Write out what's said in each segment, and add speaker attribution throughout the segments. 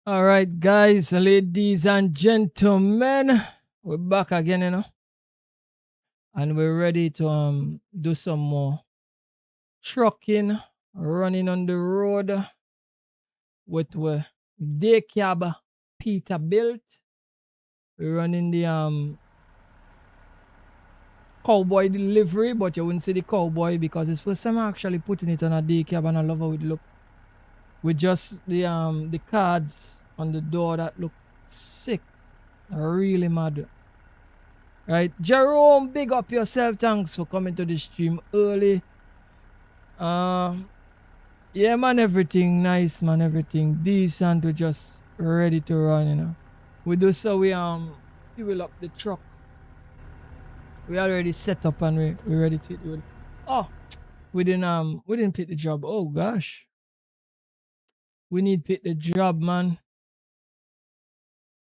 Speaker 1: All right, guys, ladies and gentlemen, we're back again, and we're ready to do some more trucking, running on the road with day cab Peterbilt. We're running the cowboy delivery, but you wouldn't see the cowboy because it's first time I'm actually putting it on a day cab, and I love how it look. With just the cards on the door that look sick, really mad. Right, Jerome, big up yourself. Thanks for coming to the stream early. Yeah, man, everything nice, man. Everything decent. We're just ready to run. We do so. We fuel up the truck. We already set up and we're ready to do it. Oh, we didn't pick the job. Oh gosh, we need pick the job, man.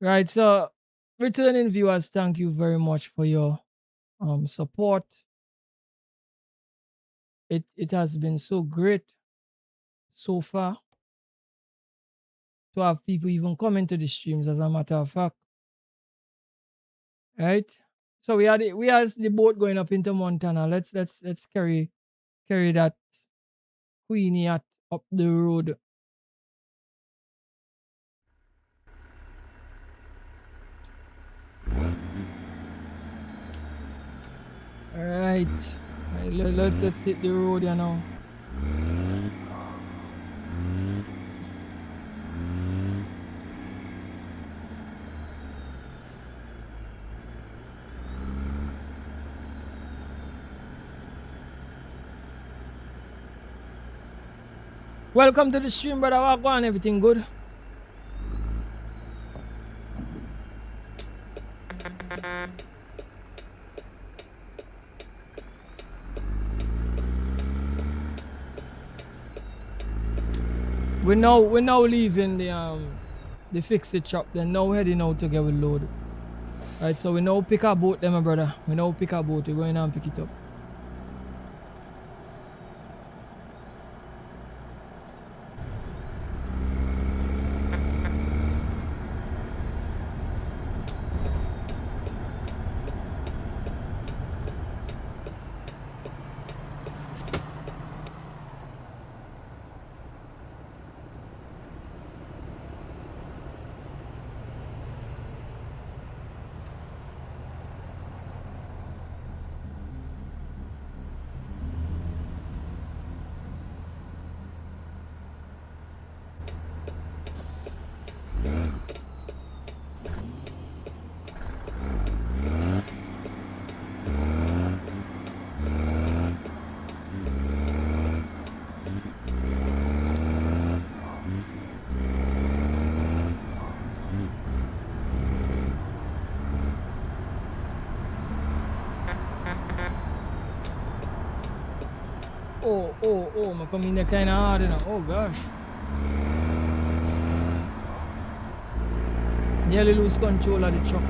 Speaker 1: Right, so returning viewers, thank you very much for your support. It has been so great so far to have people even come into the streams, as a matter of fact. Right? So we had the boat going up into Montana. Let's carry that Queenie up the road. Alright. Let's hit the road now. Welcome to the stream, brother. Walk on, everything good? We're now leaving the fix it shop. Then now heading out to get with load. Right, so we now pick our boat, then my brother. We now pick our boat. We're going and pick it up. Oh, I'm coming there kind of hard, Oh gosh. Nearly lose control of the truck.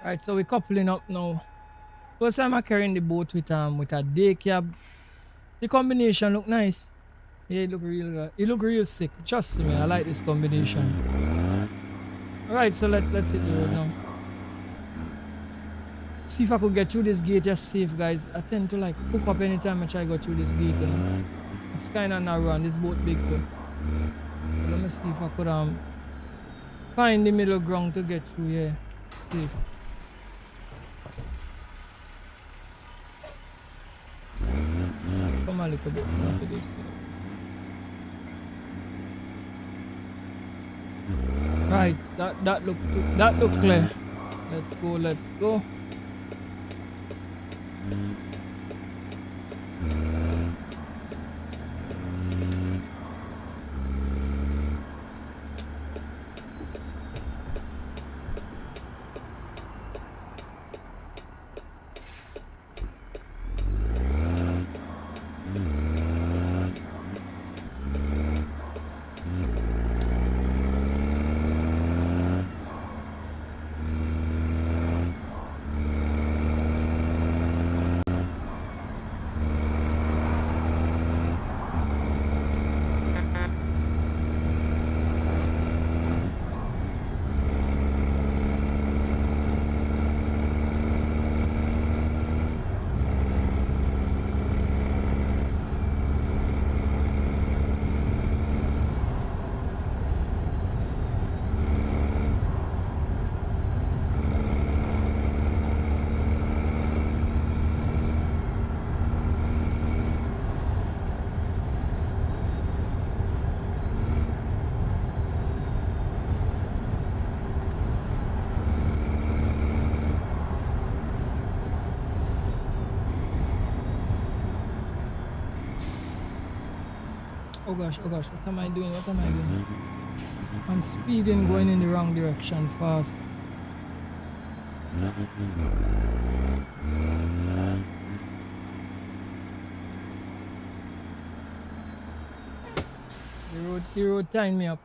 Speaker 1: Alright, so we're coupling up now. First time I carrying the boat with a day cab. The combination look nice. Yeah, it look real good. It look real sick. Trust me, I like this combination. Alright, so let's hit the road now. See if I could get through this gate just safe, guys. I tend to like hook up anytime I try to go through this gate, you know. It's kinda narrow and this boat big too. Let me see if I could find the middle ground to get through here. Safe. Come a little bit into this. Right, that look clear. Let's go. Oh gosh, what am I doing? I'm speeding, going in the wrong direction fast. The road tying me up.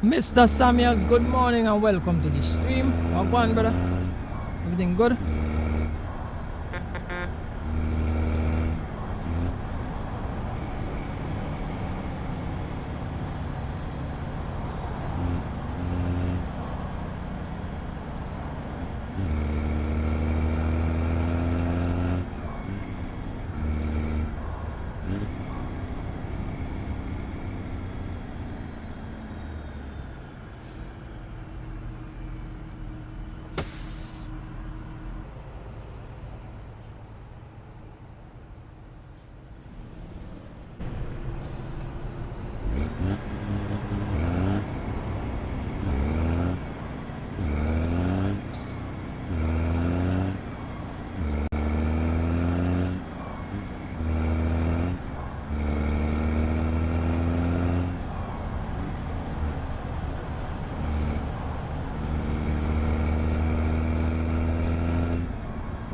Speaker 1: Mr. Samuels, good morning and welcome to the stream. How on, brother? Everything good?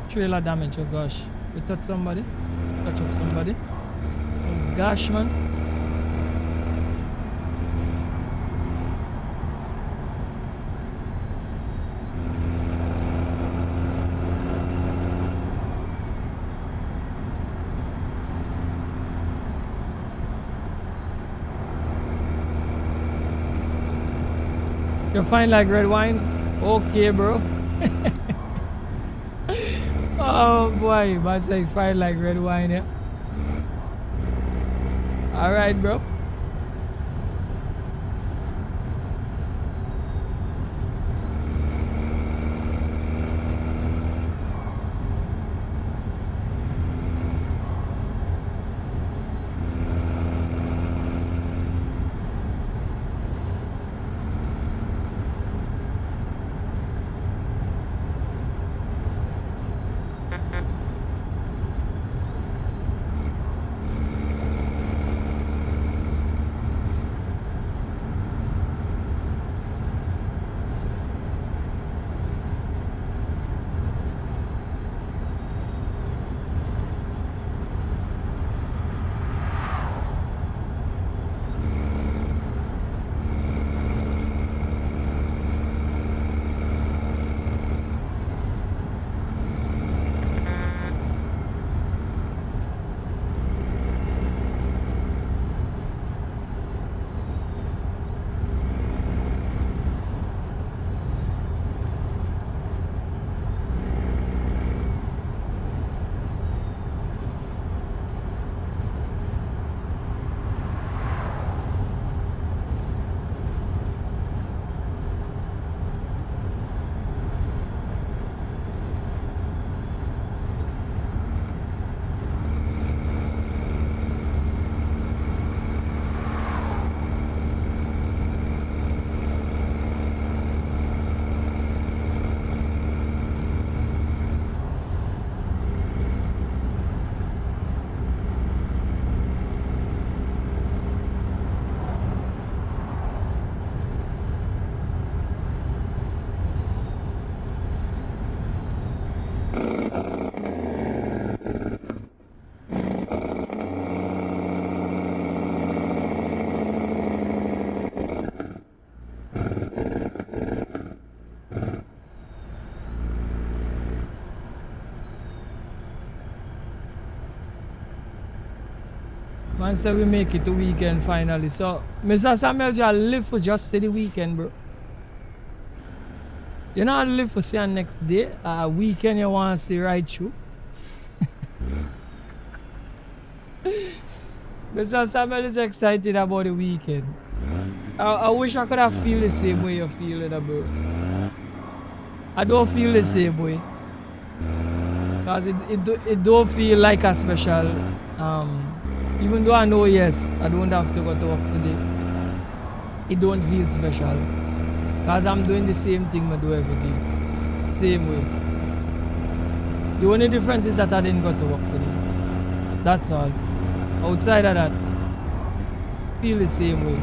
Speaker 1: Trailer damage, oh gosh. We touch somebody. Touch up somebody. Oh gosh, man. You fine like red wine? Okay, bro. Oh boy, man say fine like red wine, yeah. Alright, bro. Man say we make it to weekend finally. So, Mr. Samuel, you live for just the weekend, bro. You not live for see next day. Weekend you want to see right through. Mr. Samuel is excited about the weekend. I wish I could have feel the same way you feel it, bro. I don't feel the same way. Because it don't feel like a special, even though I know, yes, I don't have to go to work today. It don't feel special. Because I'm doing the same thing I do every day. Same way. The only difference is that I didn't go to work today. That's all. Outside of that, feel the same way.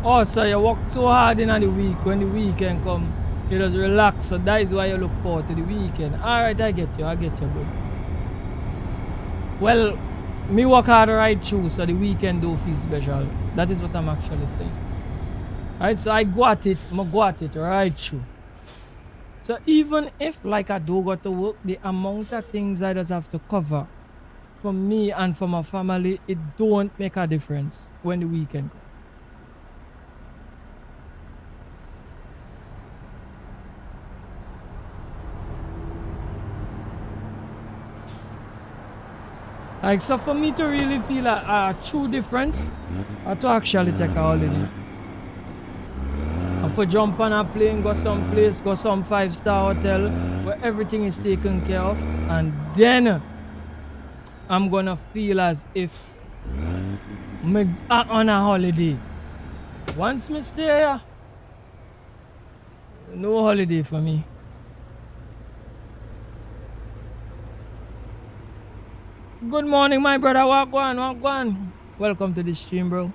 Speaker 1: Oh, so you work so hard in the week. When the weekend come, you just relax. So that is why you look forward to the weekend. Alright, I get you, bro. Well, me work hard right through, so the weekend don't feel special. That is what I'm actually saying. Alright, so I got it right through. So even if like I do go to work, the amount of things I just have to cover for me and for my family, it don't make a difference when the weekend comes. Like, so for me to really feel a true difference, I have to actually take a holiday. I have to jump on a plane, go someplace, go some 5-star hotel where everything is taken care of, and then I'm gonna feel as if I'm on a holiday. Once I stay here, no holiday for me. Good morning, my brother. Walk on. Welcome to the stream, bro.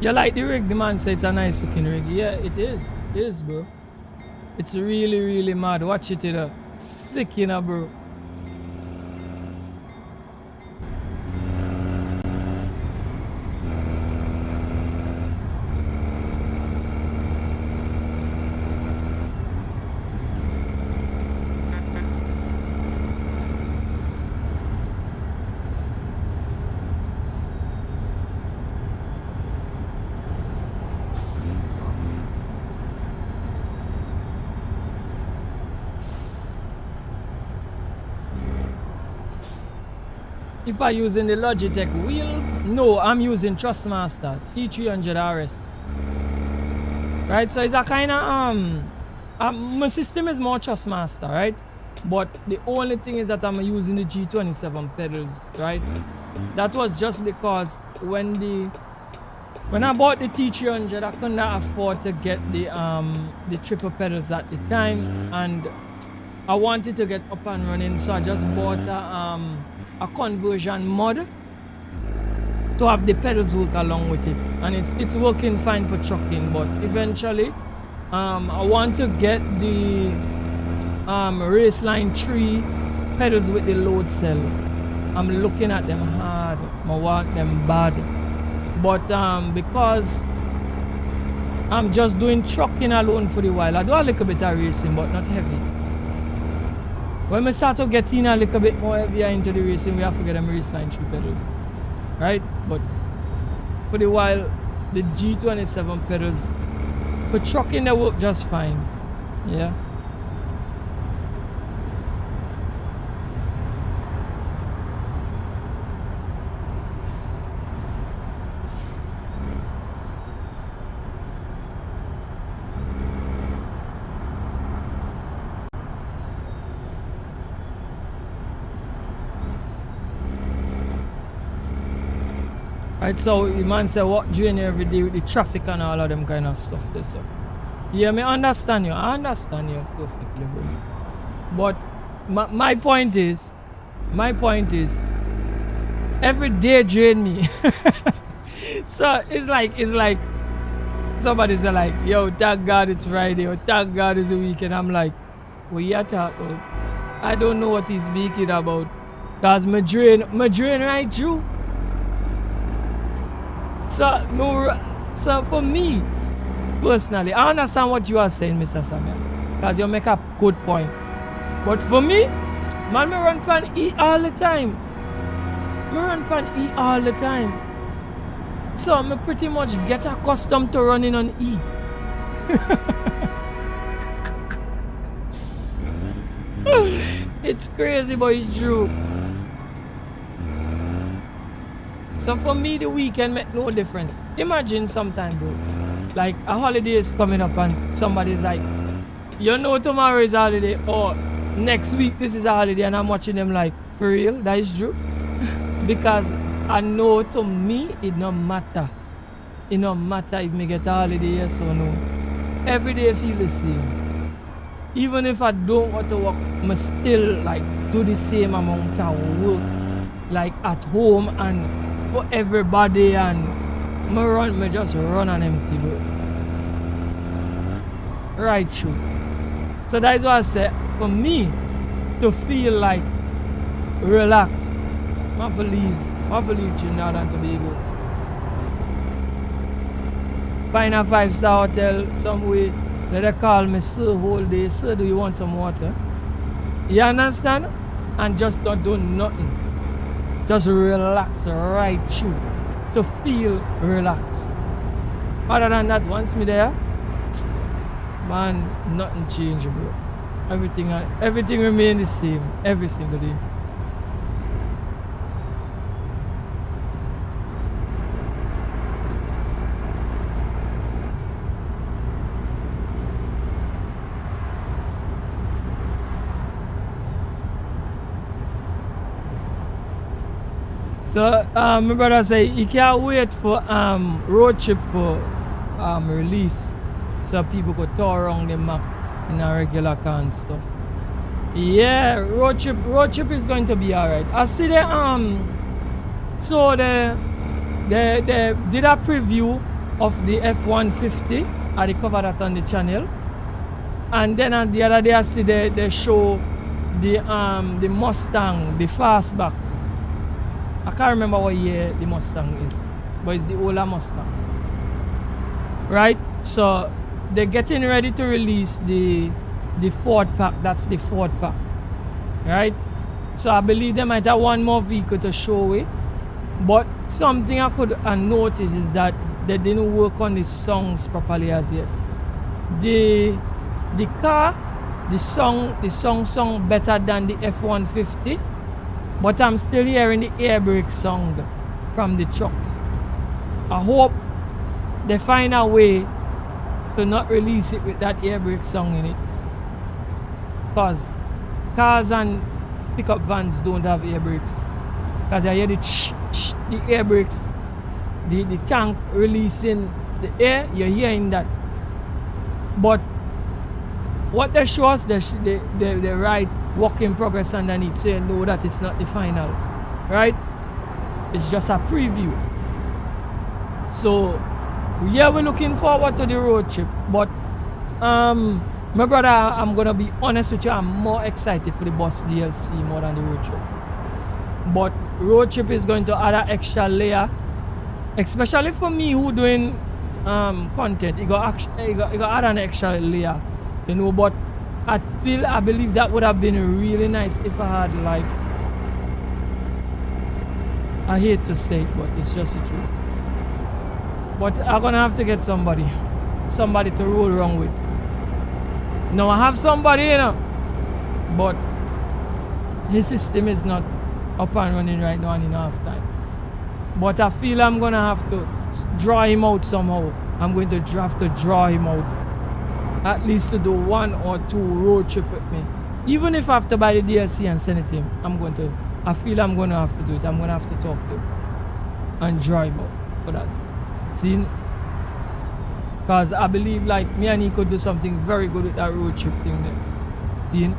Speaker 1: You like the rig? The man said it's a nice looking rig. Yeah, it is. It is, bro. It's really, really mad. Watch it, sick, bro. If I'm using the Logitech wheel, no, I'm using Trustmaster T300 RS. Right, so it's a kind of my system is more Trustmaster, right? But the only thing is that I'm using the G27 pedals, right? That was just because when I bought the T300, I couldn't afford to get the triple pedals at the time, and I wanted to get up and running, so I just bought a conversion mod to have the pedals work along with it, and it's working fine for trucking. But eventually I want to get the Raceline 3 pedals with the load cell. I'm looking at them hard, I want them bad, but because I'm just doing trucking alone for the while, I do a little bit of racing but not heavy. When we start to get in a little bit more heavier into the racing, we have to get them Raceline 3 pedals, right? But for the while, the G27 pedals for trucking, they work just fine. Yeah. Right, so the man say what journey every day with the traffic and all of them kind of stuff there, so. Yeah, I understand you perfectly, bro. But my point is, every day drain me. So it's like somebody's like, yo, thank God it's Friday, or thank God it's a weekend. I'm like, what you talking about? I don't know what he's speaking about. Cause my drain right through. So for me, personally, I understand what you are saying, Mr. Samuels, because you make a good point. But for me, man, I run pan E all the time. So I pretty much get accustomed to running on E. It's crazy, but it's true. So for me, the weekend make no difference. Imagine sometime, bro, like a holiday is coming up and somebody's like, you know tomorrow is a holiday, or next week this is a holiday, and I'm watching them like, for real, that is true. Because I know to me, it no matter. It no matter if me get a holiday, yes or no. Every day I feel the same. Even if I don't want to work, I still like do the same amount of work, like at home and for everybody, and me just run on empty, bro. Right through. So that is what I say. For me to feel like relax, I have to leave Trinidad and Tobago. Find a 5-star hotel somewhere. Let they call me, sir, whole day. Sir, do you want some water? You understand? And just don't do nothing. Just relax right through to feel relaxed. Other than that, once me there, man, nothing changed, bro. Everything remain the same every single day. So my brother say he can't wait for road trip for release, so people could tour around the map in a regular car and stuff. Yeah, road trip is going to be alright. I see the so they did a preview of the F-150. I cover that on the channel. And then on the other day I see they show the Mustang, the fastback. I can't remember what year the Mustang is, but it's the older Mustang. Right? So they're getting ready to release the Ford pack. That's the Ford pack. Right? So I believe they might have one more vehicle to show it. But something I could notice is that they didn't work on the songs properly as yet. The car, the song better than the F-150, but I'm still hearing the air brake sound from the trucks. I hope they find a way to not release it with that air brake sound in it, because cars and pickup vans don't have air brakes, because I hear the air brakes, the tank releasing the air, you're hearing that. But what they show us, they write work in progress underneath, so you know that it's not the final, right? It's just a preview. So yeah, we're looking forward to the road trip. But my brother, I'm gonna be honest with you, I'm more excited for the bus DLC more than the road trip. But road trip is going to add an extra layer, especially for me who doing content. It got add an extra layer, you know. But I believe that would have been really nice if I had, like, I hate to say it, but it's just the truth. But I'm gonna have to get somebody to roll around with. Now I have somebody, you know, but his system is not up and running right now and he don't have time. But I feel I'm gonna have to draw him out somehow. I'm going to have to draw him out, at least to do 1 or 2 road trip with me. Even if I have to buy the DLC and send it to him, I feel I'm gonna have to do it. I'm gonna have to talk to him and draw him out for that. See, because I believe, like, me and he could do something very good with that road trip thing there. See?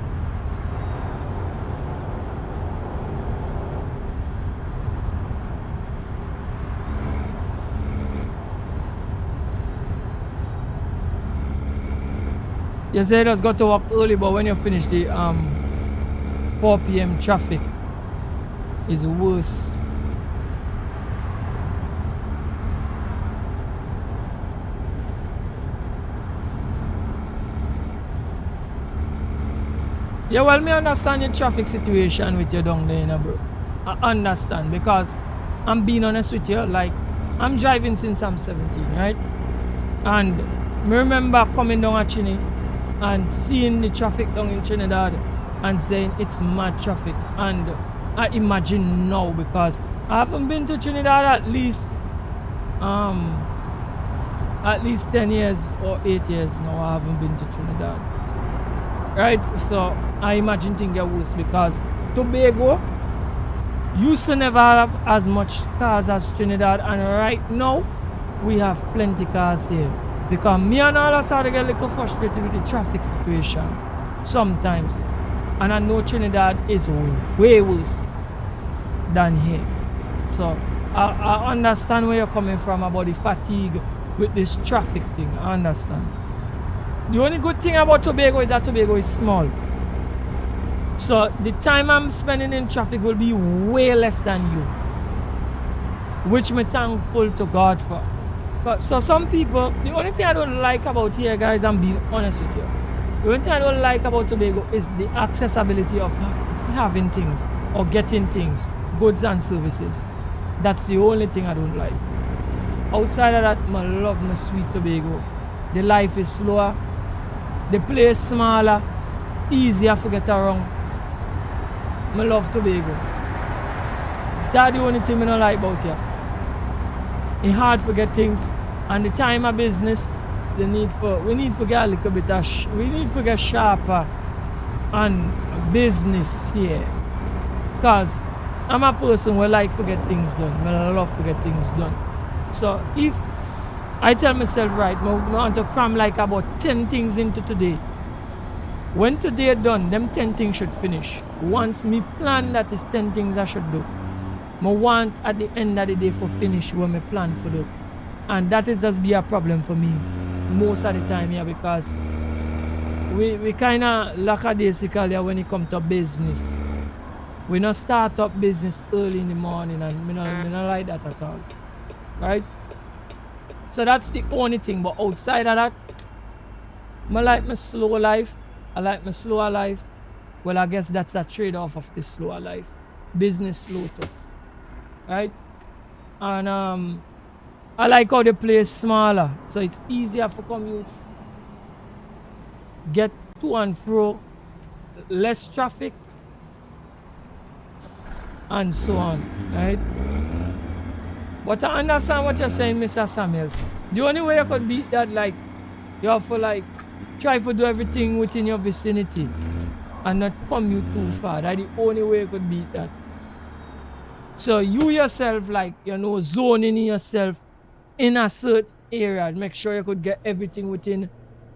Speaker 1: You said us got to work early, but when you finish the 4 p.m. traffic is worse. Yeah, well, me understand your traffic situation with you down there, you know, bro. I understand, because I'm being honest with you, like, I'm driving since I'm 17, right? And me remember coming down at Trini and seeing the traffic down in Trinidad and saying it's mad traffic. And I imagine now, because I haven't been to Trinidad at least 10 years or 8 years now. I haven't been to Trinidad. Right, so I imagine things get worse, because Tobago used to never have as much cars as Trinidad, and right now we have plenty cars here, because me and all us are to get a little frustrated with the traffic situation sometimes, and I know Trinidad is way worse than here. So I understand where you're coming from about the fatigue with this traffic thing. I understand. The only good thing about Tobago is that Tobago is small. So the time I'm spending in traffic will be way less than you, which I'm thankful to God for. But so some people, the only thing I don't like about here, guys, I'm being honest with you, the only thing I don't like about Tobago is the accessibility of having things or getting things, goods and services. That's the only thing I don't like. Outside of that, I love my sweet Tobago. The life is slower. The place smaller, easier to get around. I love Tobago. That's the only thing I don't like about here. It's hard to get things, and the time of business, we need to get a little bit of we need to get sharper on business here. Because I'm a person who like to get things done. I love to get things done. So if I tell myself, right, I want to cram like about 10 things into today. When today done, them 10 things should finish. Once me plan that is 10 things I should do, I want at the end of the day for finish what me plan for do. And that is just be a problem for me most of the time here, because we kind of lackadaisical when it comes to business. We not start up business early in the morning, and me not like that at all. Right? So that's the only thing. But outside of that, I like my slow life. I like my slower life. Well, I guess that's a trade-off of the slower life. Business slow too. Right? And I like how the place smaller, so it's easier for commute. Get to and fro, less traffic, and so on, right? But I understand what you're saying, Mr. Samuels. The only way you could beat that, like, you have to like try to do everything within your vicinity and not commute too far. That's the only way you could beat that. So you yourself, like, you know, zoning yourself in a certain area, make sure you could get everything within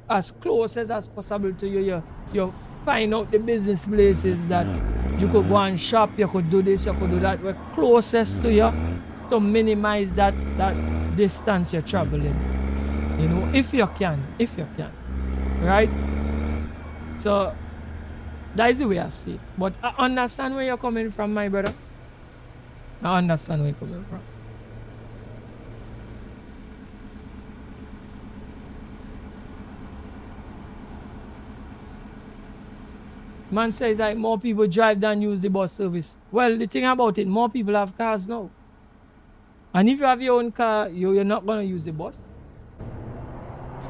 Speaker 1: as close as possible to you. You find out the business places that you could go and shop, you could do this, you could do that, we're closest to you to minimize that distance you're traveling. You know, if you can, right? So that is the way I see it. But I understand where you're coming from, my brother. I understand where you're coming from. Man says like more people drive than use the bus service. Well, the thing about it, more people have cars now. And if you have your own car, you're not going to use the bus.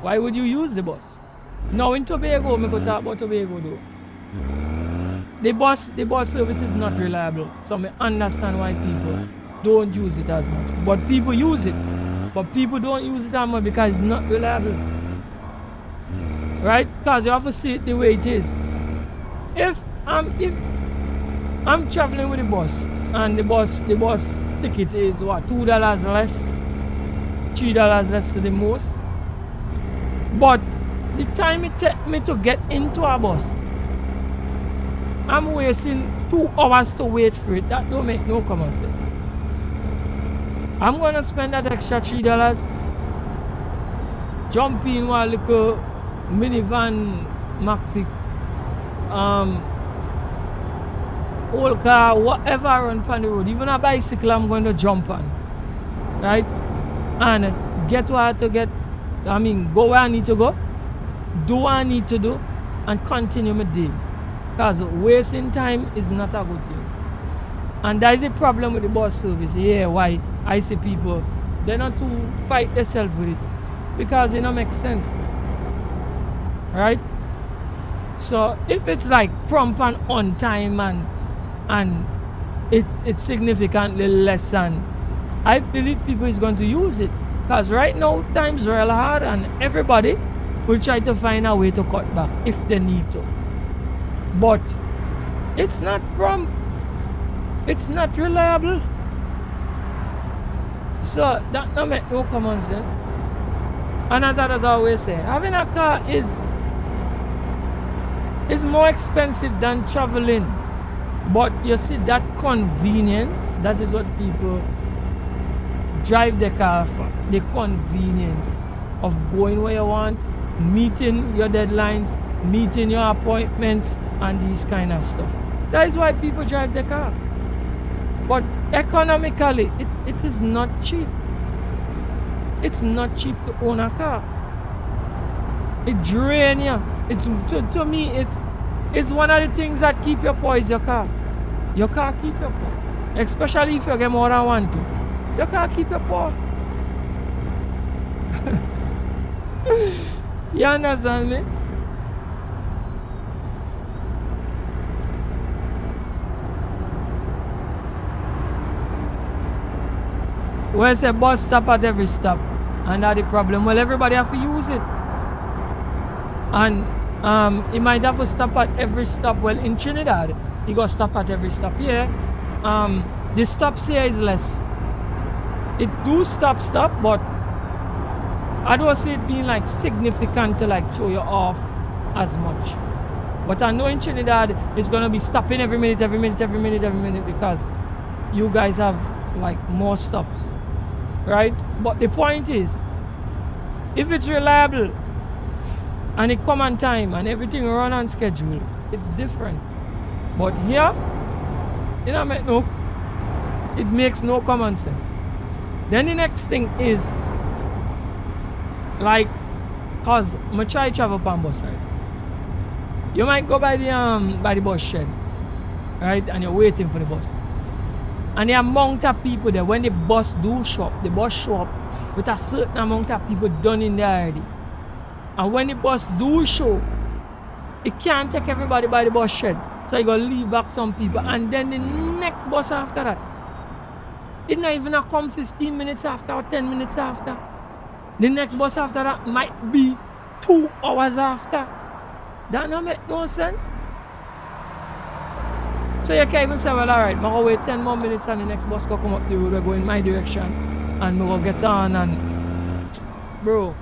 Speaker 1: Why would you use the bus? Now in Tobago, I could talk about Tobago though. The bus service is not reliable. So I understand why people don't use it as much. But people use it. But people don't use it as much because it's not reliable. Right? Because you have to see it the way it is. If I'm traveling with the bus and the bus ticket is what, $2 less, $3 less to the most, but the time it takes me to get into a bus, I'm wasting 2 hours to wait for it. That don't make no common sense. I'm gonna spend that extra $3, jump in one little minivan maxi, old car, whatever run on the road, even a bicycle I'm going to jump on, right? And get where I have to get, go where I need to go, do what I need to do, and continue my day. Because wasting time is not a good thing. And that is a problem with the bus service. Yeah, why I see people, they're not to fight themselves with it. Because it don't make sense. Right? So if it's like prompt and on time and it's significantly less, and I believe people is going to use it. Because right now times are real hard and everybody will try to find a way to cut back if they need to. But it's not prompt. It's not reliable. So that don't make no common sense. And as I always say, having a car is more expensive than traveling. But you see, that convenience, that is what people drive the car for. The convenience of going where you want, meeting your deadlines, meeting your appointments, and these kind of stuff. That is why people drive the car. But economically, it is not cheap. It's not cheap to own a car. It drains you. It's to me, it's one of the things that keep you poor is your car. Your car keep you poor. Especially if you get more than one to. Your car keep you poor. You understand me? Well, it's a bus stop at every stop. And that's the problem. Well, everybody have to use it. And he might have to stop at every stop. Well, in Trinidad, he got to stop at every stop. Yeah. The stops here is less. It do stop, but I don't see it being like significant to like show you off as much. But I know in Trinidad it's gonna be stopping every minute because you guys have like more stops. right? But the point is, if it's reliable and it come on time and everything run on schedule, it's different. But here, it makes no common sense. Then the next thing is, like, cause I try travel on bus, right? You might go by the bus shed, right? And you're waiting for the bus. And the amount of people there, when the bus do show up, the bus show up with a certain amount of people done in there already. And when the bus do show, it can't take everybody by the bus shed. So you gotta leave back some people. And then the next bus after that, it not even come 15 minutes after or 10 minutes after. The next bus after that might be 2 hours after. That don't make no sense. So you can't even say, well, alright, I'm going to wait 10 more minutes and the next bus will come up the road, we'll go in my direction and we'll get on and... Bro.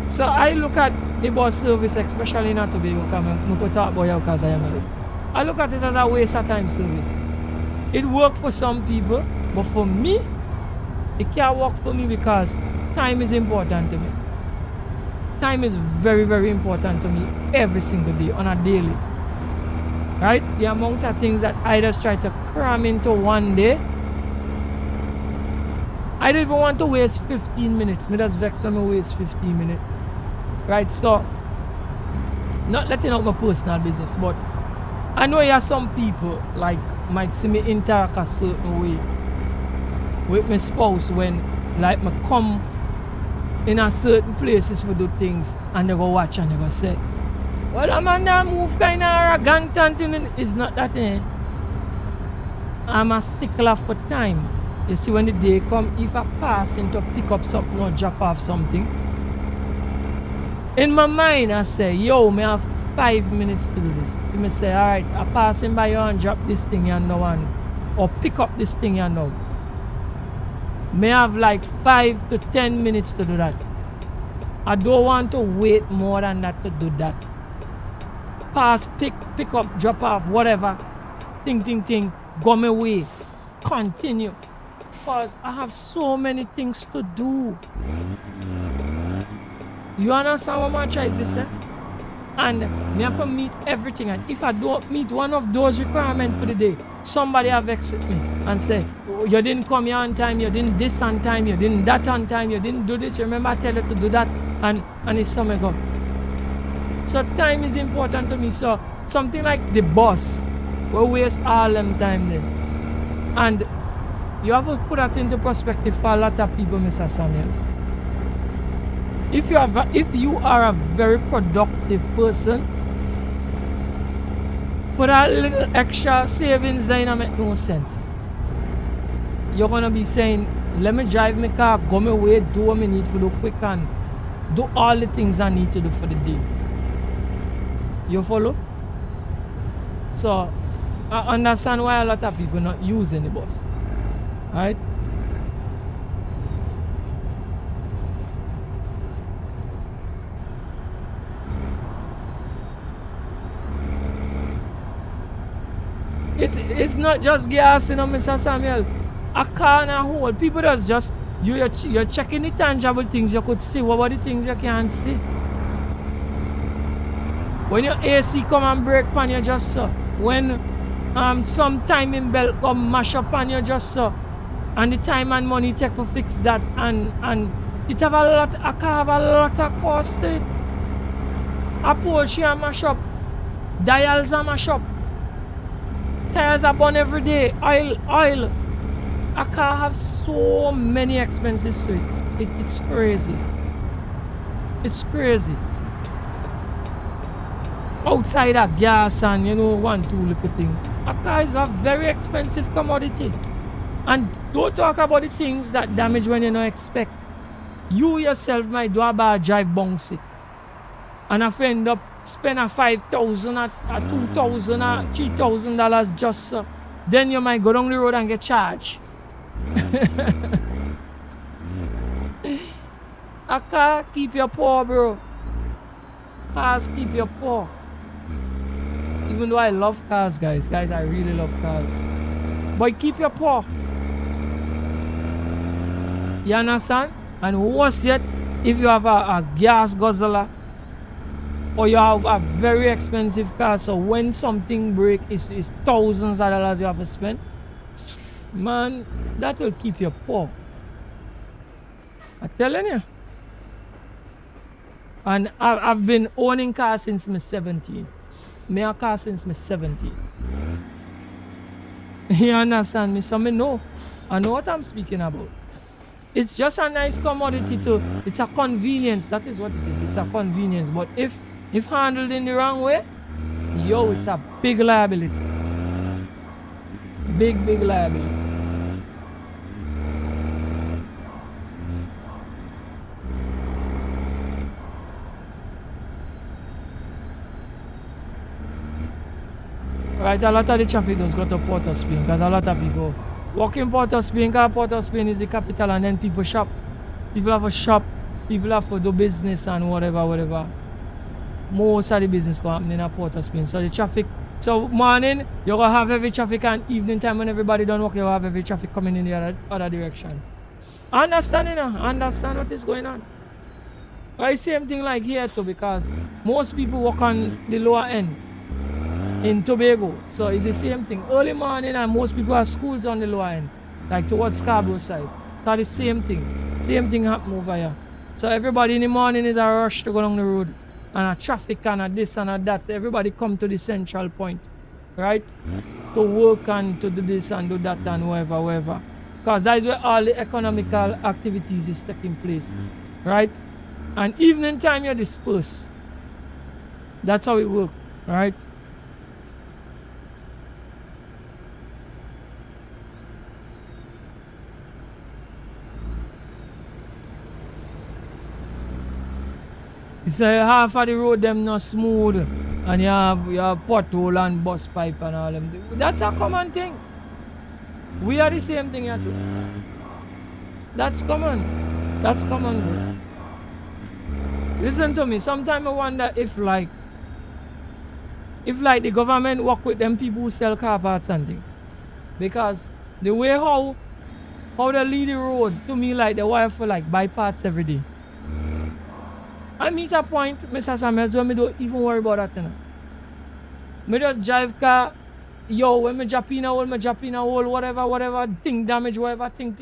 Speaker 1: So I look at the bus service, especially not to be, because I could talk about it because I am alone. I look at it as a waste of time service. It worked for some people, but for me, it can't work for me because time is important to me. Time is very, very important to me every single day, on a daily. Right? The amount of things that I just try to cram into one day. I don't even want to waste 15 minutes. Me just vex when I waste 15 minutes. Right? So, not letting out my personal business, but I know you have some people like might see me interact a certain way with my spouse when like me come in a certain places for do things and they go watch and they go say, well, a man that move kind of arrogant and thing. It's not that thing. I'm a stickler for time. You see, when the day come, if I pass in to pick up something or drop off something, in my mind I say, yo, me have 5 minutes to do this. You may say, alright, I pass in by you and drop this thing you know and or pick up this thing you know. May have like 5 to 10 minutes to do that. I don't want to wait more than that to do that. Pass, pick up, drop off, whatever. Ting, go my way. Continue. Because I have so many things to do. You understand what I'm trying to say? And me have to meet everything. And if I don't meet one of those requirements for the day, somebody have vexed me and say, oh, you didn't come here on time, you didn't this on time, you didn't that on time, you didn't do this. Remember I tell you to do that, and it's something go. So time is important to me. So something like the bus will waste all them time there. And you have to put that into perspective for a lot of people, Mr. Samuels. If you are a very productive person, for that little extra savings then it make no sense. You're gonna be saying, let me drive my car, go my way, do what I need to do quick and do all the things I need to do for the day. You follow? So I understand why a lot of people not using the bus. Right? It's not just gas, you know, Mr. Samuels. A car and a whole. People just you're checking the tangible things you could see. What about the things you can't see? When your AC come and break pan you just saw. When some timing belt come mash up and you just saw. And the time and money take to fix that, and it have a car have a lot of cost to it. A Porsche a mash up, dials a mash up, tires are burn every day, oil. A car have so many expenses to it. It's crazy. It's crazy. Outside of gas and 1-2 little things, a car is a very expensive commodity. And don't talk about the things that damage when you don't expect. You yourself might do a bad drive bounce it. And if you end up spending $5,000 or $2,000 or $3,000 just so, then you might go down the road and get charged. A car keep you poor, bro. Cars keep you poor. Even though I love cars, guys. Guys, I really love cars. But keep you poor. You understand? And worse yet, if you have a gas guzzler or you have a very expensive car, so when something break, it's thousands of dollars you have to spend. Man, that will keep you poor. I'm telling you. And I've been owning cars since me 17. Me a car since me 17. You understand me? So me know. I know what I'm speaking about. It's just a nice commodity to, it's a convenience. That is what it is. It's a convenience. But if handled in the wrong way, yo, it's a big liability. Big, big liability. Right, a lot of the traffic does go to Port of Spain because a lot of people walk in Port of Spain because Port of Spain is the capital, and then people shop. People have a shop, people have to do business and whatever. Most of the business go happen in a Port of Spain. So the traffic, so morning, you're going to have heavy traffic, and evening time when everybody done work, you'll have heavy traffic coming in the other direction. Understand, you know? Understand what is going on. Right, same thing like here too, because most people work on the lower end in Tobago. So it's the same thing. Early morning and most people have schools on the lower end, like towards Scarborough side. So the same thing. Same thing happen over here. So everybody in the morning is a rush to go along the road. And a traffic and a this and a that. Everybody come to the central point. Right? To work and to do this and do that and whatever. Because that is where all the economical activities is taking place. Right? And evening time you're dispersed. That's how it works. Right? You say half of the road them not smooth, and you have pothole and bus pipe and all them. That's a common thing. We are the same thing here too. That's common. That's common, bro. Listen to me. Sometimes I wonder if like the government work with them people who sell car parts and things. Because the way how they lead the road, to me like the wire for like buy parts every day. I meet a point, Mr. Samuels, when me don't even worry about that, you know. Me just drive car, yo, when me drop in a hole, whatever, thing damage, whatever, thing.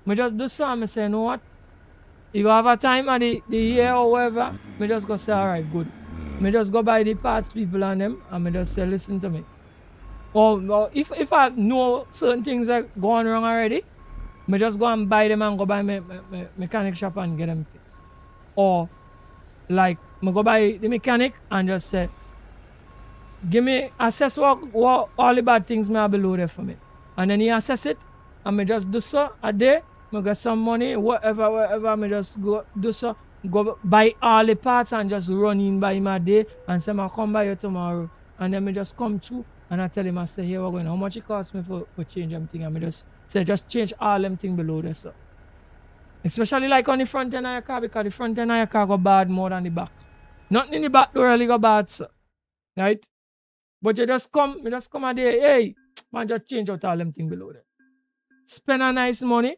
Speaker 1: Me just do so, and me say, you know what? If I have a time at the year or whatever, me just go say, alright, good. Me just go buy the parts people and them, and me just say, listen to me. Or if I know certain things are going wrong already, me just go and buy them and go buy me mechanic shop and get them fixed. Or like I go by the mechanic and just say, give me assess what all the bad things may have below there for me. And then he assess it and me just do so a day, me get some money, whatever, me just go do so, go buy all the parts and just run in by him a day and say, I come by you tomorrow. And then me just come through and I tell him, I say, here we're going, how much it cost me for change them thing? And me just say, just change all them thing below there, so. Especially like on the front end of your car, because the front end of your car go bad more than the back. Nothing in the back door really go bad, sir. Right? But you just come a day, hey, man, just change out all them things below there. Spend a nice money,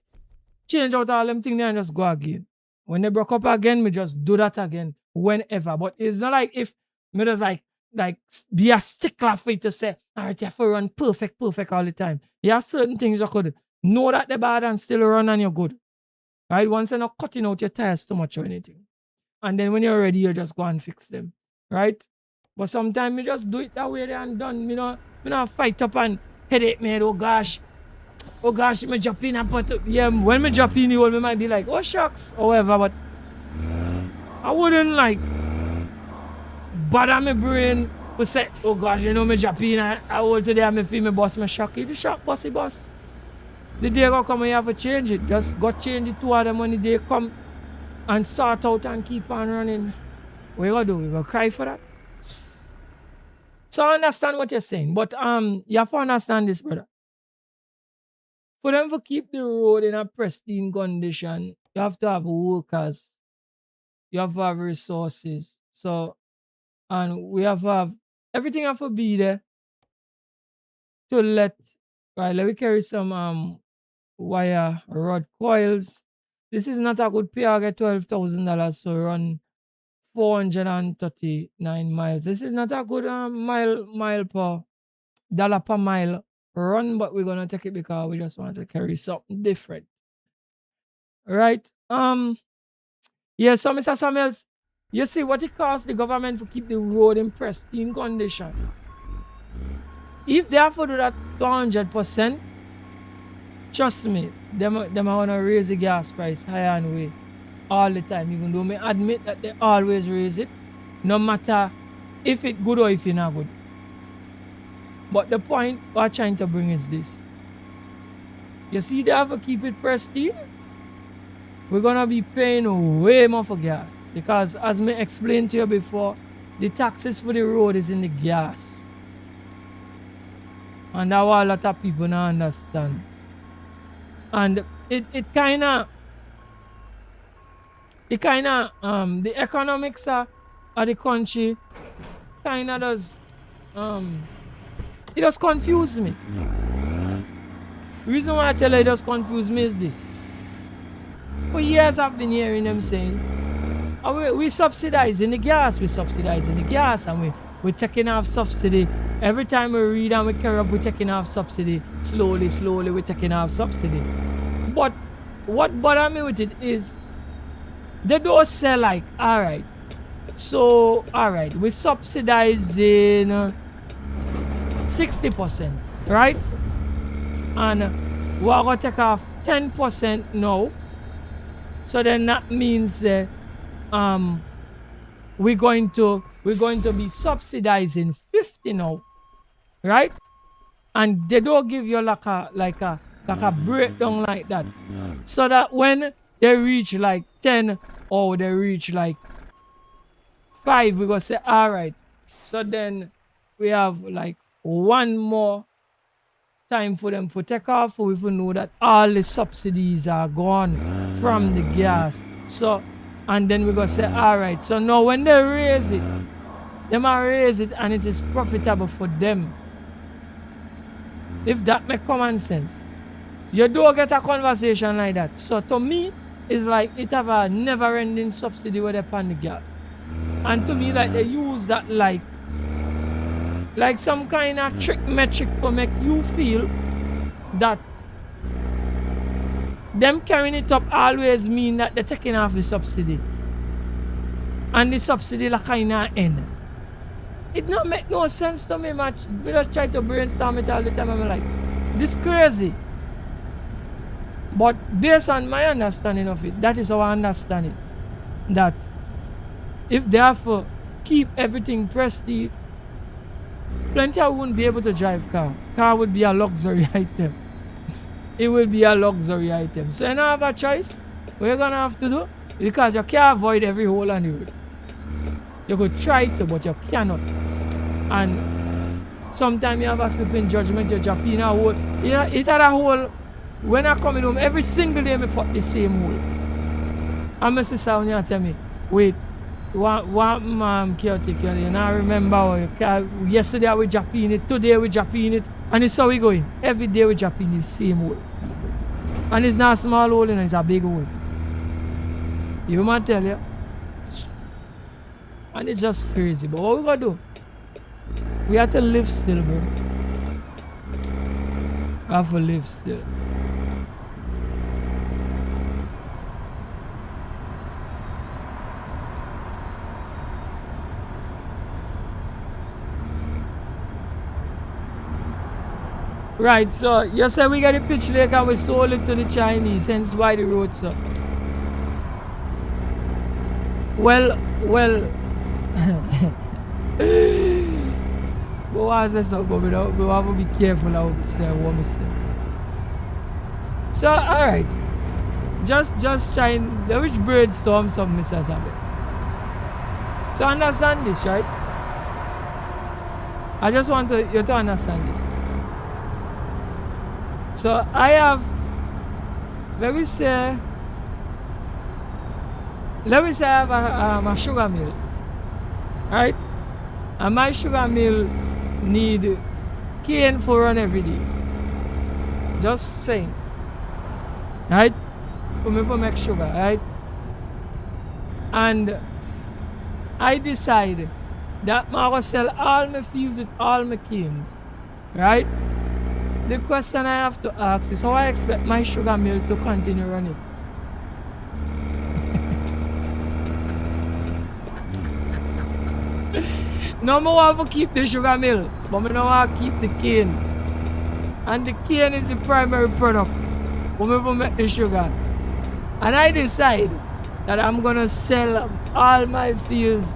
Speaker 1: change out all them things there and just go again. When they broke up again, me just do that again whenever. But it's not like if me just like be a stickler for it to say, all right, you have to run perfect all the time. You have certain things you could know that they're bad and still run and you're good. Right? Once you're not cutting out your tires too much or anything. And then when you're ready, you just go and fix them. Right? But sometimes you just do it that way and done. You know, fight up and headache, man. Oh gosh, me drop in and put up. Yeah, when me drop in, you might be like, oh shucks, or whatever. But I wouldn't like bother my brain to say, oh gosh, you know, me drop in. I hold today and me feel me boss, me shock. It's shock, bossy boss. The day go come and you have to change it. Just go change it two of them when the day come and sort out and keep on running. What you gonna do? You gonna cry for that? So I understand what you're saying, but you have to understand this, brother. For them to keep the road in a pristine condition, you have to have workers. You have to have resources. So, and we have to have everything have to be there to let me carry some wire rod coils This is not a good pay. I get $12,000 to run 439 miles. This is not a good mile per dollar per mile run, but we're gonna take it because we just want to carry something different. Right? Yeah, so Mr. Samuels, you see what it costs the government to keep the road in pristine condition. If they have to do that 200%, trust me, them are gonna raise the gas price higher and way all the time, even though me admit that they always raise it, no matter if it good or if it not good. But the point we're trying to bring is this. You see, they have to keep it pristine. We're gonna be paying way more for gas because, as me explained to you before, the taxes for the road is in the gas, and that's what a lot of people don't understand. And it kind of the economics of the country kind of does it does confuse me. The reason why I tell you it does confuse me is this. For years I've been hearing them saying, oh, we subsidizing the gas, and we're taking off subsidy. Every time we read and we carry up, we're taking off subsidy. Slowly, we're taking off subsidy. But what bothers me with it is, they don't say like, alright, we're subsidizing 60%, right? And we're going to take off 10% now. So then that means we're going to be subsidizing 50 now, right? And they don't give you like a breakdown like that, so that when they reach like 10 or they reach like 5, we're gonna say, all right. So then we have like one more time for them to take off, so we know that all the subsidies are gone from the gas. So, and then we're gonna say, all right, so now when they raise it, they might raise it and it is profitable for them. If that makes common sense. You don't get a conversation like that. So to me, it's like it have a never-ending subsidy with upon the gas. And to me, like they use that like some kind of trick metric to make you feel that them carrying it up always mean that they're taking off the subsidy. And the subsidy like kind of end. It not make no sense to me much. We just try to brainstorm it all the time. I'm like, this crazy. But based on my understanding of it, that is how I understand it. That if they have to keep everything prestige, plenty of wouldn't be able to drive car. Car would be a luxury item. It will be a luxury item. So you don't have a choice. What you're gonna have to do? Because you can't avoid every hole on the road. You could try to, but you cannot. And sometimes you have a flipping judgment, you drop in a hole. Yeah, it had a hole. When I come home, every single day I put the same hole. And my sister when you tell me, wait, what caretaker, you know, remember yesterday I was dropping it, today we dropping it, and it's how we going. Every day we dropping the same hole. And it's not a small hole, you know, it's a big hole. You might tell you. And it's just crazy. But what we gonna do? We have to live still, bro. We have to live still. Right, so you said we got a pitch lake and we sold it to the Chinese, hence why the road's up. Well, but what I say so, but we have to be careful how we say what we say. So, alright. Just trying, which brainstorm some Mr. Sabe. So understand this, right? I just want you to understand this. So I have, let me say I have a sugar mill, right? And my sugar mill need cane for run every day. Just saying, right? for me to make sugar, right? And I decide that I'm gonna sell all my fields with all my canes, right? The question I have to ask is how I expect my sugar mill to continue running. No, I want to keep the sugar mill, but I don't want to keep the cane. And the cane is the primary product for me to make the sugar. And I decide that I'm gonna sell all my fields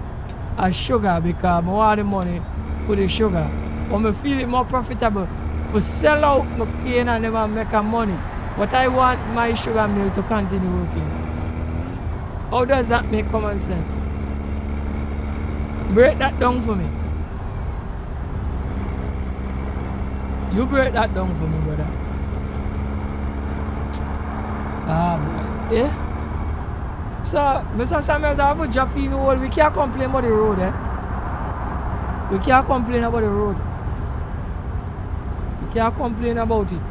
Speaker 1: as sugar because I want the money for the sugar. But I feel it more profitable to sell out my cane and never make money. But I want my sugar mill to continue working. How does that make common sense? Break that down for me. You break that down for me, brother. Yeah. So, Mr. Samuels, I have a job in the world. We can't complain about the road, eh? We can't complain about the road. We can't complain about it.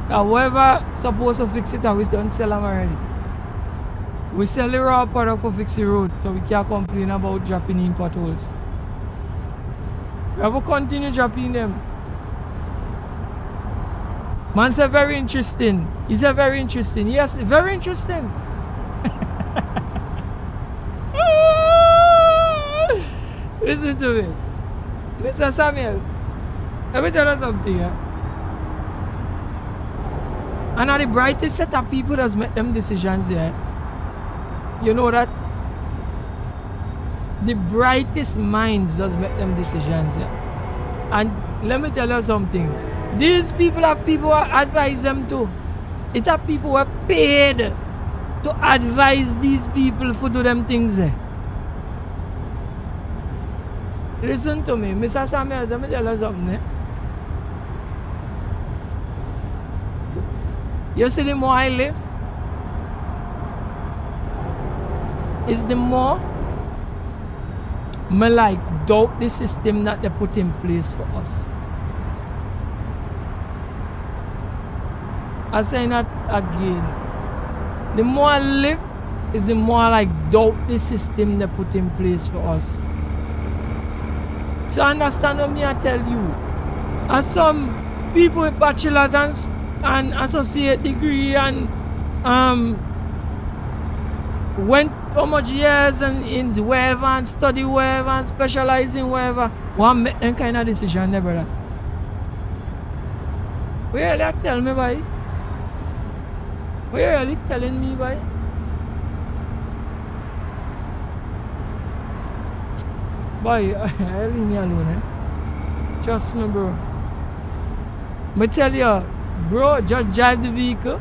Speaker 1: Whoever supposed to fix it, we don't sell them already. We sell the raw product for fix the road, so we can't complain about dropping in potholes. We have to continue dropping them. Man said very interesting. He said very interesting. Yes, very interesting. Listen to me. Mr. Samuels, let me tell you something. And are the brightest set of people that make them decisions here. You know that? The brightest minds does make them decisions here. And let me tell you something. These people have people who advise them too. It have people who are paid to advise these people for do them things there. Listen to me, Mr. Samuels, let me tell you something. You see, the more I live, is the more me like doubt the system that they put in place for us. I say that again. The more I live, is the more I like doubt the system they put in place for us. So understand what me I tell you. And some people with bachelor's and associate degree and went how much years and in wherever and study wherever and specialize in wherever, want make them kind of decision there, brother. What you really tell me, boy? What you really telling me, boy? Boy, leave me alone, eh? Trust me, bro. Me tell you, bro, just drive the vehicle.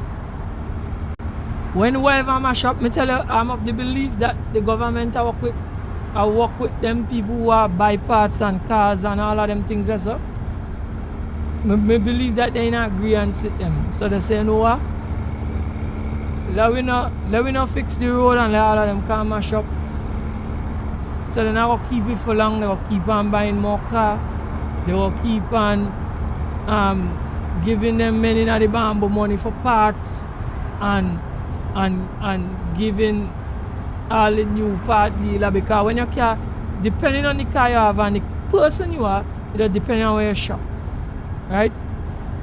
Speaker 1: When wherever mash up, me tell you, I'm of the belief that the government I work with them people who are buy parts and cars and all of them things as well. Me believe that they in agreement with them. So they say, no what? Let we not fix the road and let all of them come mash up. So they're not going to keep it for long. They will keep on buying more car. They will keep on giving them many of the bamboo money for parts and giving all the new part dealer, because when your car, depending on the car you have and the person you are, it'll depend on where you shop. Right?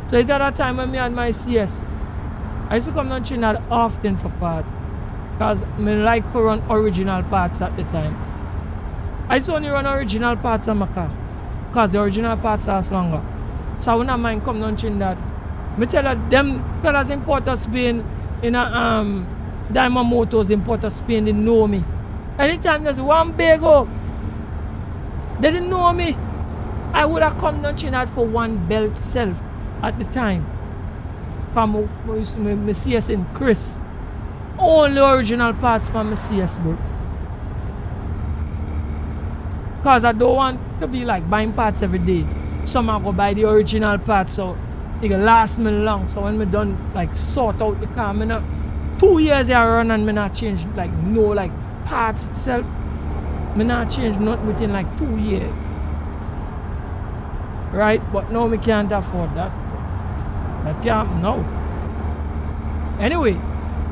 Speaker 1: So it's at that time when me had my CS, I used to come down to Trinidad often for parts. Because I like to run original parts at the time. I used to only run original parts on my car. Because the original parts last longer. So I wouldn't mind coming down to Trinidad. I tell you, them fellas in Port of Spain, in a Diamond Motors in Port of Spain, they know me. Anytime there's one big up, they didn't know me. I would have come down to Trinidad for one belt self at the time. From my CS in Chris. Only original parts from my CS, bro. Because I don't want to be like buying parts every day. Some I go buy the original parts so it can last me long. So when me done like sort out the car, me not 2 years I run and me not change like no like parts itself. Me not change not within like 2 years. Right? But now me can't afford that. That can't no. Anyway,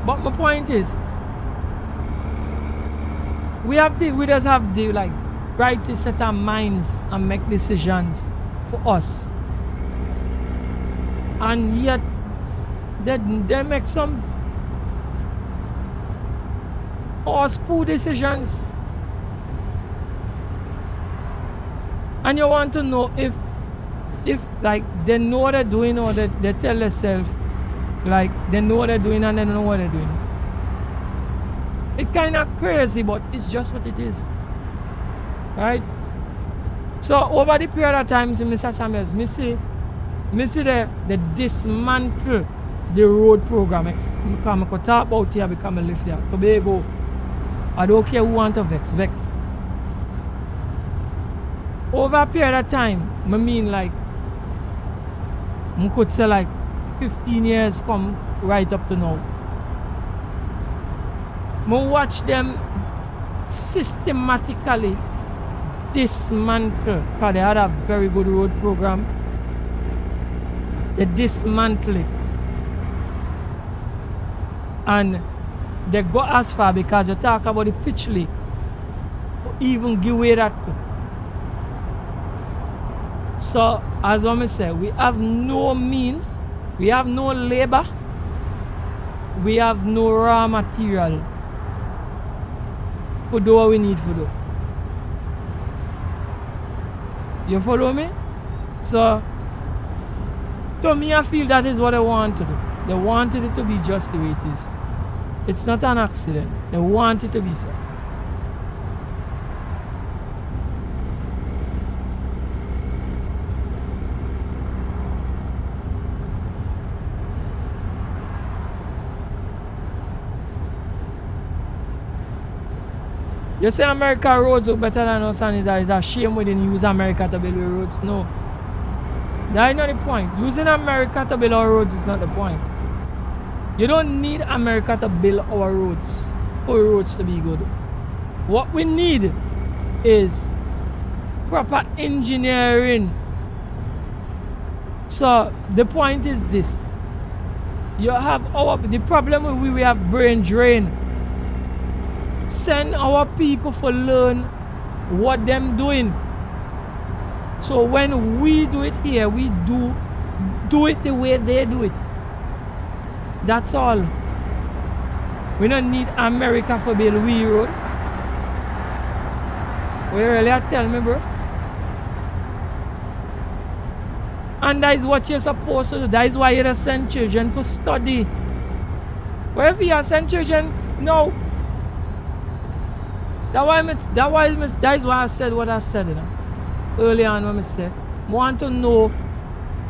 Speaker 1: but my point is, we just have the like right to set our minds and make decisions for us. And yet they make some poor decisions. And you want to know if like they know what they're doing, or they tell themselves like they know what they're doing and they don't know what they're doing. It's kind of crazy, but it's just what it is, right? So over the period of time, Mr. Samuels, me see they dismantle the road program. Because I could talk about here because I live here. Tobago, I don't care who want to vex. Over a period of time, I mean like, I could say like 15 years come right up to now. I watch them systematically dismantle, because they had a very good road program. They dismantle it. And they go as far, because you talk about the pitch league, even give away that too. So, as I say, we have no means, we have no labor, we have no raw material to do what we need to do. You follow me? So, to me, I feel that is what they want to do. They wanted it to be just the way it is. It's not an accident. They want it to be so. You say America roads look better than us, and it's a shame we didn't use America to build roads. No. That is not the point. Using America to build our roads is not the point. You don't need America to build our roads for roads to be good. What we need is proper engineering. So the point is this. You have the problem with we have brain drain. Send our people for learn what them doing. So when we do it here, we do it the way they do it. That's all. We don't need America for build we road. What you really tell me, bro? And that is what you're supposed to do. That is why you send children for study. Wherever you send children, no. That is why I said what I said, you know, early on when I said, I want to know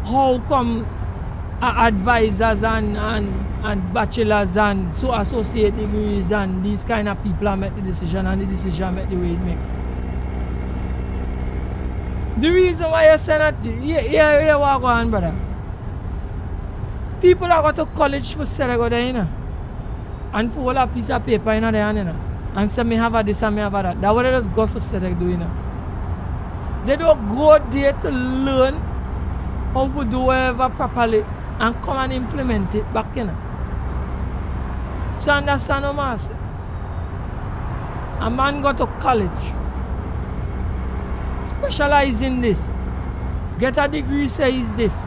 Speaker 1: how come advisors and bachelors and so associate degrees and these kind of people are make the decision, and the decision make the way it make. The reason why you say that, yeah, what go on, brother. People that go to college for say they go there, you know, and for all a piece of paper in their hand, you know, and say me have a this and me have a that. That's what they just go for say they do, you know. They don't go there to learn how to do whatever properly and come and implement it back, you know. So understand what I say? A man go to college, specialize in this, get a degree, say is this,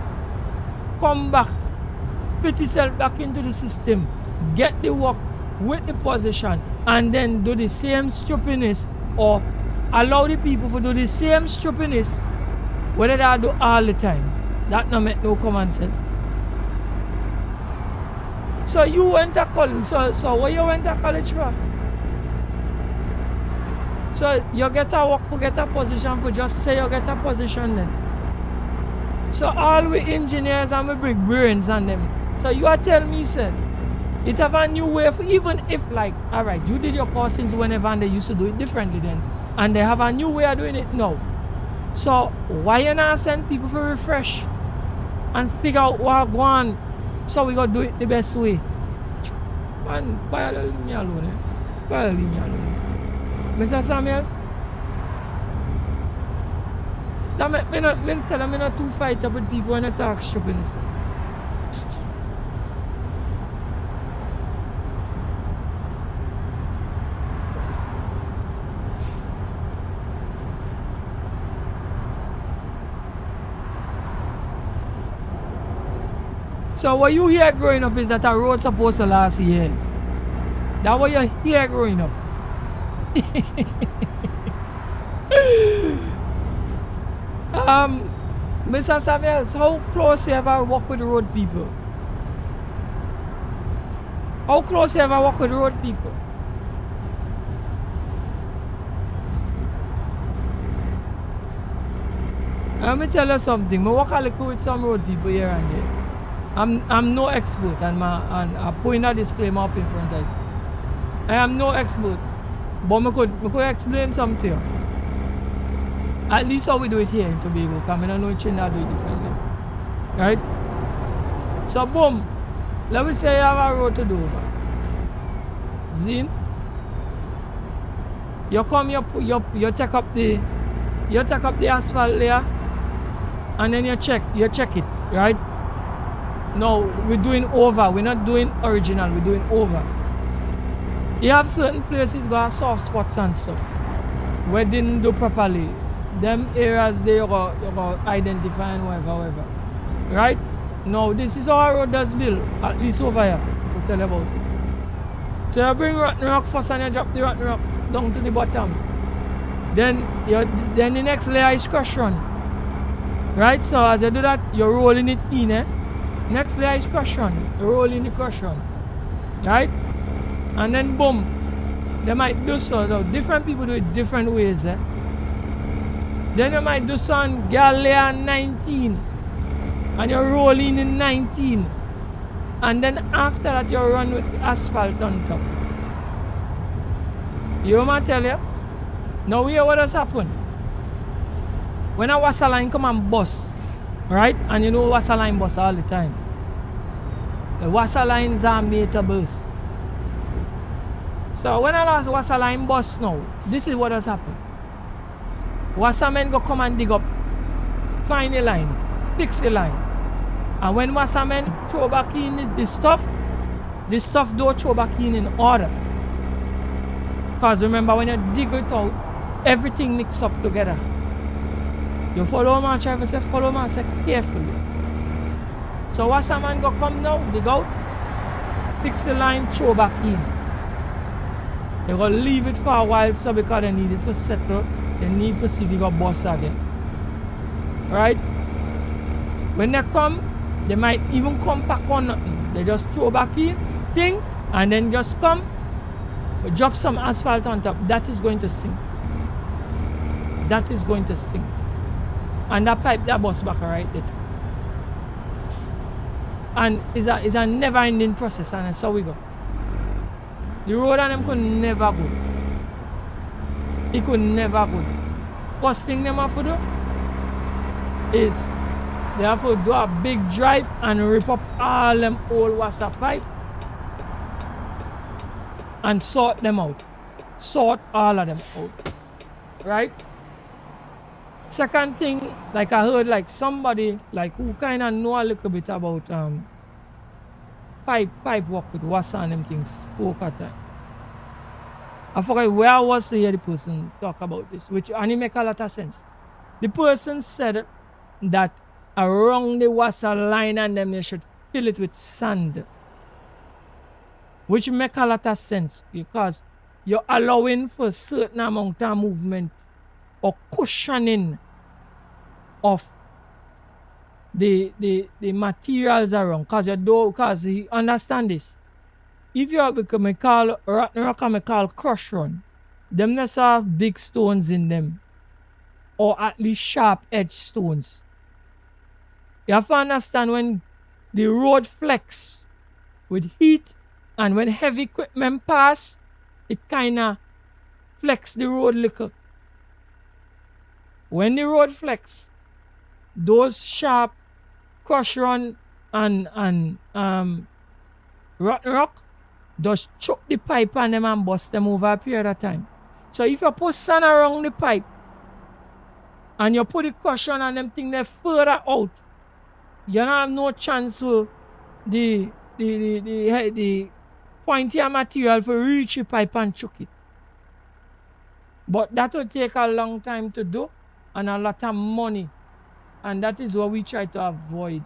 Speaker 1: come back, fit yourself back into the system, get the work with the position, and then do the same stupidness, or allow the people to do the same stupidness whether they do all the time. That no make no common sense. So you went to college, so what you went to college for? So you get a work for get a position for just say you get a position then. So all we engineers and we big brains and them. So you are telling me, sir, it have a new way for, even if like, alright, you did your course since whenever and they used to do it differently then. And they have a new way of doing it now. So why you not send people for refresh and figure out what go on, so we gotta do it the best way? Man, why you leave me alone, eh? Why you leave me alone? Mr. Samuels? That make me not tell them me not too fight up with people when I talk stupidness. So what you hear growing up is that a road supposed to last years. That's what you hear growing up. Mr. Samuels, how close you ever walk with road people? How close you ever walk with road people? Let me tell you something. I walk a little with some road people here and there. I'm no expert, and I put a disclaimer up in front of you. I am no expert, but I could explain something to you. At least how we do it here in Tobago, because I don't know Trinidad do it differently. Right? So boom, let me say you have a road to Dover. Zin, you come, you take up the asphalt layer, and then you check it, right? No, we're doing over. We're not doing original. We're doing over. You have certain places got soft spots and stuff where they didn't do properly. Them areas they you go identify and whatever. Right? Now this is how our road does build, at least over here. I'll tell you about it. So you bring rotten rock first and you drop the rotten rock down to the bottom. Then the next layer is crush run. Right? So as you do that, you're rolling it in, eh? Next layer is crush run. You're rolling the crush run. Right? And then boom. They might do so though. Different people do it different ways, eh? Then you might do so on layer 19. And you're rolling in 19. And then after that you run with asphalt on top. You know what I tell you? Now hear what has happened. When a washer line come and bust, right? And you know washer line bust all the time. The washer lines are made to burst. So when a washer line bust now, this is what has happened. Washermen go come and dig up, find the line, fix the line. And when washermen throw back in the stuff don't throw back in order. Because remember when you dig it out, everything mixes up together. You follow me, try to say follow me, say carefully. So washerman go come now, dig out, fix the line, throw back in. They go leave it for a while so because they need it to settle. They need to see if you got bust again. Right? When they come, they might even come back on nothing. They just throw back in thing and then just come, drop some asphalt on top. That is going to sink. That is going to sink. And that pipe that bust back right there. And it's a never ending process, and that's how we go. The road and them could never go. It could never go. First thing them have to do is they have to do a big drive and rip up all them old water pipe and sort them out. Sort all of them out. Right? Second thing, like I heard like somebody like who kind of know a little bit about pipe work with water and them things spoke at time. I forgot where I was to hear the person talk about this, which and it make a lot of sense. The person said that around the water line and them you should fill it with sand. Which make a lot of sense because you're allowing for certain amount of movement or cushioning of the materials around. Because you understand this. If you have become a call rotten rock and call crush run, them just have big stones in them. Or at least sharp edge stones. You have to understand when the road flex with heat and when heavy equipment pass, it kinda flex the road little. When the road flex, those sharp crush run and rotten rock just choke the pipe on them and bust them over a period of time. So if you put sand around the pipe and you put the crush run and them thing there further out, you don't have no chance for the pointier material for reach the pipe and choke it. But that will take a long time to do and a lot of money. And that is what we try to avoid.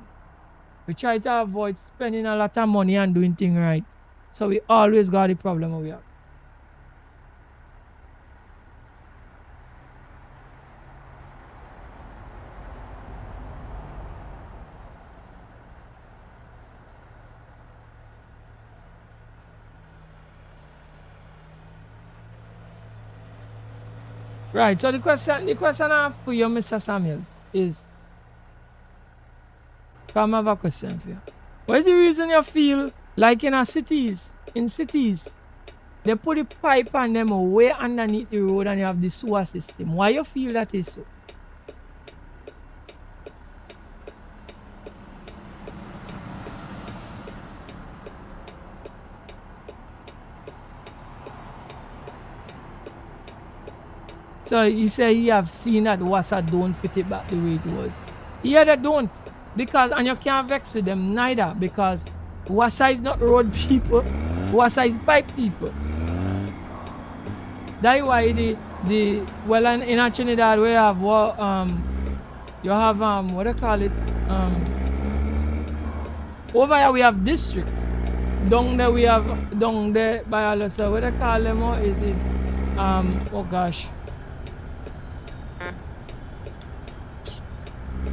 Speaker 1: We try to avoid spending a lot of money and doing things right. So we always got the problem we have. Right. So the question I have for you, Mr. Samuels, is come I have a question for you. What is the reason you feel like in cities, they put the pipe and them way underneath the road and you have the sewer system? Why you feel that is so? So he said he have seen that Wassa don't fit it back the way it was. Yeah, they don't. Because, and you can't vex with them neither, because Wassa is not road people, Wassa is pipe people. That's why well in Trinidad we have you have what do you call it? Over here we have districts. Down there we have by us, what they call them is oh gosh.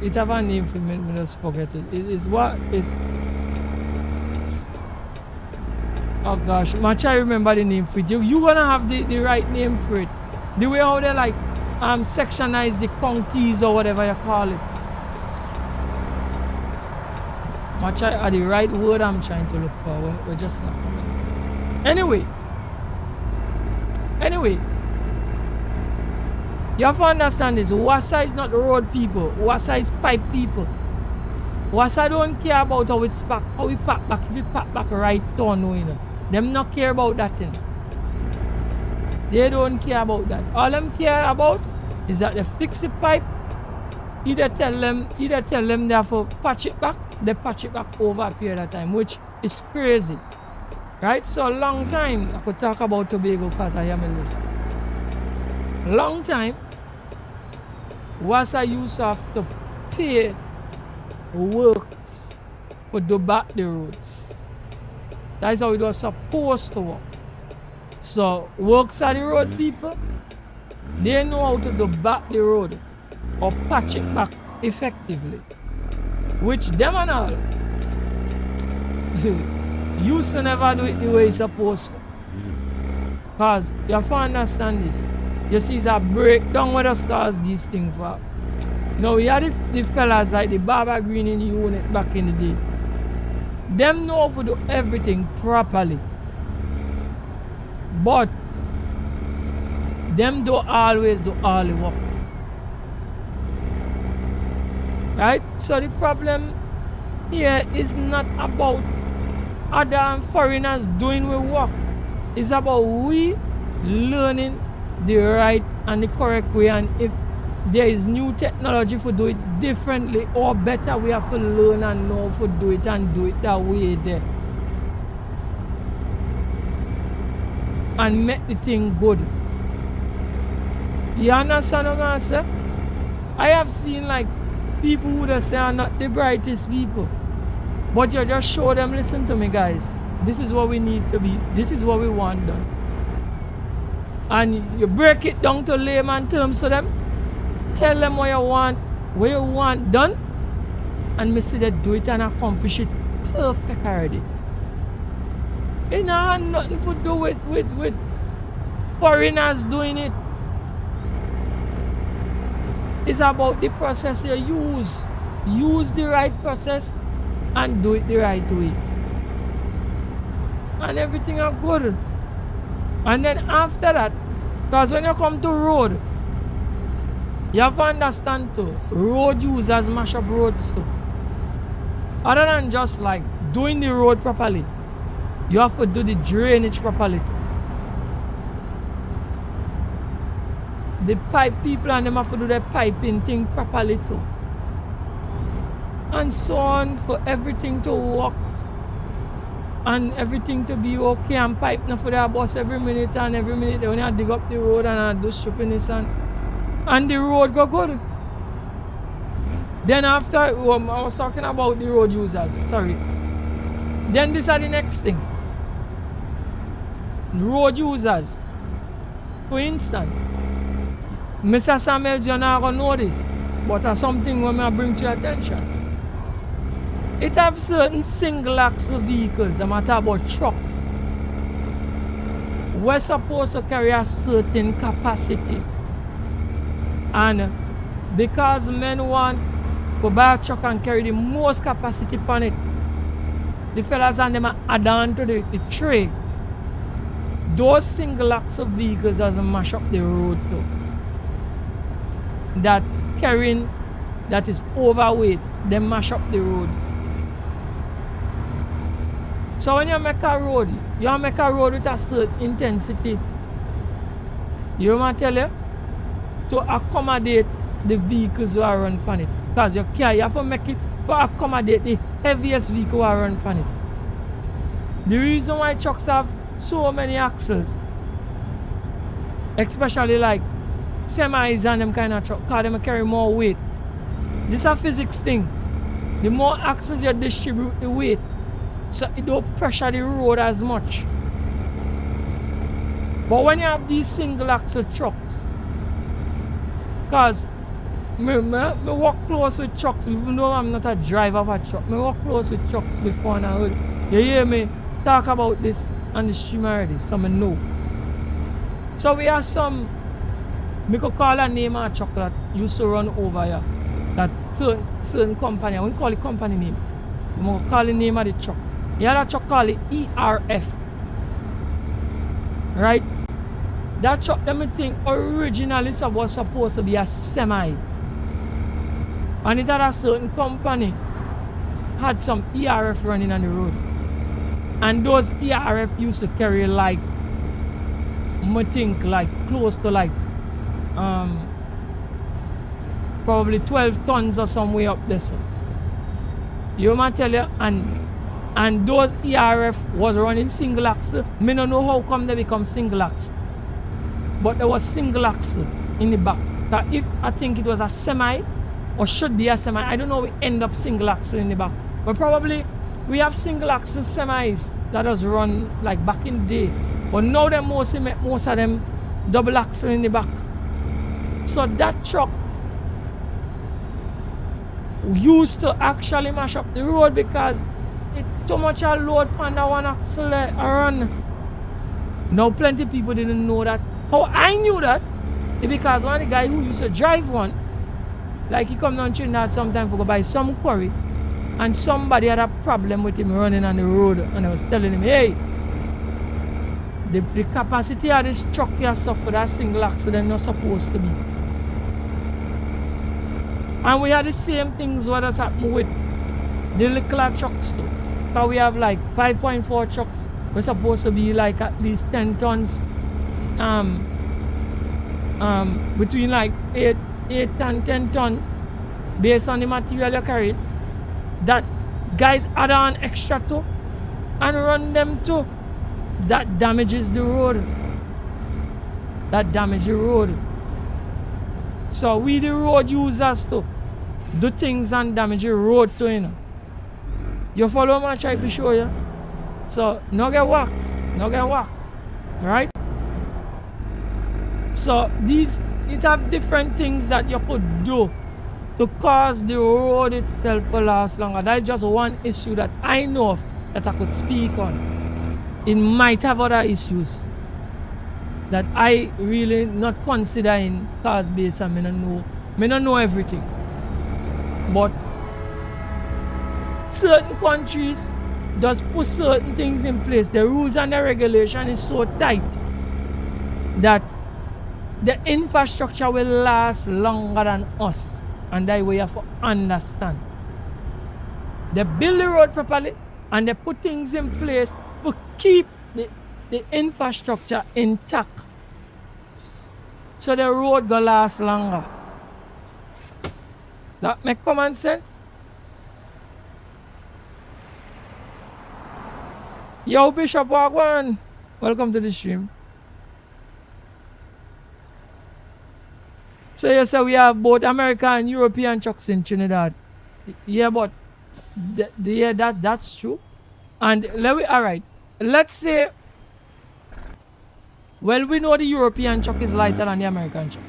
Speaker 1: It have a name for me, just forget it. It is what is. Oh gosh, I try remember the name for it. You gonna have the right name for it. The way how they like sectionize the counties or whatever you call it. I try the right word I'm trying to look for. We're just not coming. Anyway. You have to understand this. Wassa is not road people. Wassa is pipe people. Wassa don't care about how it's packed, how we pack back, if we pack back right turn, you know. Them not care about that thing. They don't care about that. All them care about is that they fix the pipe. Either tell them they have to patch it back, they patch it back over a period of time, which is crazy. Right? So a long time I could talk about Tobago because I am a long time, Wassa used to have to pay works for do back the road. That's how it was supposed to work. So works are the road people, they know how to do back the road or patch it back effectively. Which them and all used to never do it the way it's supposed to. Because you have to understand this. You see, it's a breakdown what us cause these things for. Now we had the fellas like the Barber Green in the unit back in the day. Them know how to do everything properly. But them don't always do all the work. Right? So the problem here is not about other foreigners doing the work. It's about we learning the right and the correct way, and if there is new technology for do it differently or better, we have to learn and know how to do it and do it that way there. And make the thing good. You understand what I'm saying? I have seen like people who just say are not the brightest people. But you just show them, listen to me guys, this is what we need to be, this is what we want done. And you break it down to layman terms to them, tell them what you want done, and me see they do it and accomplish it perfect already. It not have nothing to do with foreigners doing it. It's about the process you use. Use the right process and do it the right way. And everything are good. And then after that, because when you come to road, you have to understand too, road users mash up roads too. Other than just like doing the road properly, you have to do the drainage properly too. The pipe people and them have to do their piping thing properly too. And so on, for everything to work and everything to be okay, and pipe now for their bus every minute and every minute they only dig up the road and do stripping this and the road go good. Then after, I was talking about the road users, sorry. Then this are the next thing. Road users. For instance, Mr. Samuels, you're not going to know this, but that's something when I bring to your attention. It have certain single axle vehicles, I'm talking about trucks. We're supposed to carry a certain capacity. And because men want to buy a truck and carry the most capacity on it, the fellas and them add on to the tray. Those single axle vehicles doesn't mash up the road too. That carrying that is overweight, they mash up the road. So when you make a road with a certain intensity, you want to tell you to accommodate the vehicles who are run on it. Because you have to make it for accommodate the heaviest vehicle who are run on it. The reason why trucks have so many axles, especially like semis and them kind of truck, because they carry more weight. This is a physics thing. The more axles you distribute the weight, so it don't pressure the road as much. But when you have these single axle trucks, because me walk close with trucks, even though I'm not a driver of a truck, me walk close with trucks before and I heard. You hear me talk about this on the stream already, so I know. So we have some, we could call a name of a truck that used to run over here. That certain company, I won't call it company name. I'm going to call the name of the truck. You have a truck called the ERF. Right? That truck, let me think, originally was supposed to be a semi. And it had a certain company had some ERF running on the road. And those ERF used to carry like, I think like close to like probably 12 tons or somewhere up there. So. You might tell you, and those ERF was running single axle. Me don't know how come they become single axle. But there was single axle in the back. That if I think it was a semi or should be a semi, I don't know we end up single axle in the back. But probably we have single axle semis that was run like back in the day. But now they mostly make most of them double axle in the back. So that truck used to actually mash up the road because it too much a load on that one axle run. Now plenty of people didn't know that. How I knew that is because one of the guy who used to drive one, like he come down Trinidad sometime for go buy some quarry, and somebody had a problem with him running on the road, and I was telling him, hey, the capacity of this truck you suffer that single axle they're not supposed to be. And we had the same things what has happened with the little trucks too. Because we have like 5.4 trucks, we're supposed to be like at least 10 tons. Between like 8 and 10 tons based on the material you carry. That guys add on extra to and run them too. That damages the road. That damages the road. So we the road users too do things and damage the road too, you know. You follow me, I try to show you. So no get wax. Right? So it have different things that you could do to cause the road itself to last longer. That is just one issue that I know of that I could speak on. It might have other issues that I really not considering cause based and I don't know everything. But certain countries does put certain things in place. The rules and the regulation is so tight that the infrastructure will last longer than us. And that way you have to understand. They build the road properly and they put things in place to keep the infrastructure intact. So the road will last longer. That make common sense? Yo, Bishop Wagwan, welcome to the stream. So you say we have both American and European trucks in Trinidad. Yeah, but yeah, that's true. And all right. Let's say, well, we know the European truck is lighter than the American truck.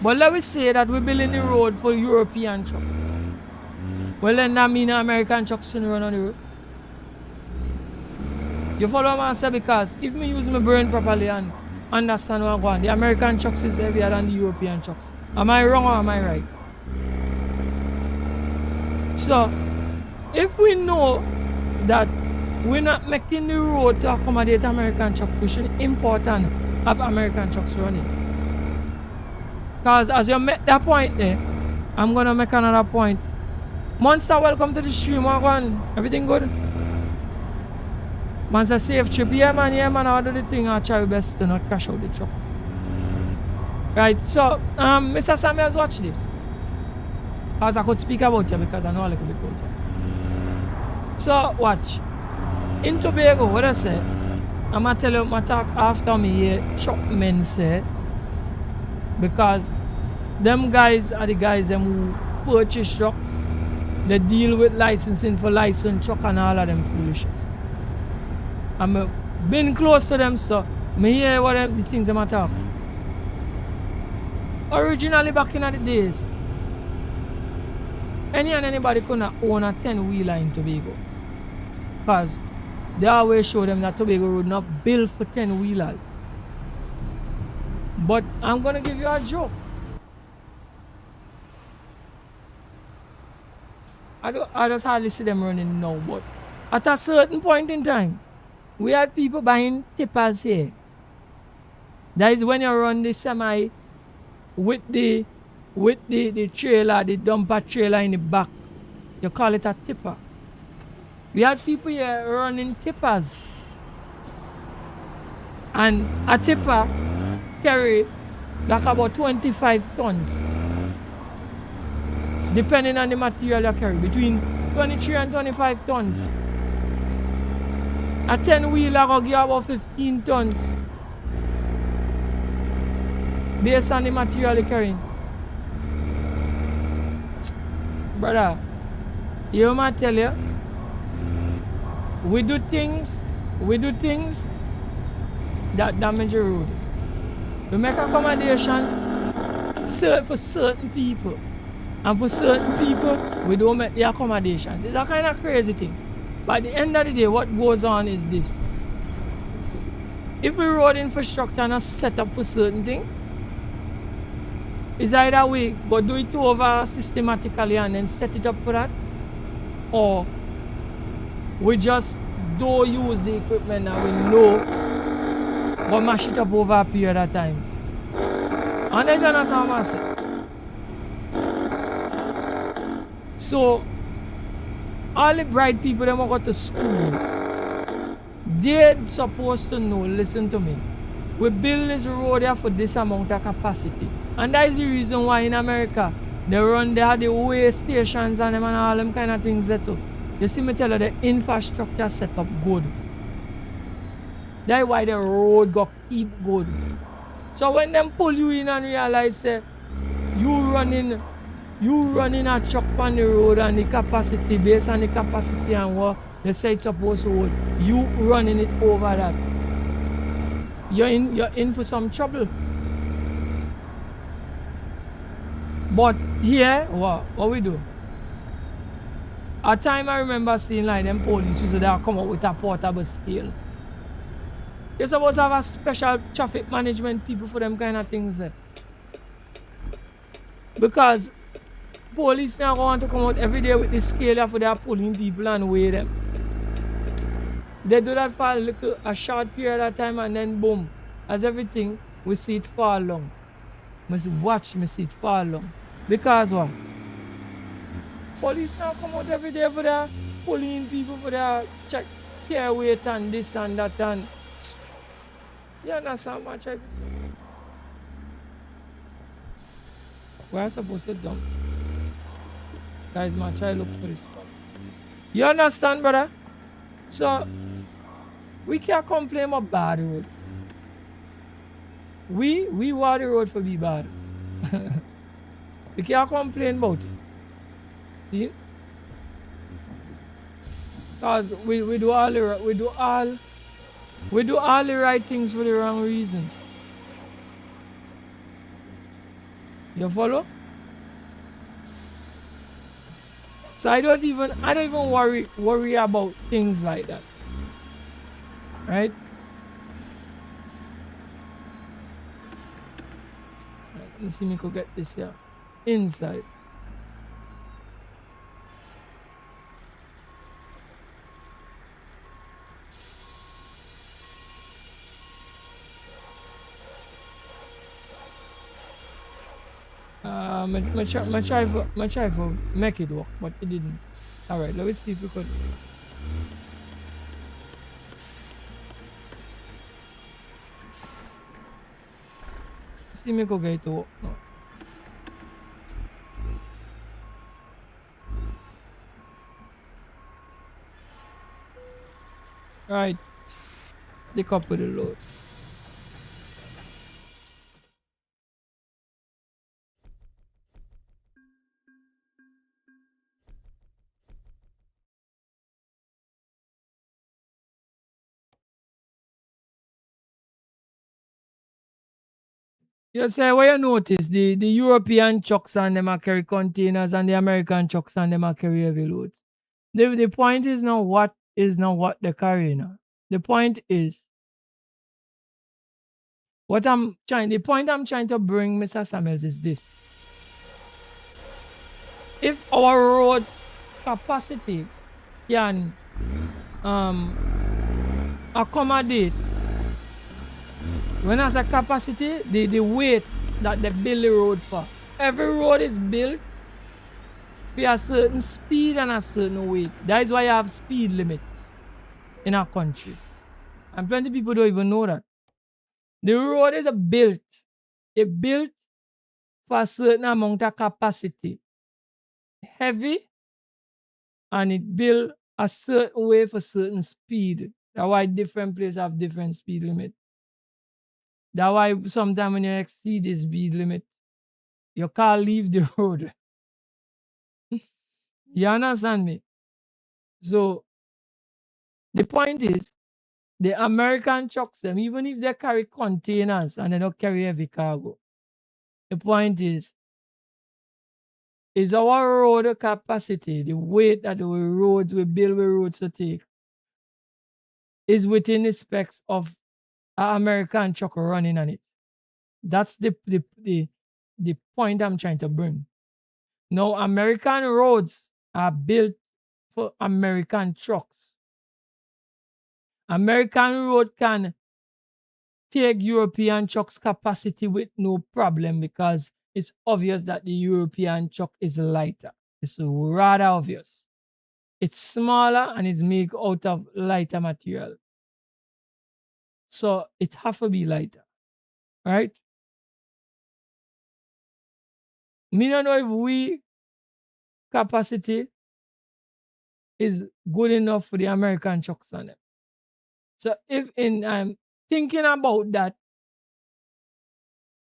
Speaker 1: But let me say that we're building the road for European truck. Well, then that means American trucks shouldn't run on the road. You follow what I say? Because if me use my brain properly and understand what I'm going, the American trucks is heavier than the European trucks. Am I wrong or am I right? So, if we know that we're not making the road to accommodate American trucks, we should import and have American trucks running. Because as you make that point there, I'm going to make another point. Monster, welcome to the stream. Wagwan. Everything good? Man, say safe trip. Yeah, man, I'll do the thing. I'll try my best to not crash out the truck. Right, so, Mr. Samuels, watch this. As I could speak about you because I know a little bit about you. So, watch. In Tobago, what I say, I'm going to tell you my talk after me here, truck men say, because them guys are the guys them who purchase trucks. They deal with licensing for licensed truck and all of them foolishness. I'm been close to them, so me hear what the things them talk. Originally back in the days, anybody could not own a 10-wheeler in Tobago. Because they always show them that Tobago Road not built for 10-wheelers. But I'm gonna give you a joke. I just hardly see them running now, but at a certain point in time, we had people buying tippers here. That is when you run the semi with the trailer, the dumper trailer in the back. You call it a tipper. We had people here running tippers. And a tipper carry like about 25 tons. Depending on the material you carry, between 23 and 25 tons. A 10-wheeler will give you about 15 tons. Based on the material you carry. Brother, you might tell you, we do things that damage the road. We make accommodations for certain people. And for certain people, we don't make the accommodations. It's a kind of crazy thing. But at the end of the day, what goes on is this. If we road infrastructure not set up for certain things, it's either we go do it over systematically and then set it up for that, or we just don't use the equipment and we know but mash it up over a period of time. And then you understand what I say? So, all the bright people that go to school, they're supposed to know, listen to me, we build this road here for this amount of capacity. And that is the reason why in America, they have the way stations and them and all them kind of things there too. You see me tell you, the infrastructure set up good. That's why the road got keep good. So when them pull you in and realize that you running a truck on the road and the capacity, based on the capacity and what they say it's supposed to hold, you running it over that, you're in for some trouble. But here, what we do? At time I remember seeing like them police used to come up with a portable scale. You're supposed to have a special traffic management people for them kind of things there. Because police now want to come out every day with the scale for their pulling people and weigh them. They do that for a short period of time and then boom, as everything, we see it fall long. We see it fall long. Because what? Police now come out every day for their pulling people for their check care weight and this and that and you understand what I'm trying to say? We're supposed to dump. Guys, man, try to look for this spot. You understand, brother? So, we can't complain about bad road. We want the road for be bad. You can't complain about it. See? Because we do all the right things for the wrong reasons. You follow? So I don't even worry about things like that. Right? Let me see me go get this here. Inside. My try for make it work, but it didn't. Alright, let me see if we could. See me go get it to work now. Right. The cup with the load. You say what you notice, the European trucks and them are carry containers and the American trucks and them are carry heavy loads. The point is not what they carry now. The point is the point I'm trying to bring, Mr. Samuels, is this. If our roads capacity can accommodate, when I say capacity, the weight that they build the road for. Every road is built for a certain speed and a certain weight. That is why you have speed limits in our country. And plenty of people don't even know that. The road is built for a certain amount of capacity. Heavy, and it built a certain way for certain speed. That's why different places have different speed limit. That's why sometimes when you exceed the speed limit, you can't leave the road. You understand me? So the point is, the American trucks, them, even if they carry containers and they don't carry heavy cargo, the point is our road capacity, the weight that we build roads to take, is within the specs of an American truck running on it. That's the point I'm trying to bring. Now, American roads are built for American trucks. American road can take European trucks capacity with no problem because it's obvious that the European truck is lighter. It's rather obvious. It's smaller and it's made out of lighter material. So it has to be lighter. Right? Me don't know if we capacity is good enough for the American trucks on it. So if I'm thinking about that,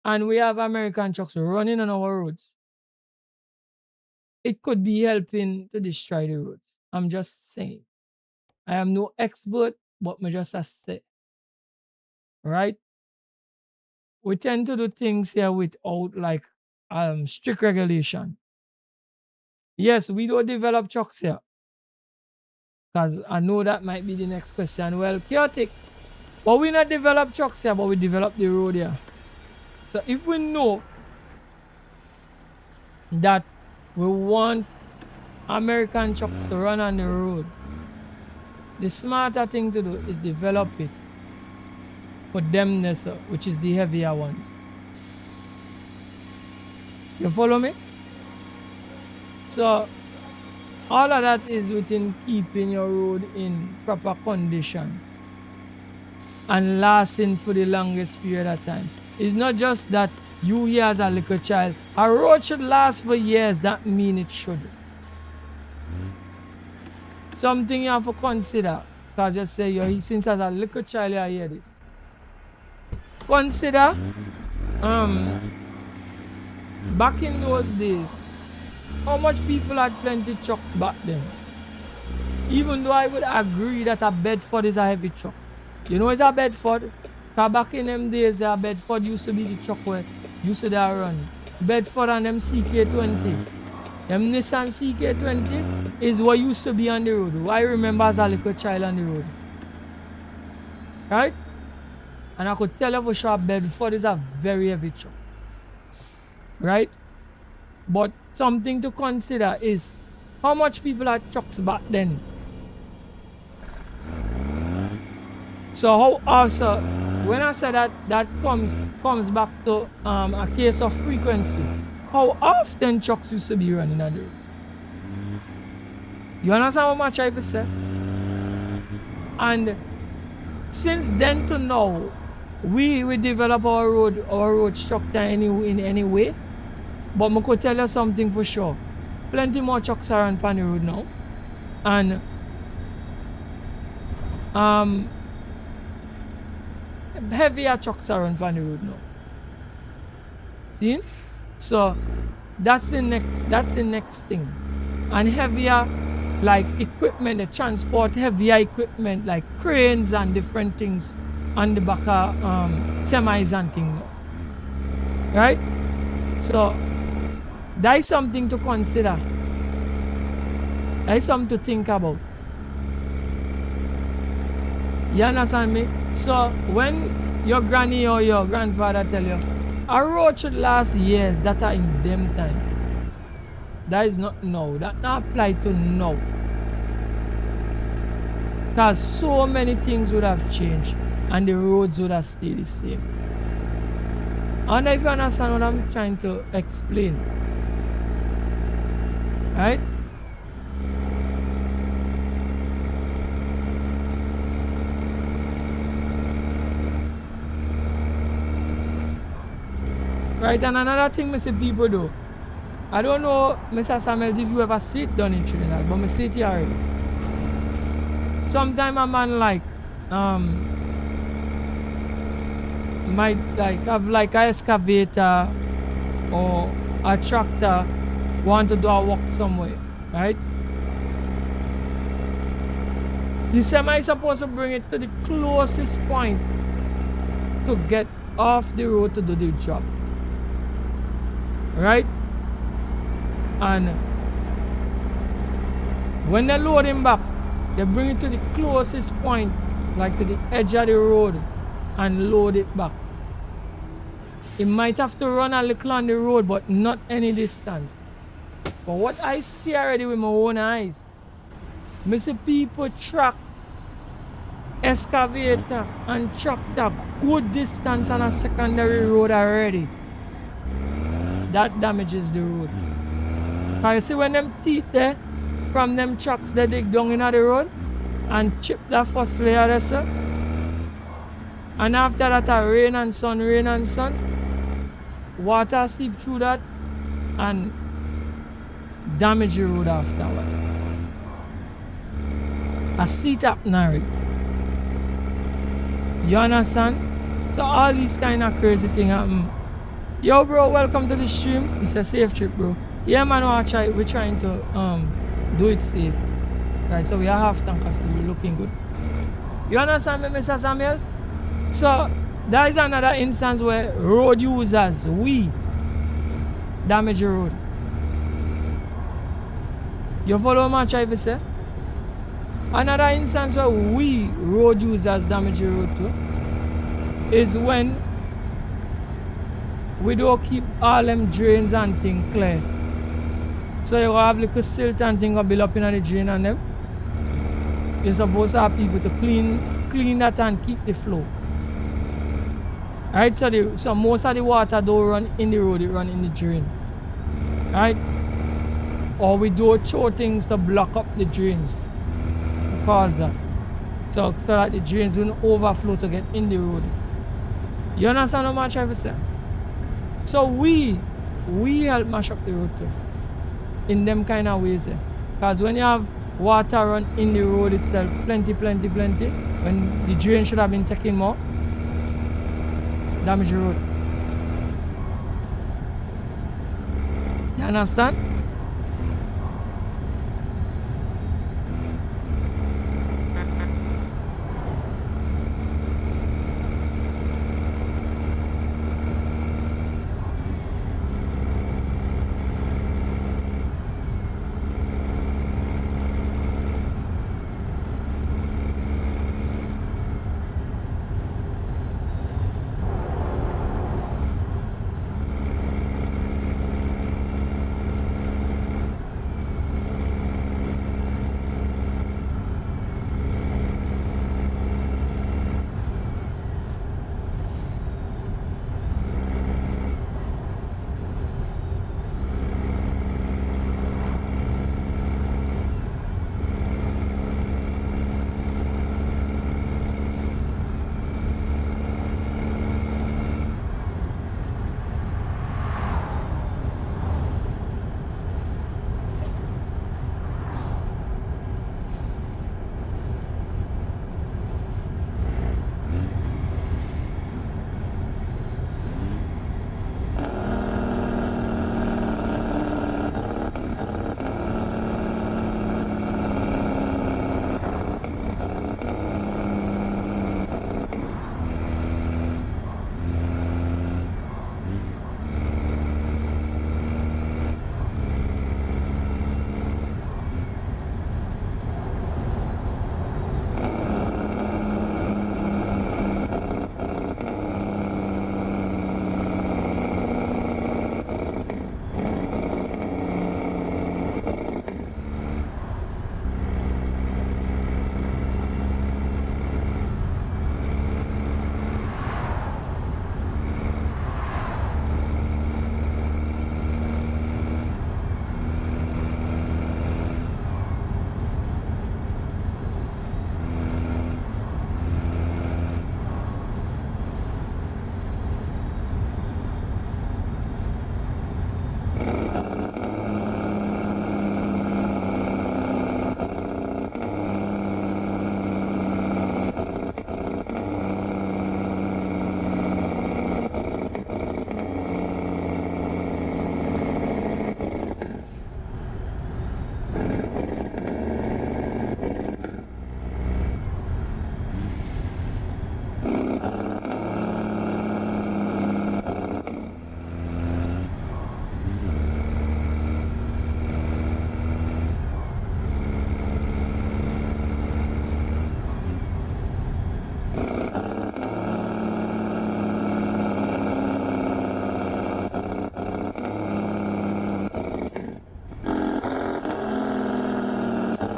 Speaker 1: and we have American trucks running on our roads, it could be helping to destroy the roads. I'm just saying. I am no expert, but me just a say. Right? We tend to do things here without like strict regulation. Yes, we don't develop trucks here. Because I know that might be the next question. Well, chaotic. But we not develop trucks here, but we develop the road here. So if we know that we want American trucks to run on the road, the smarter thing to do is develop it for them, which is the heavier ones. You follow me? So all of that is within keeping your road in proper condition and lasting for the longest period of time. It's not just that you here as a little child. A road should last for years. That means it should. Something you have to consider. Because you say you're since as a little child you hear this. Consider back in those days, how much people had plenty trucks back then? Even though I would agree that a Bedford is a heavy truck. You know it's a Bedford? Because back in them days, a Bedford used to be the truck where used to run. Bedford and them CK20. Them Nissan CK20 is what used to be on the road. What I remember as a little child on the road. Right? And I could tell you for sure Bedford is a very heavy truck. Right? But something to consider is how much people had trucks back then. So how also when I say that comes back to a case of frequency. How often trucks used to be running on the road? You understand how much I say? And since then to now, we develop our road structure in any way. But I could tell you something for sure. Plenty more trucks are on the road now. And heavier trucks are on the road now. See? So that's the next thing. And heavier like equipment, the transport heavier equipment like cranes and different things on the back of semis and things. Right? So that is something to consider. That is something to think about. You understand me? So when your granny or your grandfather tell you a road should last years, that are in them time. That is not now. That not apply to now. Because so many things would have changed and the roads would have stayed the same. I wonder if you understand what I'm trying to explain. Right? Right, and another thing I see people do. I don't know, Mr. Samuels, if you ever see it done in Trinidad, but I see it here already. Sometimes a man might have like an excavator or a tractor want to do a walk somewhere, right? The semi is supposed to bring it to the closest point to get off the road to do the job. Right? And when they load him back, they bring it to the closest point, like to the edge of the road, and load it back. He might have to run a little on the road, but not any distance. But what I see already with my own eyes, I see people track excavator and tractor good distance on a secondary road already. That damages the road. Can you see when them teeth there from them trucks they dig down in the road and chip that first layer there, sir? And after that rain and sun, water seep through that and damage the road afterward. I see it happen already. You understand? So all these kind of crazy things happen. Yo bro, welcome to the stream. It's a safe trip, bro. Yeah man, we're trying to do it safe. Right, so we are half tank of fuel, looking good. You understand me, Mr. Samuels? So there is another instance where road users, we damage the road. You follow my try to say? Another instance where we road users damage the road too is when we don't keep all them drains and things clear. So you have little silt and things build up in the drain and them. You're supposed to have people to clean that and keep the flow. Right, so most of the water don't run in the road, it run in the drain. Right? Or we do throw things to block up the drains. Cause that. So that the drains won't overflow to get in the road. You understand what I'm trying to say? So we help mash up the road too. In them kind of ways. Because when you have water run in the road itself, plenty, when the drain should have been taken more, damage the road. Understand?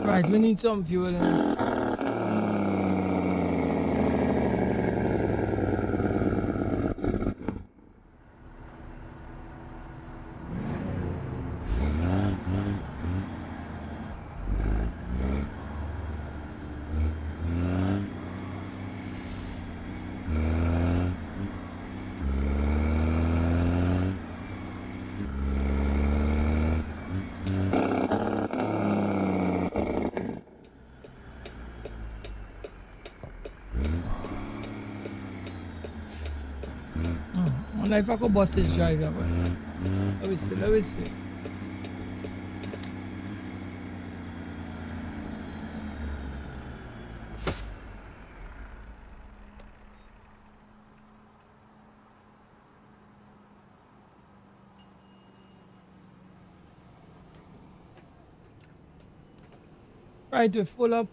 Speaker 1: Right, we need some fuel. Wonder if I could bust this driver. Let me see, let me see. Right, we're full up.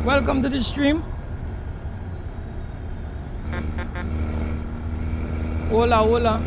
Speaker 1: Welcome to the stream. Hola, hola.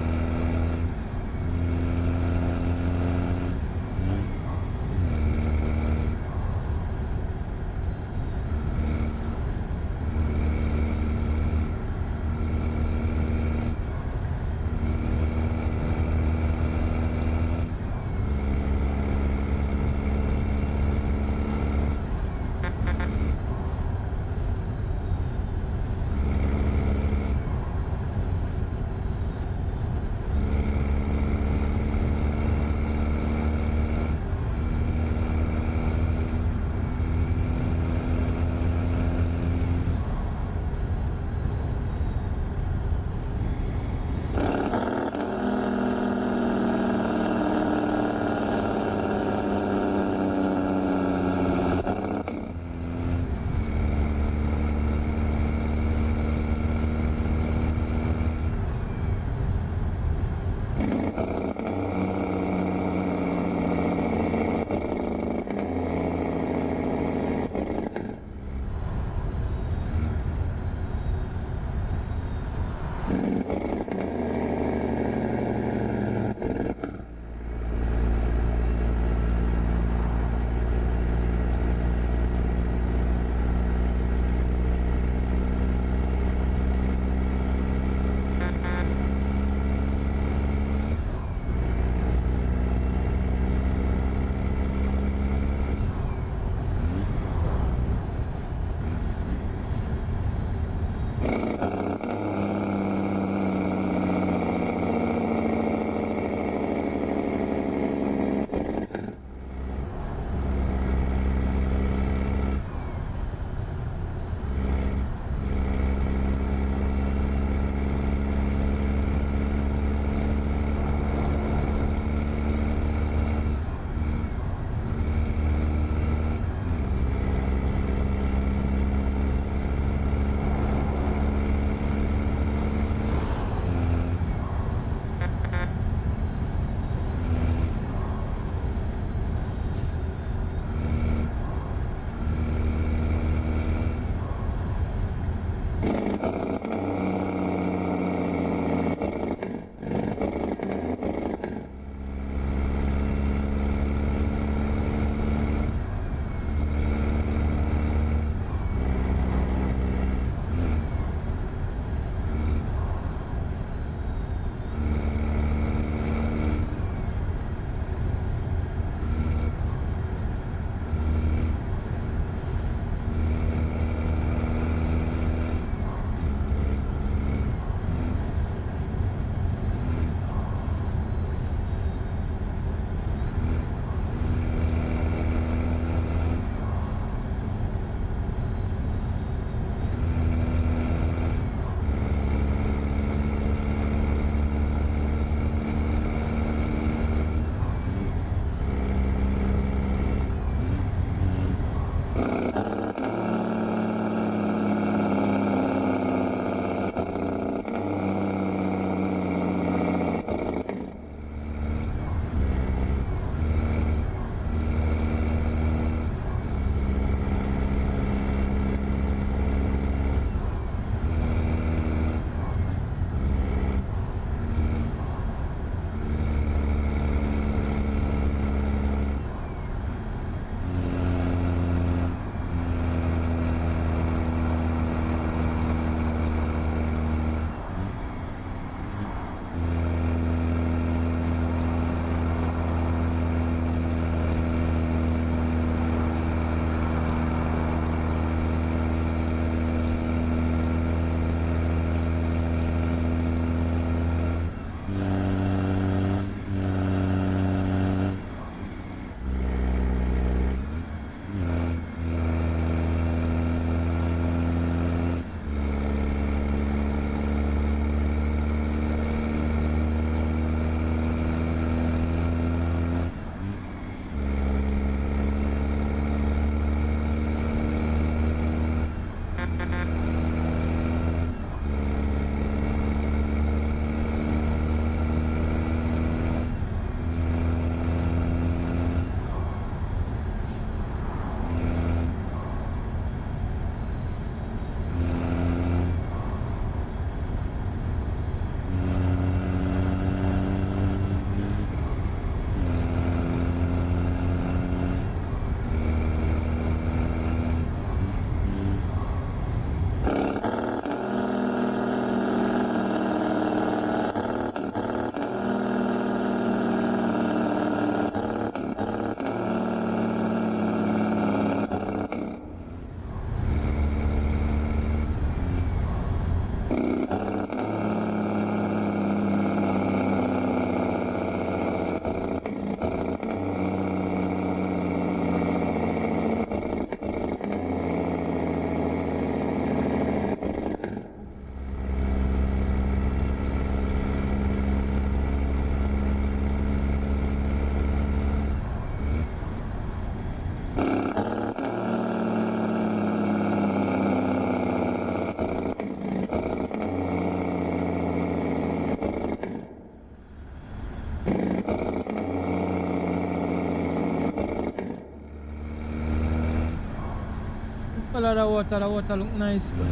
Speaker 1: lot of water. The water look nice, but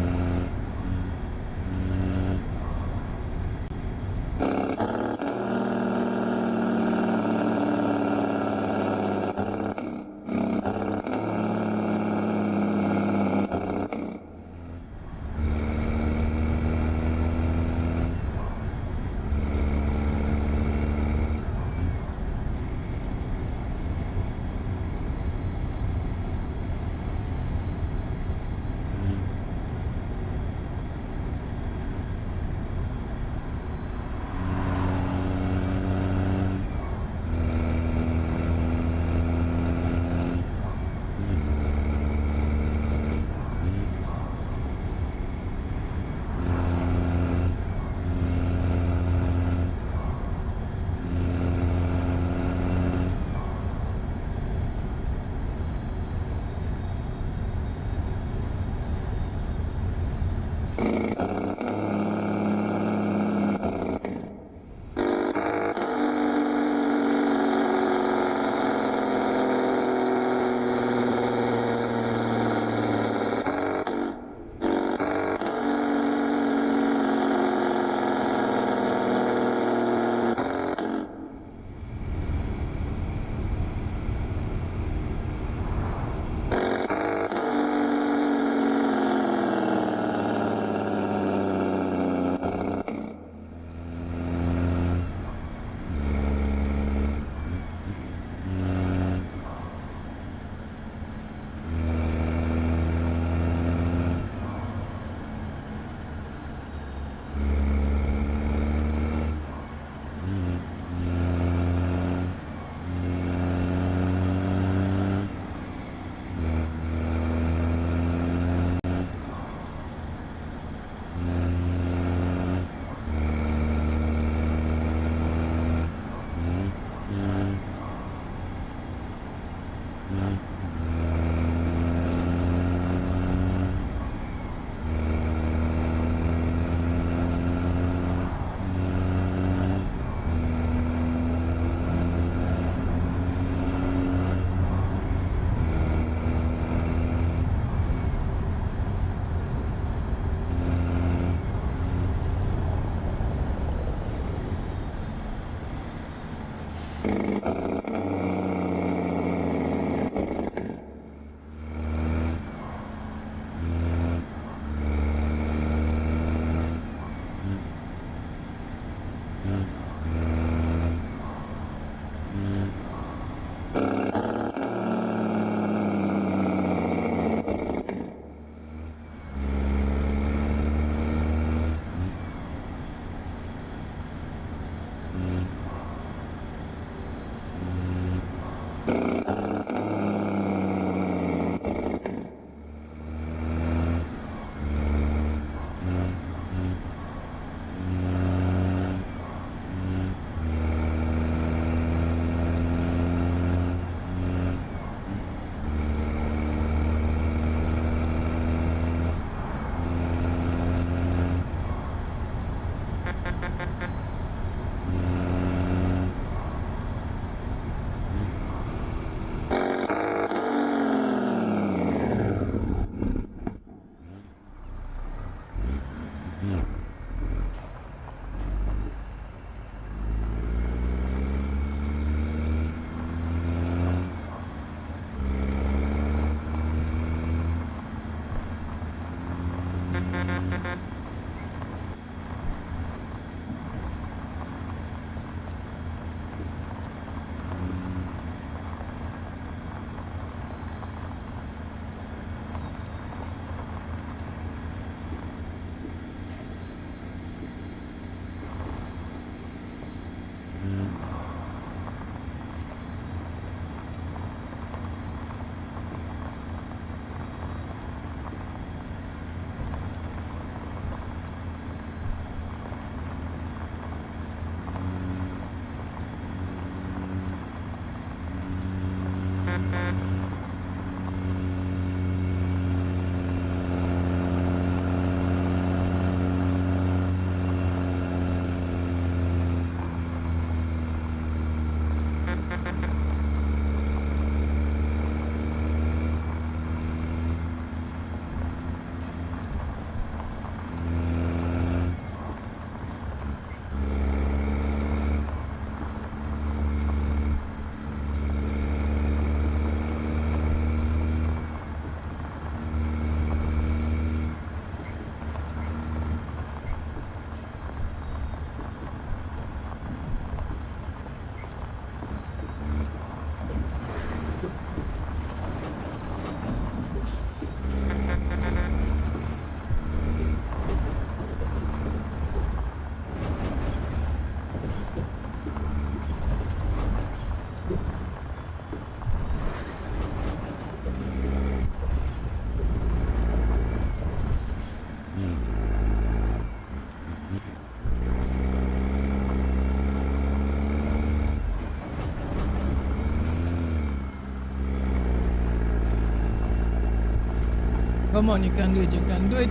Speaker 1: Come on, you can do it. You can do it.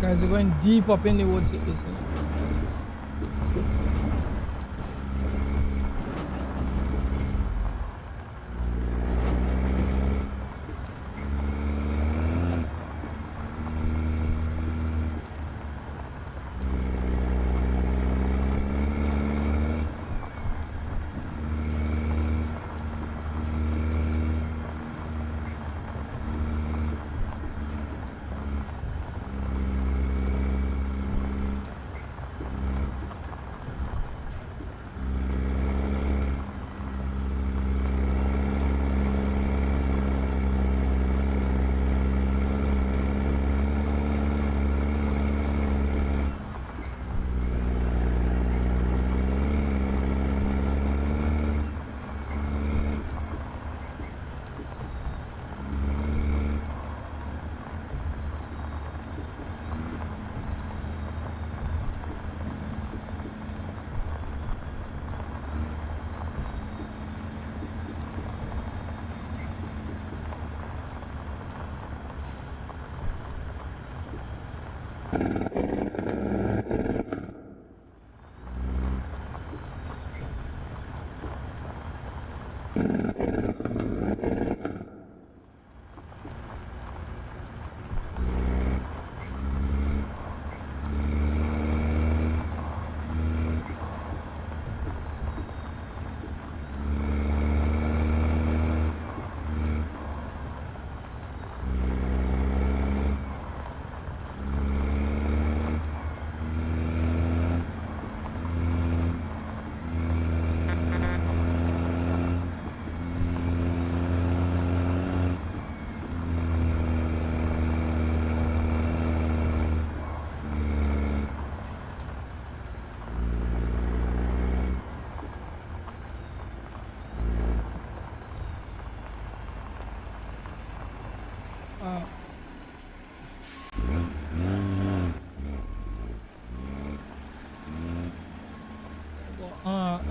Speaker 1: Guys, we're going deep up in the woods with this.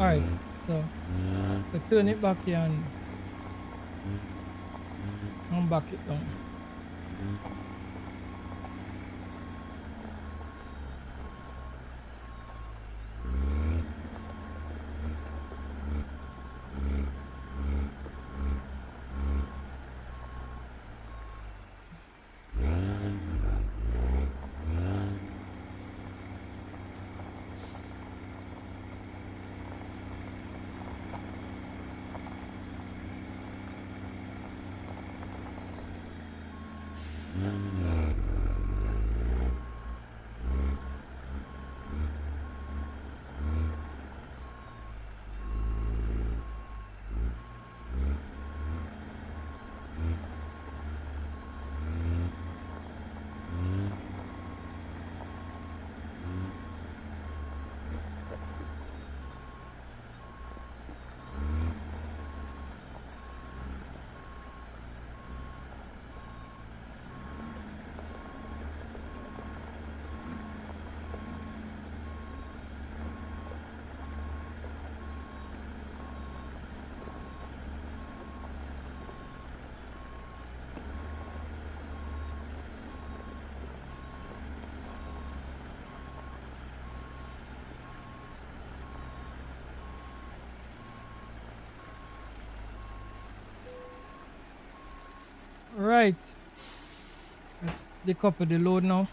Speaker 1: Alright, so we turn it back here and back it down. Right. Let's decouple the load now.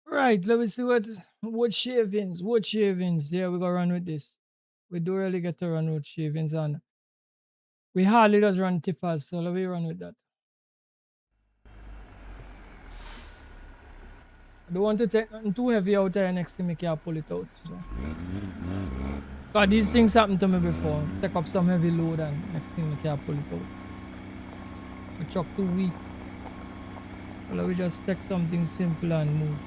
Speaker 1: Right, let me see what wood shavings. Wood shavings. Yeah, we gonna run with this. We do really get to run with shavings and we hardly just run tippers, so let me run with that. I don't want to take nothing too heavy out there next to me can't pull it out. So cause these things happened to me before. Take up some heavy load and next thing I can't pull it out. The truck too weak. So let me just take something simple and move.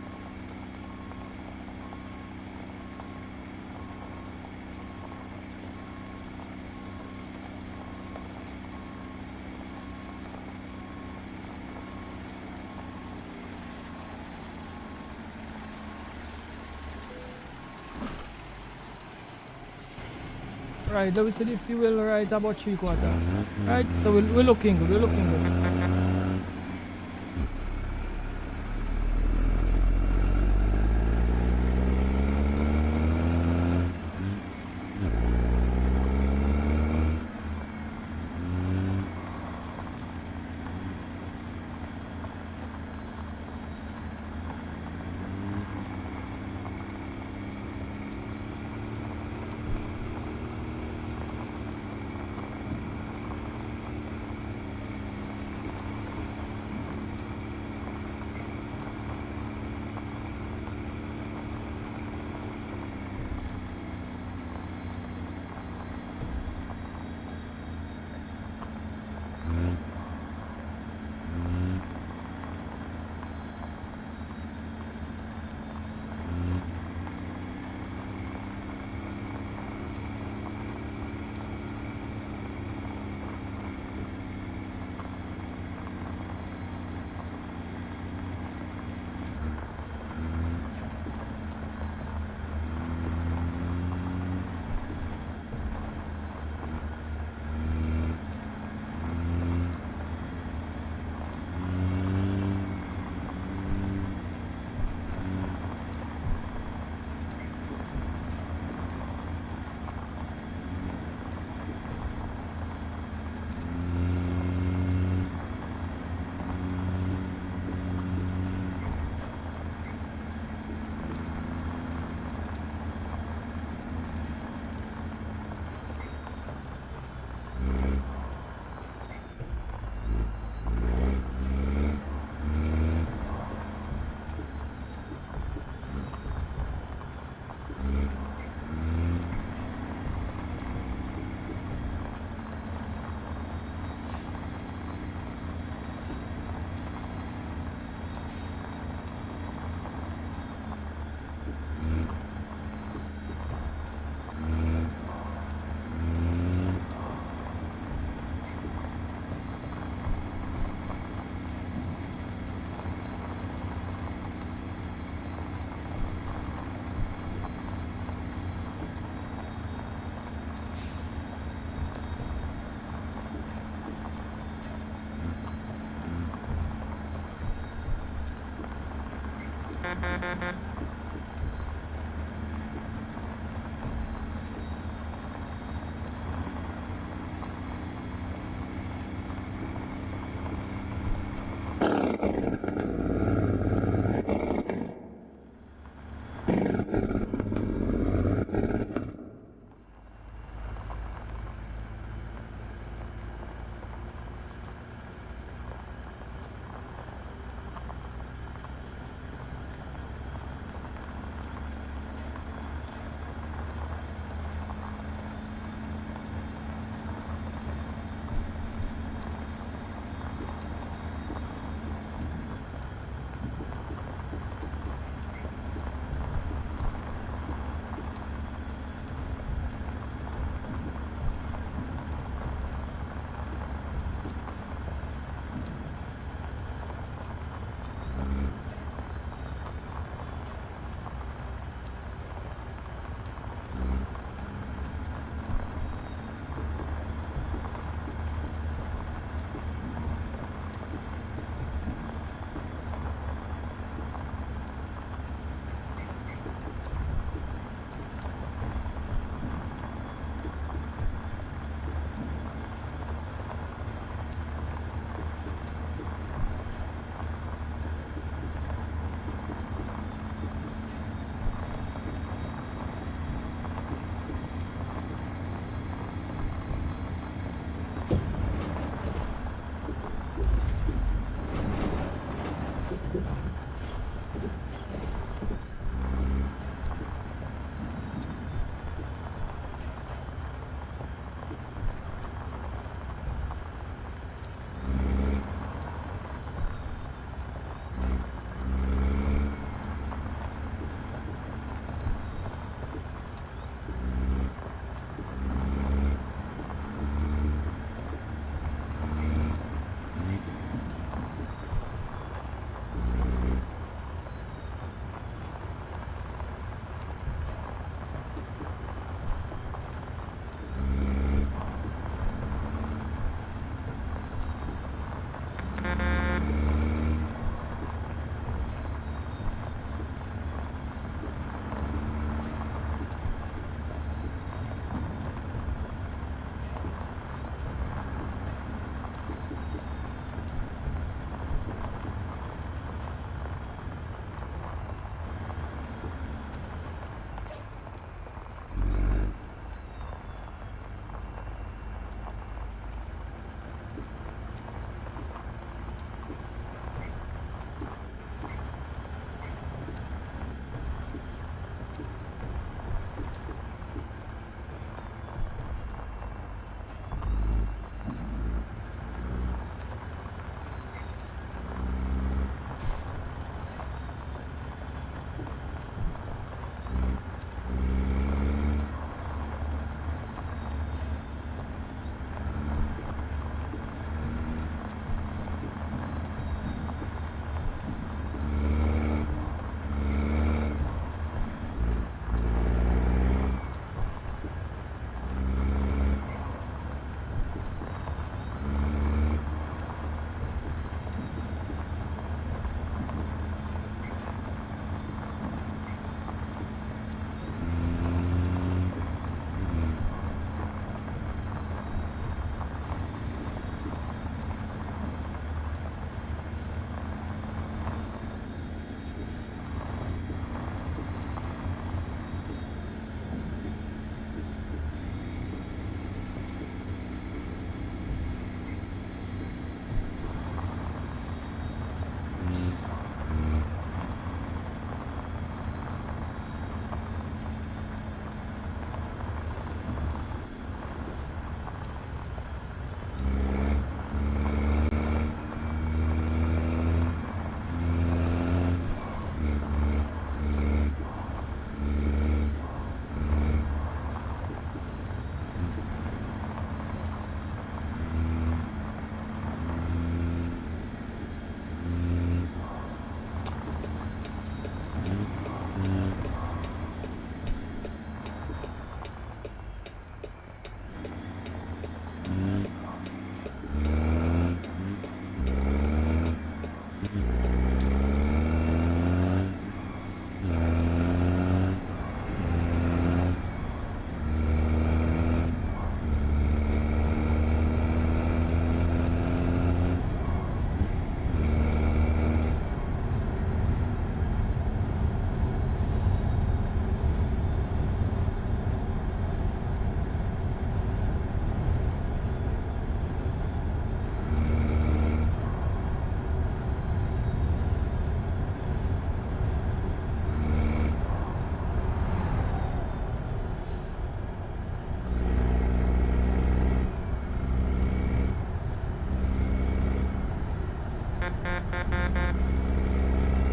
Speaker 1: Right, let me see the fuel right about 3/4. Right, so we're looking good, we're looking good.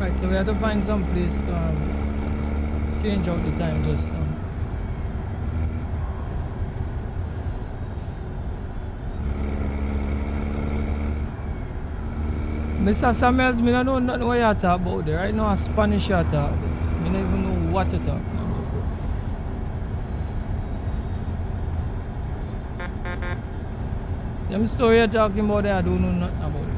Speaker 1: Right, so we have to find some place to change out the time just Mr. Samuels, me don't know nothing what you talk about there. Right now, a Spanish you talk about. Me don't even know what you talking about. Them story you're talking about there, I don't know nothing about it.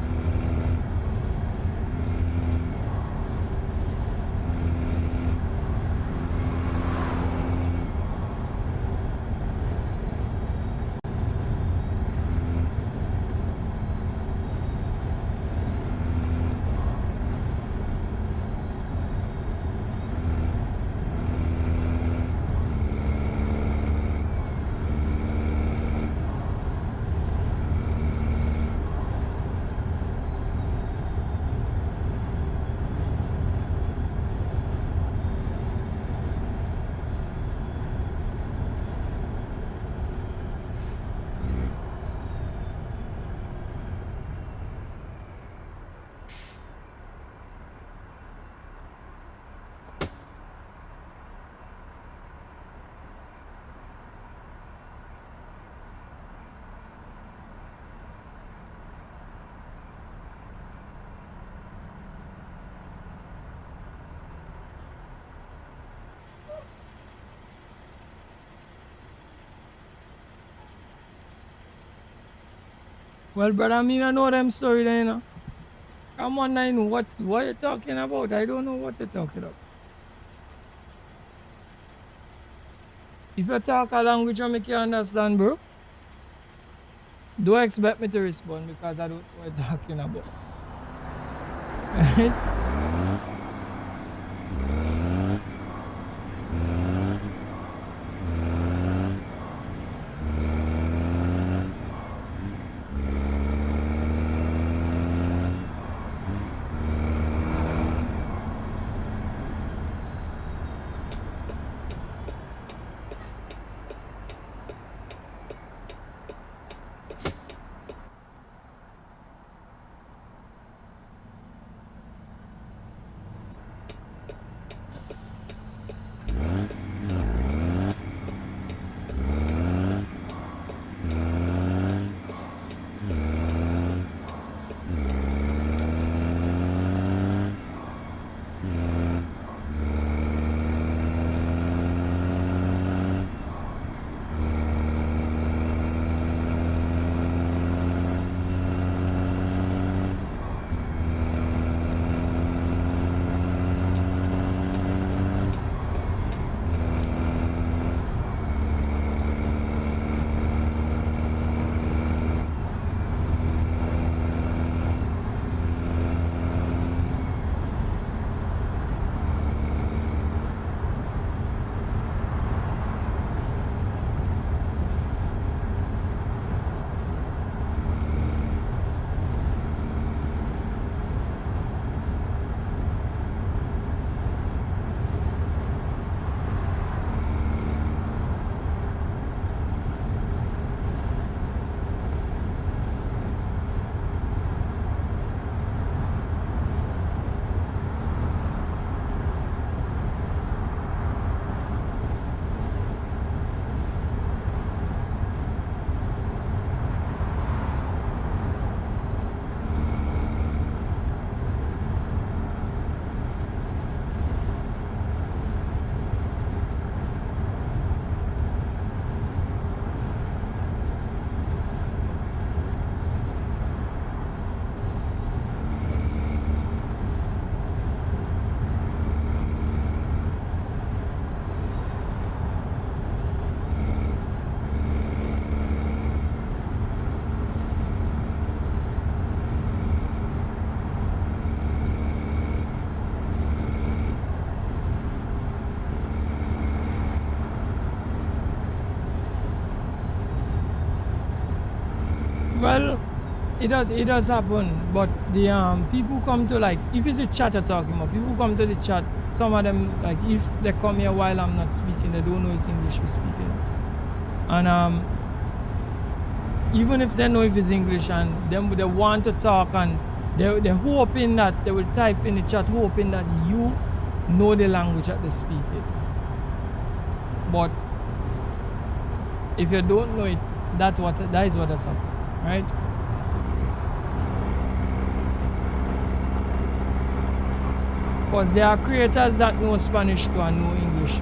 Speaker 1: Well, brother, I mean, I know them story there, you know. I'm wondering what you're talking about. I don't know what you're talking about. If you talk a language I make you understand, bro, don't expect me to respond because I don't know what you're talking about. Right? Well, it does happen, but the people come to like if it's a chat you're talking about, people come to the chat. Some of them like if they come here while I'm not speaking, they don't know it's English we're speaking, and even if they know if it's English and them they want to talk and They're hoping that they will type in the chat, hoping that you know the language that they speak it. But if you don't know it, that is what has happened, right? Because there are creators that know Spanish too and know English,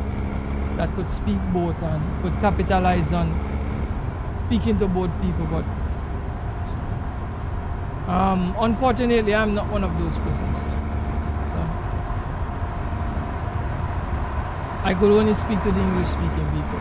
Speaker 1: that could speak both and could capitalize on speaking to both people. But unfortunately, I'm not one of those persons. So I could only speak to the English speaking people.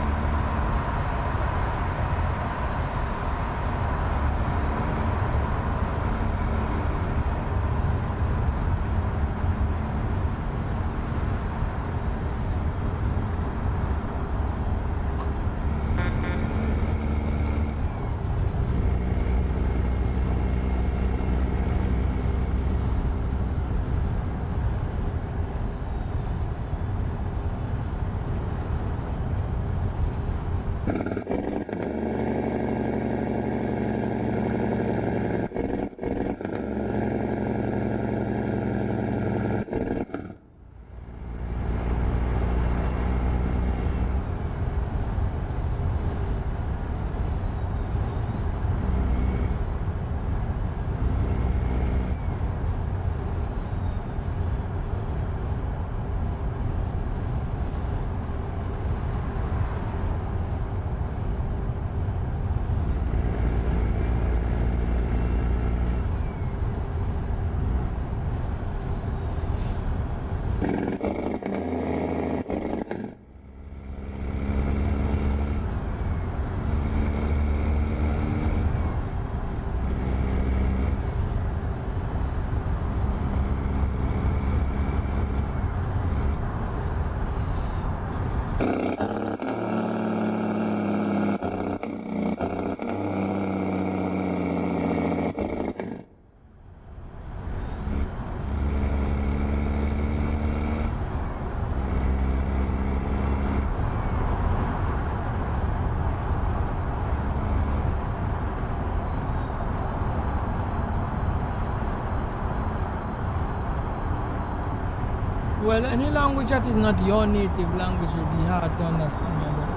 Speaker 1: Well, any language that is not your native language will be hard to understand, my brother.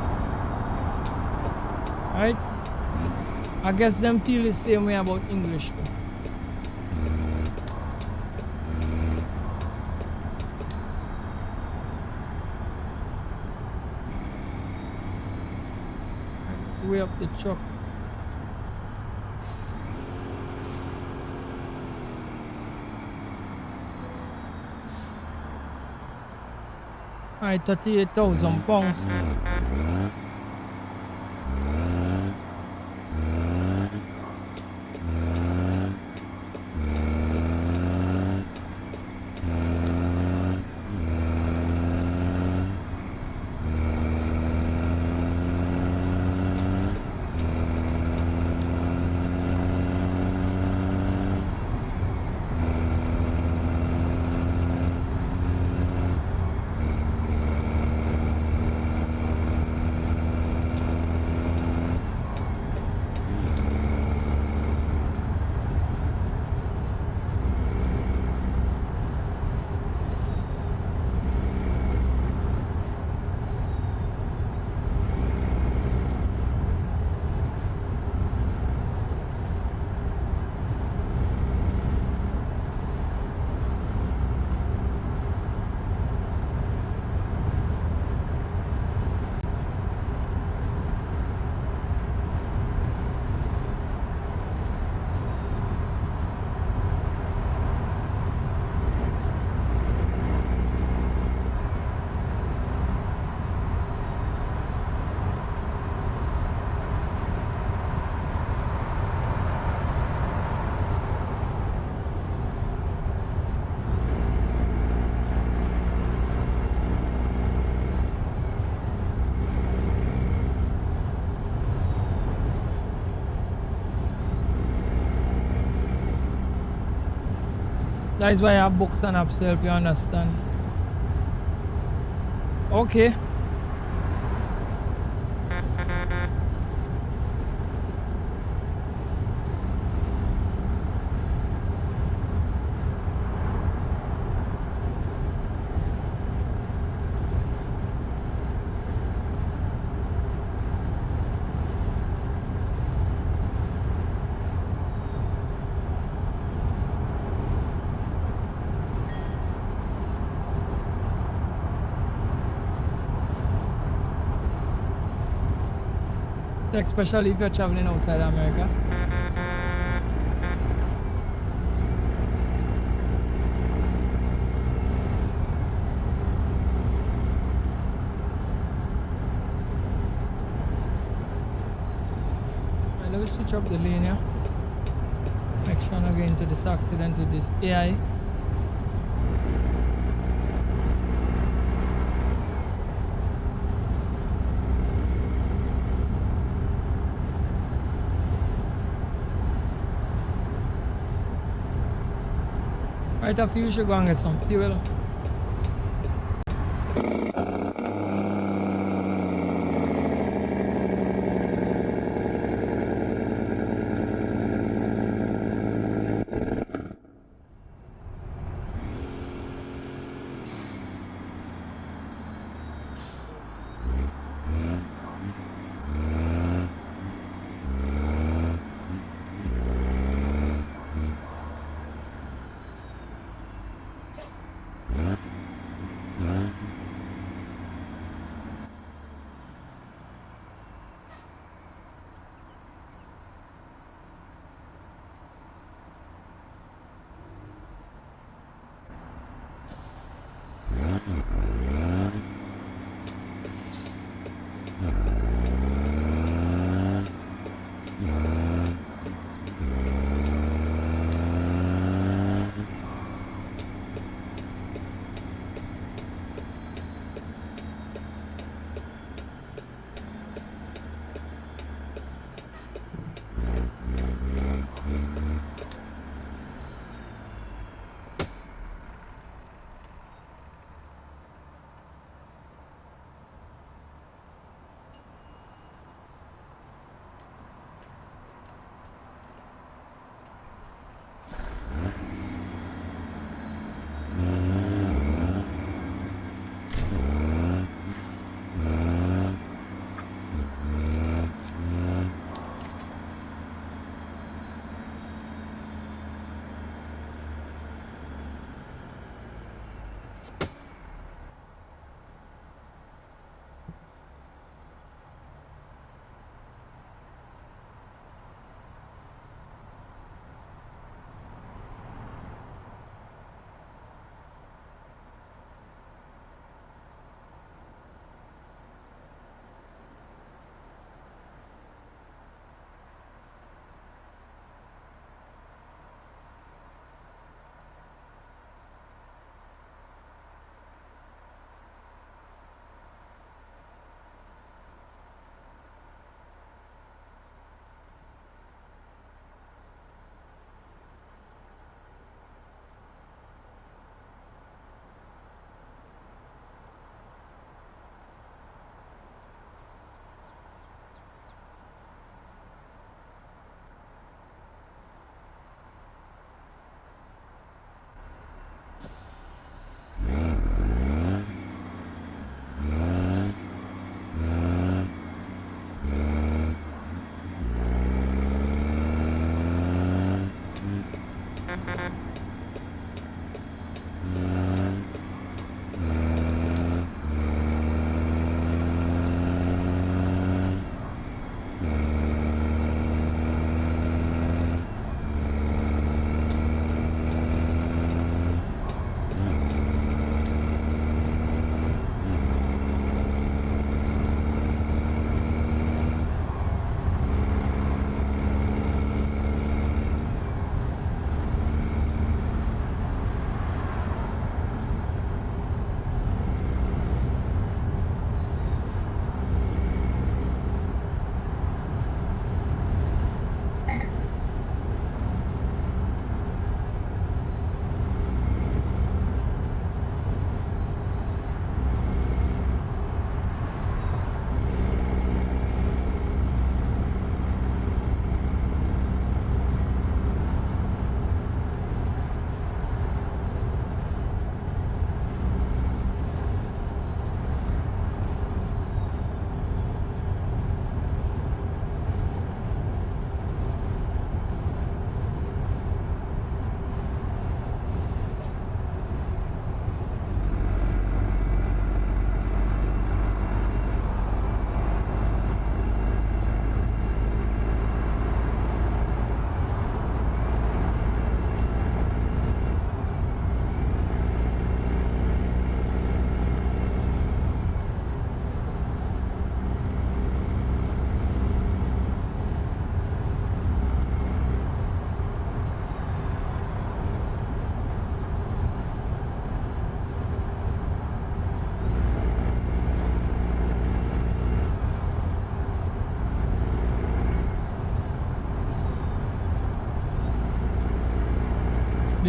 Speaker 1: Right? I guess them feel the same way about English too. Let's way up the truck. Alright, 38,000 pounds. That is why I have books and apps to help you understand. Okay. especially if you're traveling outside America. Right, let me switch up the lane here. Make sure I'm not getting into this accident with this AI. Right after you should go and get some fuel.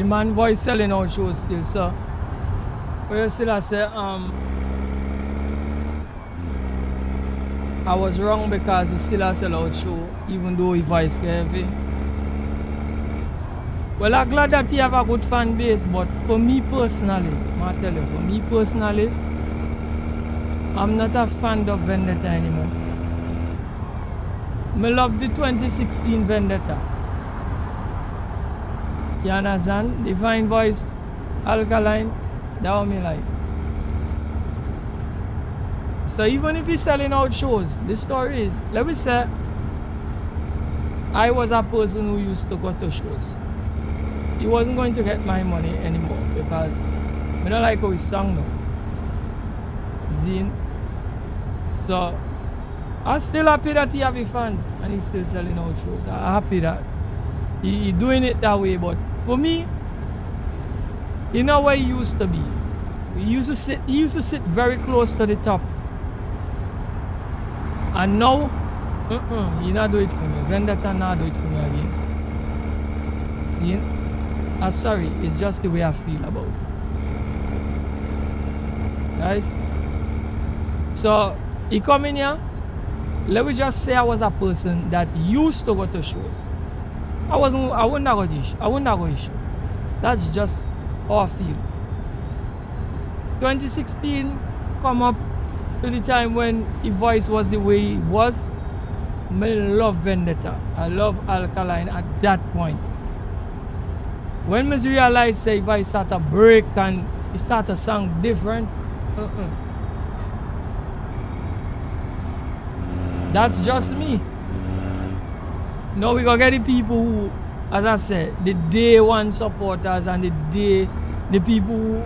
Speaker 1: The man voice selling out shows still, so but you still I say I was wrong because he still has a sell out show even though he voice heavy. Well, I'm glad that he have a good fan base, but for me personally, I tell you, for me personally, I'm not a fan of Vendetta anymore. I love the 2016 Vendetta. You understand? Divine Voice, Alkaline, that what me like. So even if he's selling out shows, the story is, let me say, I was a person who used to go to shows. He wasn't going to get my money anymore because I don't like how he sang now. Zine. So I'm still happy that he have his fans and he's still selling out shows. I'm happy that he doing it that way, but for me, you know where he used to be. He used to sit very close to the top. And now he not do it for me. Vendetta not do it for me again. See? I'm sorry, it's just the way I feel about it. Right? So he come in here. Let me just say I was a person that used to go to shows. I wouldn't go to show. That's just how I feel. 2016 come up to the time when his voice was the way it was. I love Vendetta. I love Alkaline at that point. When I realized say if I start to break and it start to sound different, that's just me. Now we gonna get the people who, as I said, the day one supporters and the people who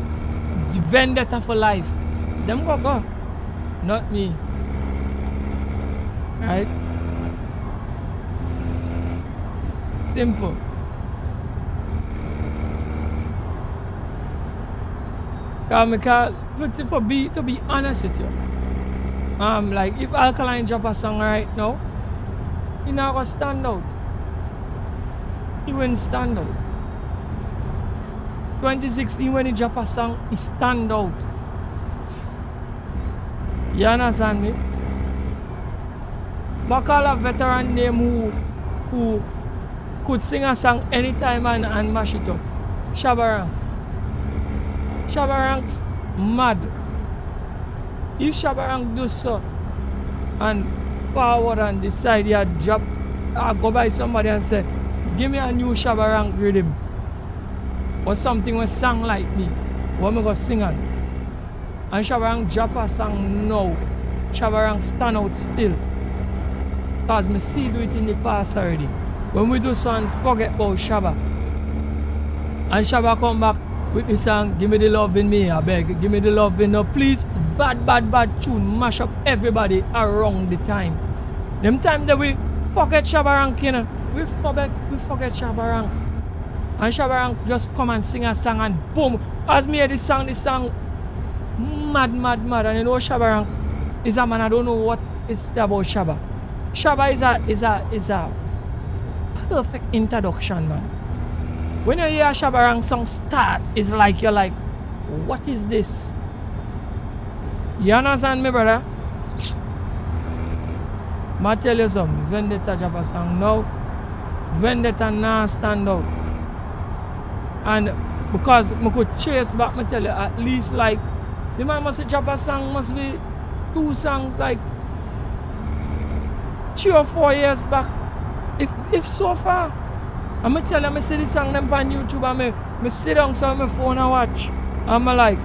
Speaker 1: Vendetta for life. Them go. Not me. Right? Simple. To be honest with you, like if Alkaline drop a song right now, he not gonna stand out. He wouldn't stand out. 2016 when he drop a song, he stand out. You understand me? But call a veteran name who could sing a song anytime and mash it up. Shabarang. Shabarang's mad. If Shabarang does so and forward and decide he drop, I go by somebody and say, give me a new Shabarang rhythm or something with song like me, what am I gonna sing on? And Shabarang drop a song now. Shabarang stand out still. Cause me see do it in the past already. When we do so and forget about Shabba. And Shabba come back with the song, give me the love in me, I beg. Give me the love in now, please. Bad tune, mash up everybody around the time. Them time that we forget Shabarang, you know. We forget Shabarang. And Shabarang just come and sing a song and boom. As me hear this song mad. And you know Shabarang is a man, I don't know what it's about Shabba. Shabba is a perfect introduction, man. When you hear a Shabarang song start, it's like you're like, what is this? You understand me, brother? I tell you something, Vendetta drop a song now, Vendetta now stand out. And because I could chase back, I tell you, at least like, the man must drop a song, must be 2 songs like 3 or 4 years back. If so far. I'm going to tell you, I see the song them on YouTube and I sit down on my phone and watch. And I'm like,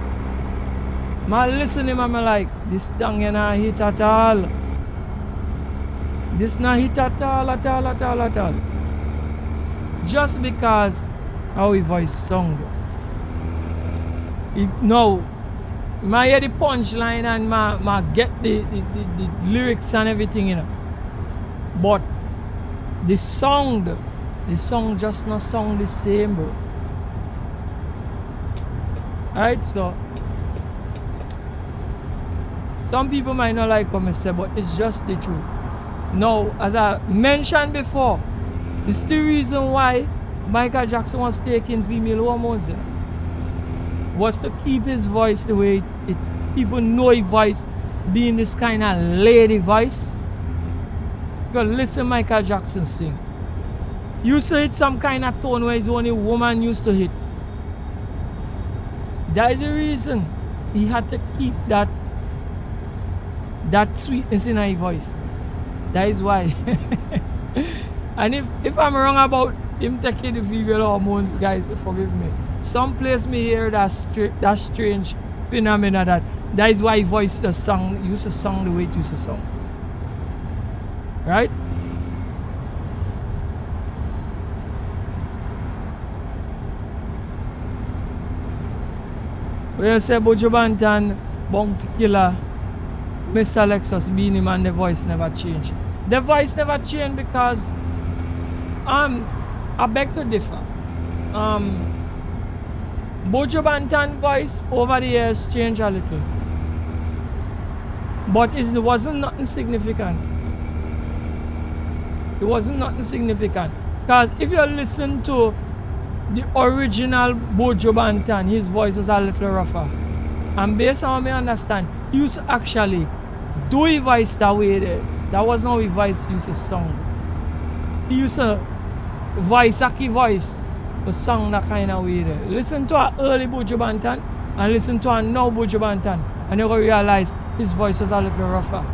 Speaker 1: I listen to him and I'm like, this song is not hit at all. This not hit at all. Just because how his voice sung. No, I hear the punchline and I get the lyrics and everything, you know. But the song just not sound the same, bro. Alright, so some people might not like what I say, but it's just the truth. Now, as I mentioned before, this is the reason why Michael Jackson was taking female hormones, was to keep his voice the way it people know his voice being this kind of lady voice. If you listen Michael Jackson sing, used to hit some kind of tone where his only woman used to hit. That is the reason he had to keep that sweetness in his voice. That is why. And if I'm wrong about him taking the female hormones, guys, forgive me. Some place me hear that strange phenomena that is why voice the song used to song the way it used to song. Right? When you say Buju Banton, Bounty Killer, Mr. Lexus, Beanie Man, the voice never changed. The voice never changed because I beg to differ. Buju Banton voice over the years changed a little. But it wasn't nothing significant. It wasn't nothing significant. Because if you listen to the original Buju Banton, his voice was a little rougher. And based on what I understand, he used to actually do his voice that way there. That wasn't how his voice used to sound. He used to voice, Aki voice, but song that kind of way there. Listen to an early Buju Banton and listen to a now Buju Banton, and you're going to realize his voice was a little rougher.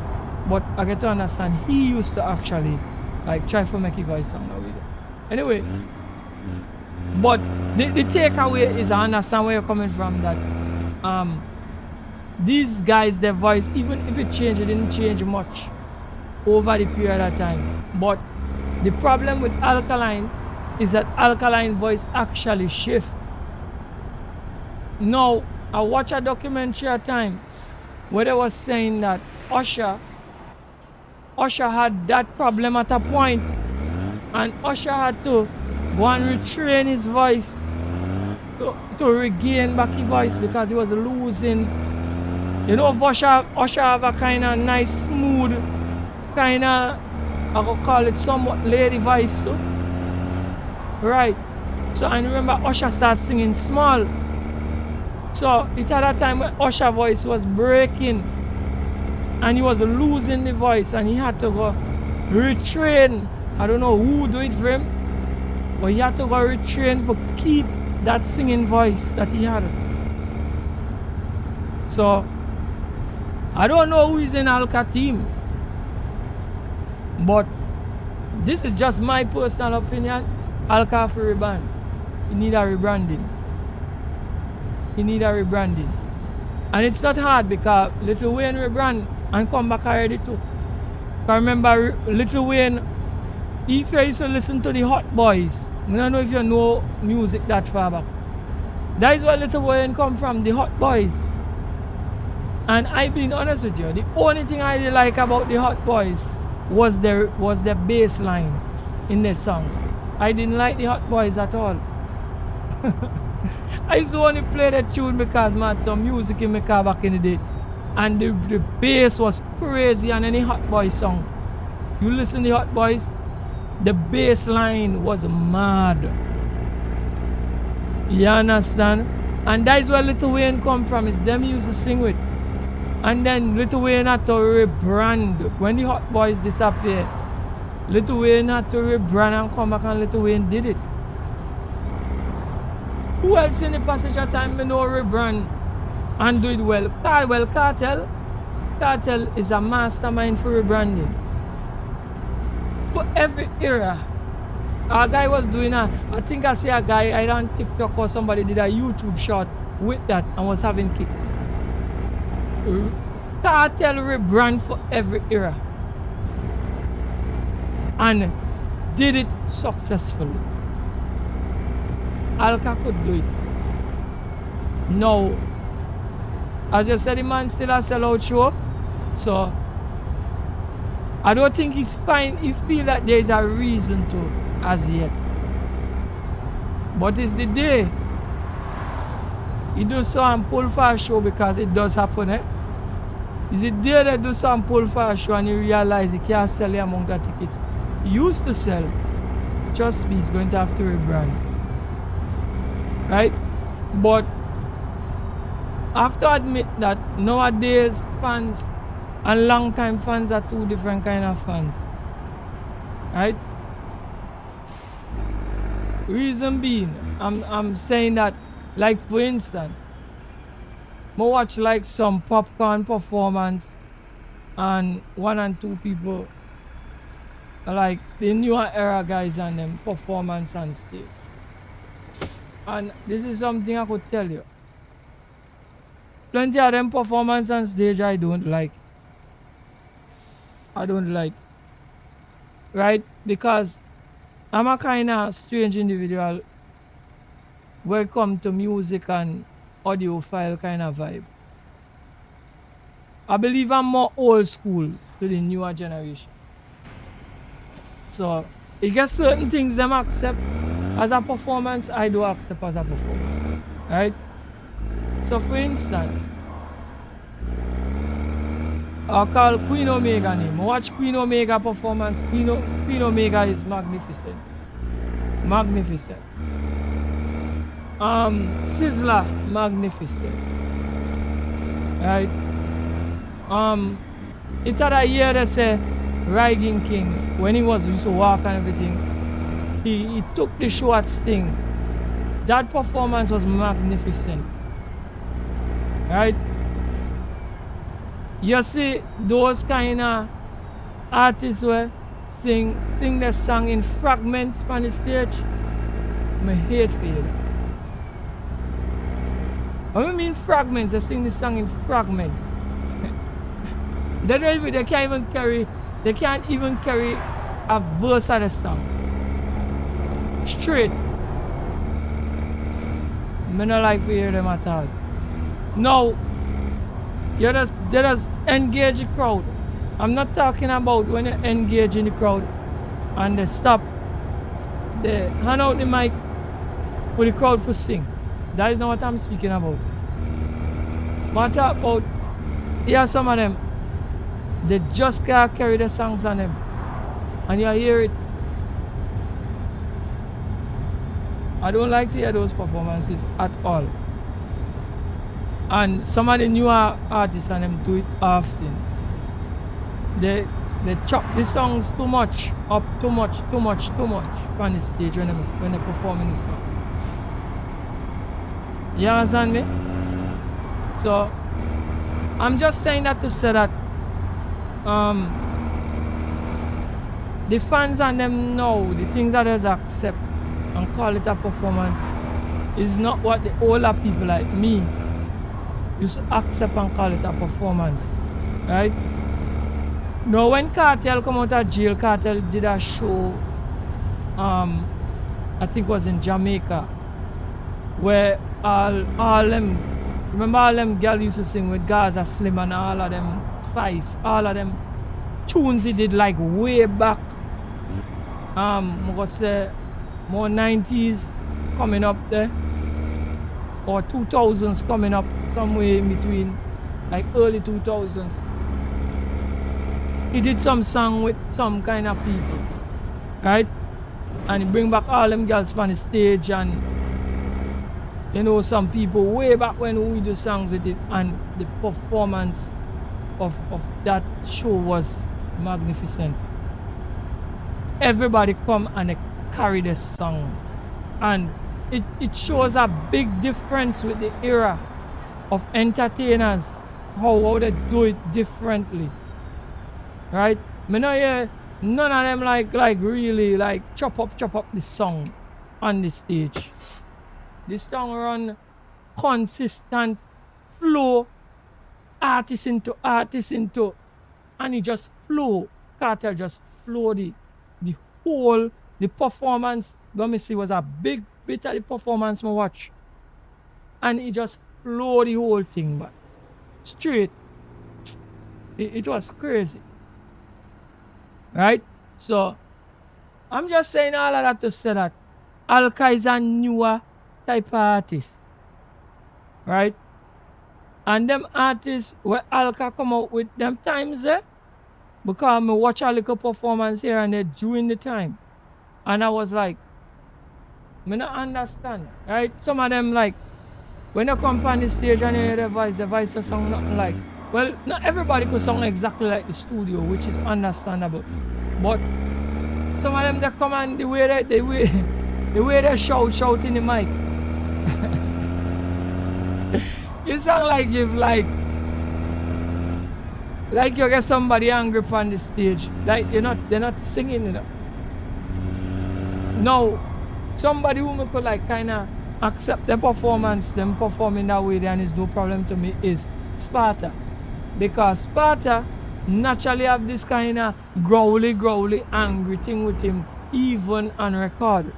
Speaker 1: But I get to understand, he used to actually like try to make his voice sound that way there. Anyway, but the takeaway is I understand where you're coming from, that these guys, their voice, even if it changed, it didn't change much over the period of time. But the problem with Alkaline is that Alkaline voice actually shift. Now, I watched a documentary at time where they was saying that Usher had that problem at a point, and Usher had to go and retrain his voice to regain back his voice because he was losing. You know, Usher have a kind of nice, smooth, kind of, I could call it somewhat lady voice too. Right. So I remember Usher started singing small. So it had a time when Usher voice was breaking and he was losing the voice and he had to go retrain. I don't know who do it for him, but he had to go retrain for keep that singing voice that he had. So I don't know who is in Alka team, but this is just my personal opinion. Alka for rebrand. He need a rebranding. He need a rebranding. And it's not hard because Lil Wayne rebrand and come back already too. I remember Lil Wayne, if you used to listen to the Hot Boys, I don't know if you know music that far back. That is where Lil Wayne come from, the Hot Boys. And I've been honest with you, the only thing I did like about the Hot Boys was the bass line in their songs. I didn't like the Hot Boys at all. I used to only play that tune because man had some music in my car back in the day. And the bass was crazy on any Hot Boys song. You listen to the Hot Boys, the bass line was mad. You understand? And that is where Lil Wayne come from. It's them he used to sing with. And then Lil Wayne had to rebrand. When the Hot Boys disappeared, Lil Wayne had to rebrand and come back, and Lil Wayne did it. Who else in the passage of time may know rebrand and do it well? Cartel is a mastermind for rebranding. For every era. A guy was doing I think I see a guy either on TikTok or somebody did a YouTube shot with that and was having kicks. Cartel rebrand for every era. And did it successfully. Alka could do it. No. As you said, the man still a sellout show. So I don't think he's fine. He feel that there is a reason to as yet. But it's the day he do so and pull for a show, because it does happen, eh? It's the day they do so and pull for a show and you realize he can't sell the amount of tickets he used to sell trust me, he's going to have to rebrand. Right? But I have to admit that nowadays fans and long-time fans are two different kind of fans. Right? Reason being, I'm saying that, like for instance, I watch like some popcorn performance and 1 and 2 people, like the newer era guys and them performance on stage. And this is something I could tell you. Plenty of them performance on stage I don't like. I don't like. Right? Because I'm a kind of strange individual when it comes to music and audiophile kind of vibe. I believe I'm more old school to the newer generation. So, it gets certain things them accept as a performance, I do accept as a performance. Right? So, for instance, I call Queen Omega name. I watch Queen Omega performance. Queen Omega is magnificent. Magnificent. Sizzler, magnificent. Right? It had a year they say Riding King, when he used to walk and everything, he took the show at Sting. That performance was magnificent. Right? You see those kind of artists where sing the song in fragments on the stage, I hate for you. I mean fragments, they sing the song in fragments. They can't even carry a verse of the song. Straight. I don't like to hear them at all. No. They just engage the crowd. I'm not talking about when you engage in the crowd and they stop. They hand out the mic for the crowd to sing. That is not what I'm speaking about. But I talk about, here some of them, they just can't carry the songs on them. And you hear it. I don't like to hear those performances at all. And some of the newer artists and them do it often. They chop the songs too much, up too much on the stage when they're performing the song. You understand me? So I'm just saying that to say that the fans and them know the things that they accept and call it a performance is not what the older people like me used to accept and call it a performance. Right? Now when Cartel come out of jail, Cartel did a show I think it was in Jamaica, where all them, remember all them girls used to sing with Gaza Slim and all of them Spice, all of them tunes he did like way back, I would say more 90s coming up there, or 2000s coming up, somewhere in between, like early 2000s. He did some song with some kind of people, right? And he bring back all them girls on the stage, and you know, some people way back when we do songs with it, and the performance of that show was magnificent. Everybody come and they carry the song, and it shows a big difference with the era of entertainers, how they do it differently, right? Me no hear none of them like really like chop up the song on the stage. The song run consistent flow, artist into, and it just flow. Cartel just flow the whole, the performance. Let me see, was a big bit of the performance I watch, and it just flow the whole thing back straight. It was crazy, right? So I'm just saying all of that to say that Alka is a newer type of artist, right? And them artists where Alka come out with them times there, because I watch a little performance here and there during the time. And I was like, me not understand, right? Some of them like, when you come on the stage and you hear the voice will sound nothing like, well, not everybody could sound exactly like the studio, which is understandable. But some of them they come and the way the way they shout in the mic, you sound like you've like you get somebody angry on the stage. Like they're not singing, you know. No, somebody who could like kinda accept the performance, them performing that way, then is no problem to me is Sparta. Because Sparta naturally have this kind of growly, angry thing with him, even on record.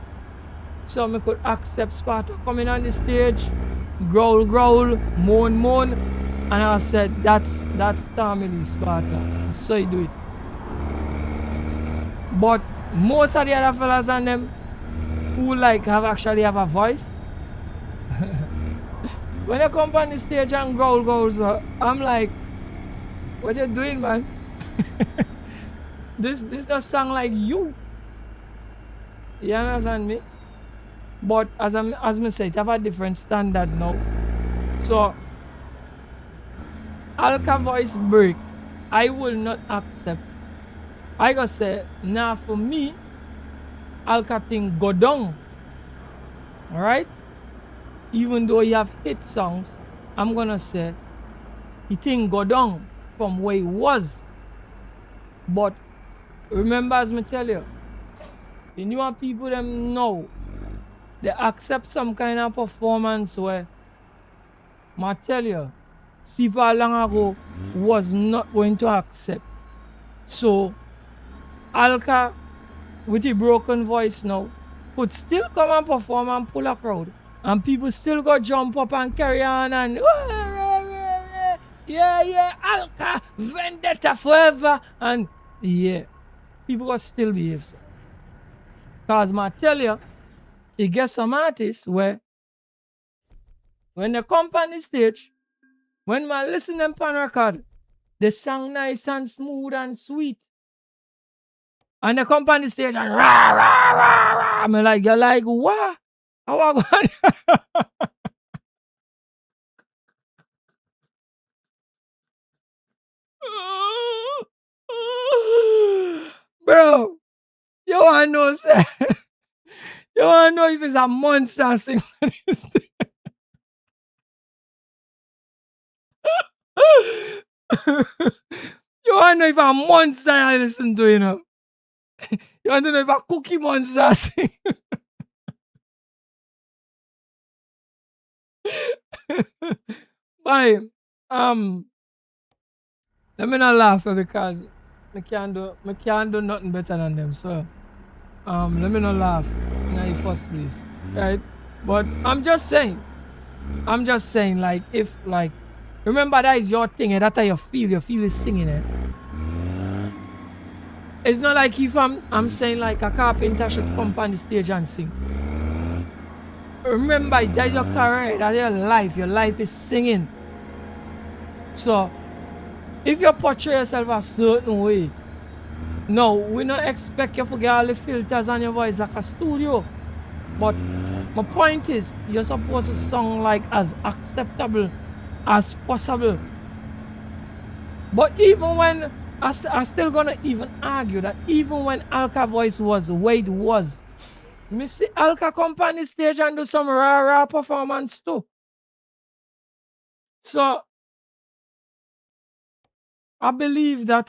Speaker 1: So me could accept Sparta coming on the stage, growl, moan, and I said that's family Sparta. So you do it. But most of the other fellas and them who like actually have a voice, when they come on the stage and growl, so I'm like, what you doing, man? this does sound like you. You understand me? But as me said, I have a different standard now. So Alka voice break, I will not accept. I gotta say, now for me, Alka thing go down. Alright? Even though you have hit songs, I'm gonna say the thing go down from where it was. But remember, as me tell you, the newer people them know they accept some kind of performance where I tell you, people long ago was not going to accept. So Alka with a broken voice now could still come and perform and pull a crowd. And people still go jump up and carry on and yeah, Alka, vendetta forever. And yeah, people go still behave so. Cause I tell you, you get some artists where when they come on the stage, when I listen them on record, they sing nice and smooth and sweet. And they come on the stage and rah. I'm like, you're like, what? How I going? Bro, you wanna know, say, you wanna know if it's a monster sing on this thing? You wanna know if a monster I listen to, you know? You wanna know if a cookie monster sing? Bye. Let me not laugh because I can't do nothing better than them. So let me not laugh in the first place. Right? But I'm just saying, like, if like, remember that is your thing and that's how you feel is singing it. It's not like if I'm saying like a carpenter should come on the stage and sing. Remember, that is your career, that is your life is singing. So if you portray yourself a certain way, no, we don't expect you to get all the filters on your voice like a studio. But my point is, you're supposed to sound like as acceptable as possible. But even when, I still gonna even argue that even when Alka voice was where it was, me see Alka come on the stage and do some rah performance too. So I believe that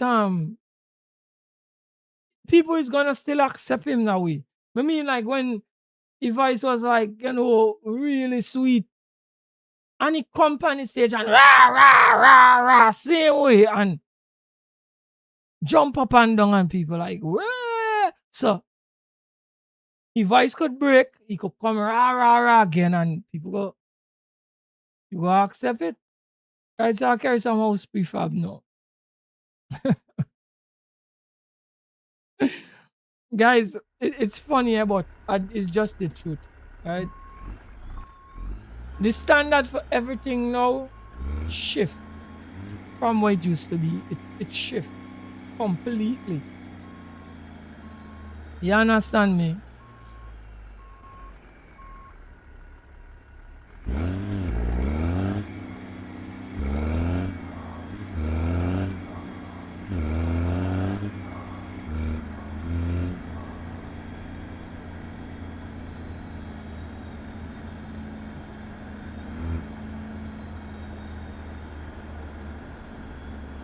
Speaker 1: people is gonna still accept him that way. I mean, like when his voice was like, you know, really sweet, and he come on the stage and rah, same way, and jump up and down, and people like, wah! So his voice could break, he could come rah again, and people go, you go accept it. Guys, I carry some house prefab now. Guys, it's funny, but it's just the truth, right? The standard for everything now shift from what it used to be. It shift completely. You understand me?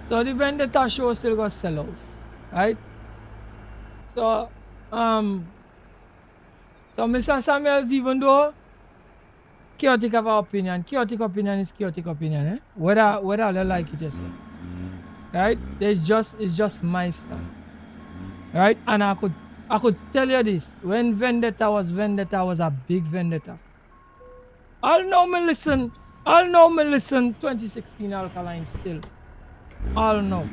Speaker 1: So the Vendetta show still got sell out, right? So, so Mr. Samuels, even though chaotic of our opinion is chaotic opinion, eh? Whether I like it yourself, right? It's just my style, right? And I could tell you this: when Vendetta was a big Vendetta. I'll know me listen 2016 Alkaline still. I'll know.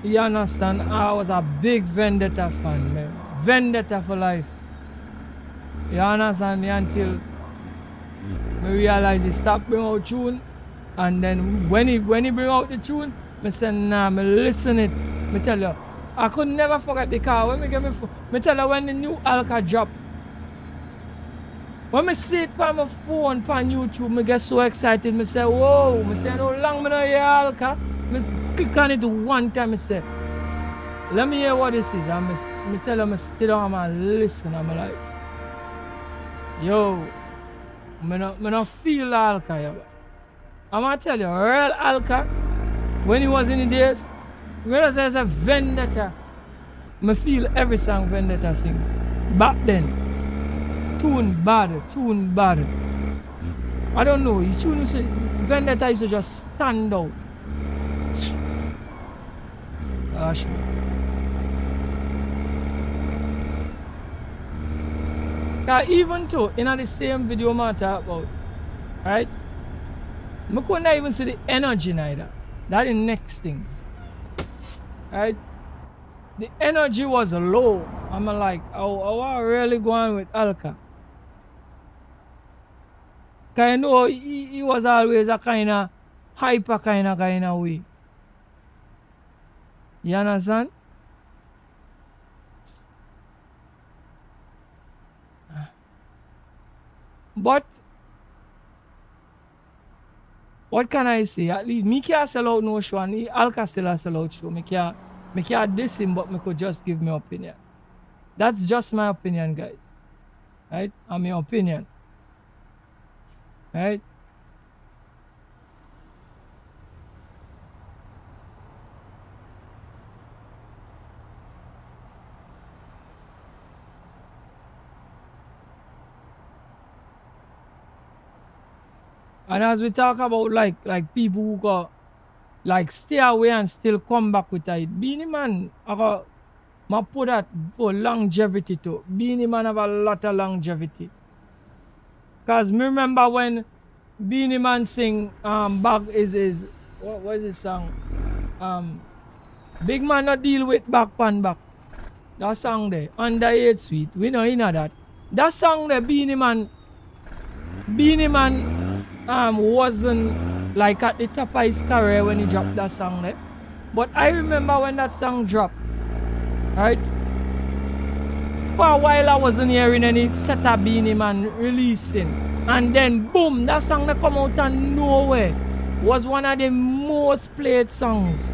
Speaker 1: You understand? I was a big Vendetta fan, man. Vendetta for life. You understand me until I realize he stopped bring out tune. And then when he bring out the tune, I said, nah, me listen it. Me tell you, I could never forget the car. When me tell you when the new Alka drop. When I see it on my phone, on YouTube, I get so excited. I say, whoa, I say, how long I don't hear Alka? I click on it one time, I say, let me hear what this is. I tell them, I sit down and listen. I'm like, yo, I don't feel Alka. I'm going to tell you, real Alka, when he was in the days, when I say it's a Vendetta, I feel every song Vendetta sing. Back then. Tune bad. I don't know, his tune used to, Vendetta used to just stand out. Gosh. Even though, in the same video I talk about, right? I couldn't even see the energy neither. That's the next thing. Right? The energy was low. I'm like, how I really going with Alka? Cause I know he was always a kind of hyper kind of way. You understand? But what can I say? At least me can't sell out no show and Alka still a sell out show. Me can't diss him, but me could just give my opinion. That's just my opinion, guys. Right? And my opinion. Right? And as we talk about like people who go like stay away and still come back with it, Beanie Man I put that for longevity too. Beanie Man have a lot of longevity. Cause me remember when Beanie Man sing back is what is this song? Big Man not deal with back pan back. That song there, Under 8 Sweet. We know you know that. That song there, Beanie Man wasn't like at the top of his career when he dropped that song there. But I remember when that song dropped, right? For a while I wasn't hearing any set of Beanie Man releasing. And then boom, that song that come out of nowhere was one of the most played songs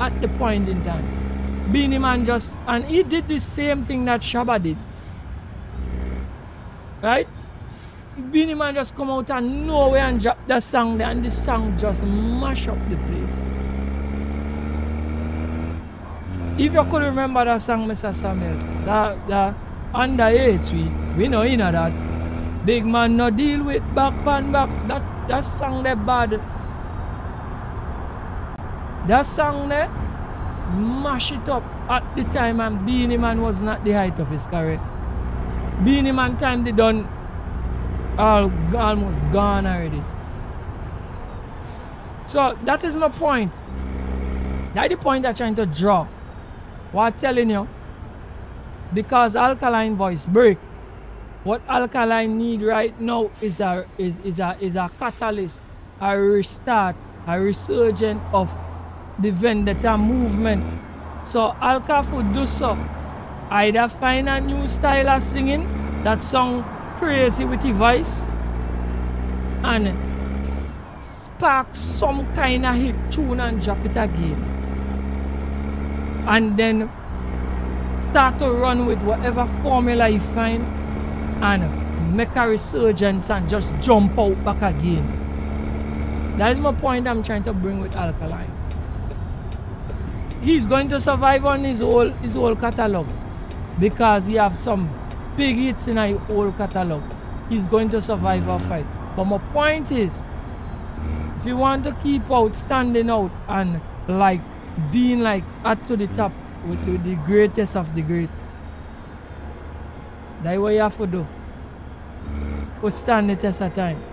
Speaker 1: at the point in time. Beanie Man and he did the same thing that Shabba did. Right? Beanie Man just come out of nowhere and drop that song there, and the song just mash up the place. If you could remember that song, Mr. Samuels, that Under 8 Sweet, we know you know that. Big Man no deal with back pan back. That song there bad. That song there mash it up at the time, and Beanie Man was not the height of his career. Beanie Man time they done almost gone already. So that is my point. That's the point I'm trying to draw. What I'm telling you, because Alkaline voice break. What Alkaline need right now is a catalyst, a restart, a resurgence of the Vendetta movement, So Alka would do so. Either find a new style of singing that song crazy with his voice and spark some kind of hit tune and drop it again. And then start to run with whatever formula you find and make a resurgence and just jump out back again. That is my point I'm trying to bring with Alkaline. He's going to survive on his whole catalog because he have some big hits in his whole catalog. He's going to survive our fight. But my point is, if you want to keep out, standing out and like being like at to the top with the greatest of the great, that's what you have to do. To stand the test of time.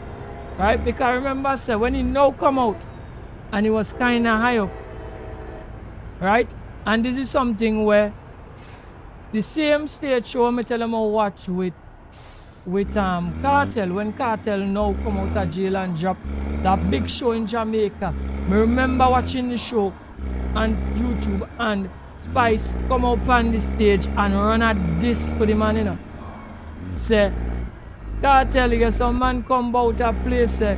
Speaker 1: Right? Because I remember say when he now come out and he was kinda high up. Right? And this is something where the same stage show me tell him to watch with Cartel. When Cartel now come out of jail and drop that big show in Jamaica. I remember watching the show on YouTube and Spice come up on the stage and run a disc for the man, you know. Say, Cartel, you get some man come out a place, they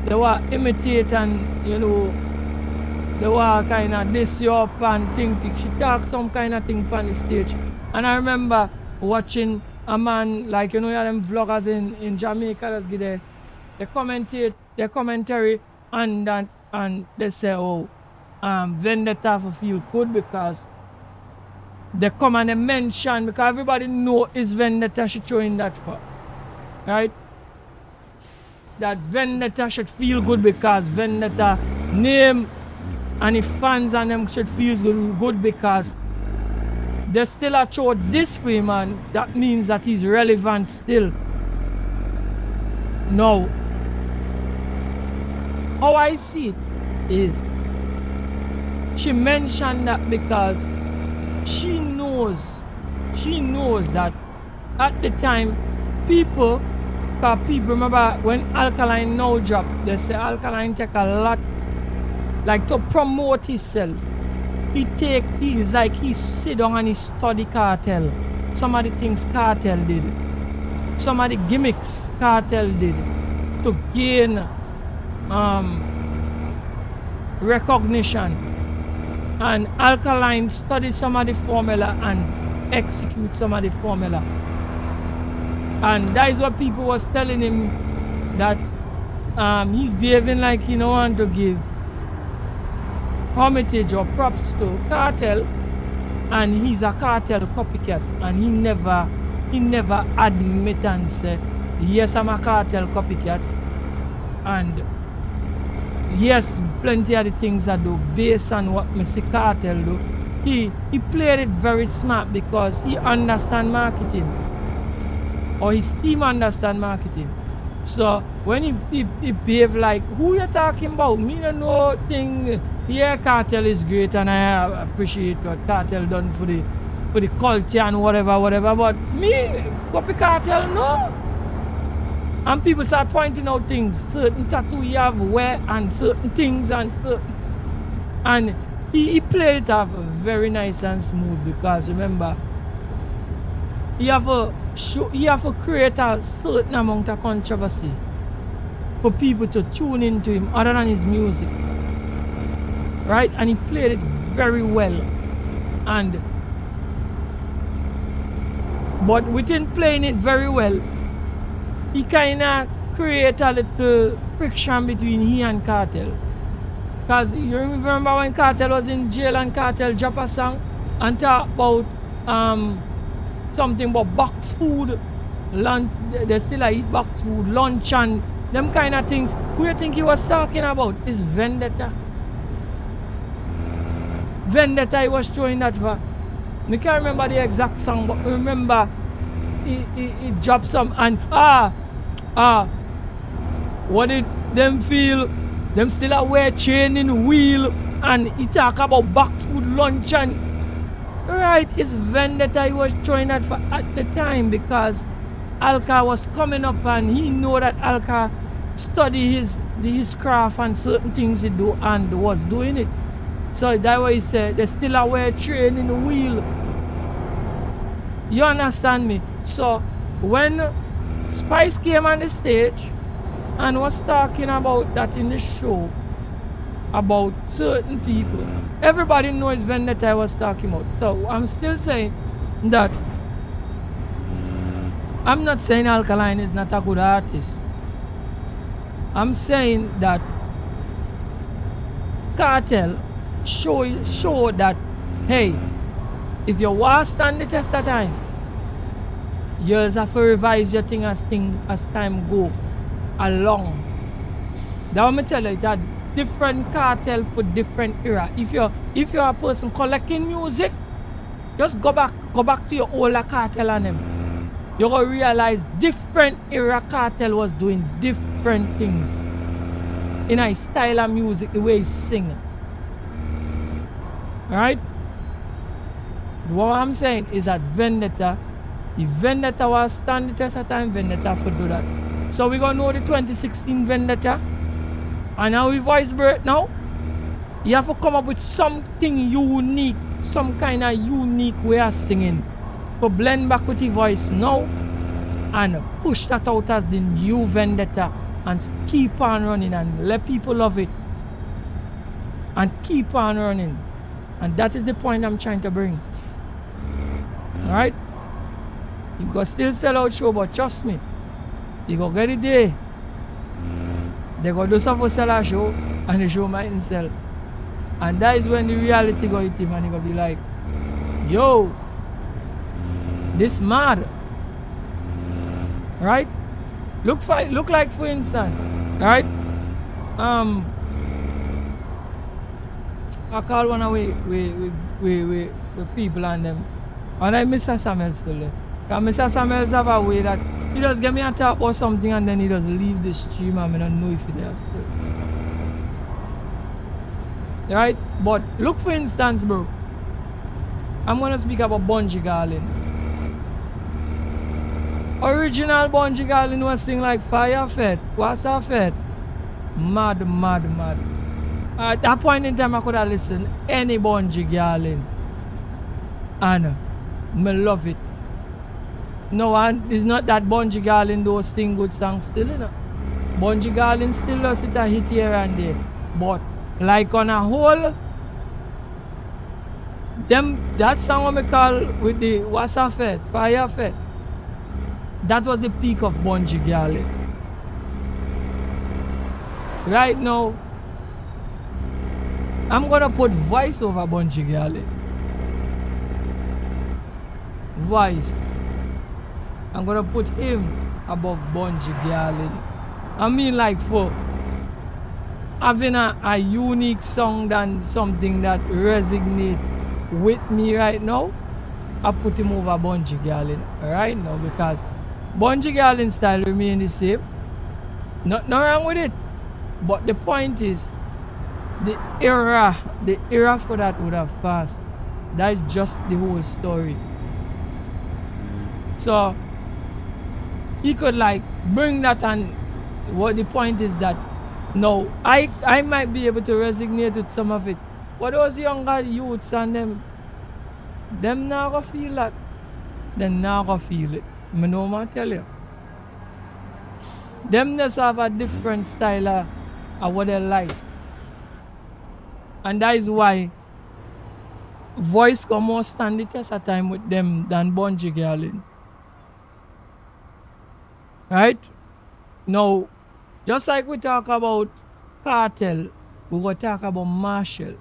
Speaker 1: were imitate and, you know, they were kind of diss you up and think. She talk some kind of thing on the stage. And I remember watching a man, like, you know, them vloggers in Jamaica that's give their commentary and they say, oh, Vendetta for feel good because they come and they mention, because everybody know it's Vendetta she throwing that for. Right? That Vendetta should feel good because Vendetta name and the fans and them should feel good because they still a throw this for him, and that means that he's relevant still. No. How I see it is she mentioned that because she knows that at the time people remember when Alkaline now dropped, they say Alkaline take a lot like to promote himself. He's like he sit down and he study Cartel. Some of the things Cartel did. Some of the gimmicks Cartel did to gain recognition. And Alkaline studied some of the formula and execute some of the formula. And that is what people was telling him, that he's behaving like he don't want to give homage or props to Cartel, and he's a Cartel copycat, and he never admit and say, yes, I'm a Cartel copycat, and yes, plenty of the things I do based on what Mr. Cartel do. He played it very smart because he understand marketing, or his team understand marketing. So when he behave like, who you talking about? Me don't know thing. Yeah, Cartel is great and I appreciate what Cartel done for the culture and whatever. But me, copy Cartel, no. And people start pointing out things, certain tattoo you have wear and certain things and he played it off very nice and smooth because remember, he have to create a certain amount of controversy for people to tune into him other than his music. Right? And he played it very well. But within playing it very well, he kinda create a little friction between he and Cartel. Because you remember when Cartel was in jail and Cartel dropped a song and talk about something about box food, lunch, they still eat box food, lunch and them kind of things. Who you think he was talking about? Is Vendetta. Vendetta he was showing that for. I can't remember the exact song, but remember he dropped some and what did them feel? Them still aware training wheel and he talk about box food lunch and right, it's Vendetta he was showing that for at the time because Alka was coming up and he know that Alka study his craft and certain things he do and was doing it. So that's why he said they still are wear train in the wheel. You understand me? So when Spice came on the stage and was talking about that in the show, about certain people, everybody knows Vendetta I was talking about. So I'm still saying that I'm not saying Alkaline is not a good artist. I'm saying that Cartel show that, hey, if you want to stand the test of time, you just have to revise your thing as time go along. That what me tell you, that different Cartel for different era. If you're a person collecting music, just go back to your older Cartel and them. You're gonna realize different era Cartel was doing different things in a style of music, the way he sing. Alright? What I'm saying is that Vendetta, if Vendetta was stand the test of time, Vendetta would do that. So we're gonna know the 2016 Vendetta. And now we voice break now. You have to come up with something unique, some kind of unique way of singing. To blend back with your voice now and push that out as the new Vendetta and keep on running and let people love it. And keep on running. And that is the point I'm trying to bring. Alright? You can still sell out show, but trust me, you go get it there. They go do something for sell a show and the show mightn't sell. And that is when the reality go hit him and he go be like, yo, this mad. Right? Look like for instance, right? I call one away with people and them. And I Mr. Samuel still there. Because Mr. Samuel have a way that he just get me a tap or something and then he just leave the stream and I don't know if he there still. Right? But look for instance, bro. I'm gonna speak about Bungie Garlin. Original Bungie Garlin was sing like Fire Fed. What's a Fed? Mad. At that point in time I could have listened any Bungie Garlin. And me love it. No, and it's not that Bungie Garlin those sing good songs still, you know. Bungie Garlin still does it a hit here and there. But like on a whole, that song what me call with the What's a Fed? Fire Fed. That was the peak of Bungie Garlin. Right now, I'm gonna put Voice over Bungie Garlin. Voice. I'm gonna put him above Bungie Garlin. I mean, like, for having a unique song than something that resonates with me right now, I put him over Bungie Garlin right now because Bungie Garlin style remain the same. Nothing wrong with it. But the point is, the era for that would have passed. That is just the whole story. So he could like bring that, and what the point is that no, I might be able to resonate with some of it. But those younger youths and them not gonna feel that. Them not gonna feel it. I know what I tell you. Them just have a different style of what they like. And that is why Voice come more stand the test of time with them than Bungie Garlin. Right? Now, just like we talk about Cartel, we will talk about Marshall.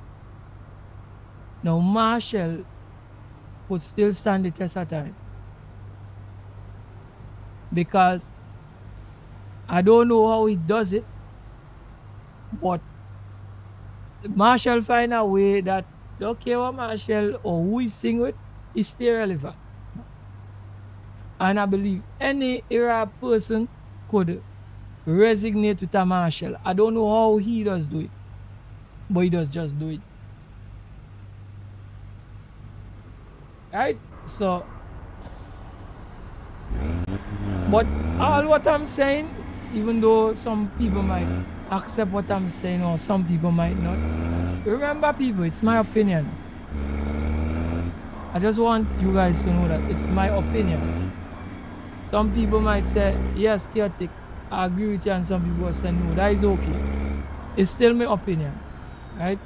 Speaker 1: Now, Marshall would still stand the test of time. Because I don't know how he does it, but Marshall find a way that don't care what Marshall or who he sing with, is still relevant. And I believe any era person could resonate with a Marshall. I don't know how he does do it, but he does just do it. Right? So, but all what I'm saying, even though some people might accept what I'm saying, or some people might not. Remember, people, it's my opinion. I just want you guys to know that it's my opinion. Some people might say, yes, chaotic, I agree with you, and some people will say, no, that is okay. It's still my opinion, right?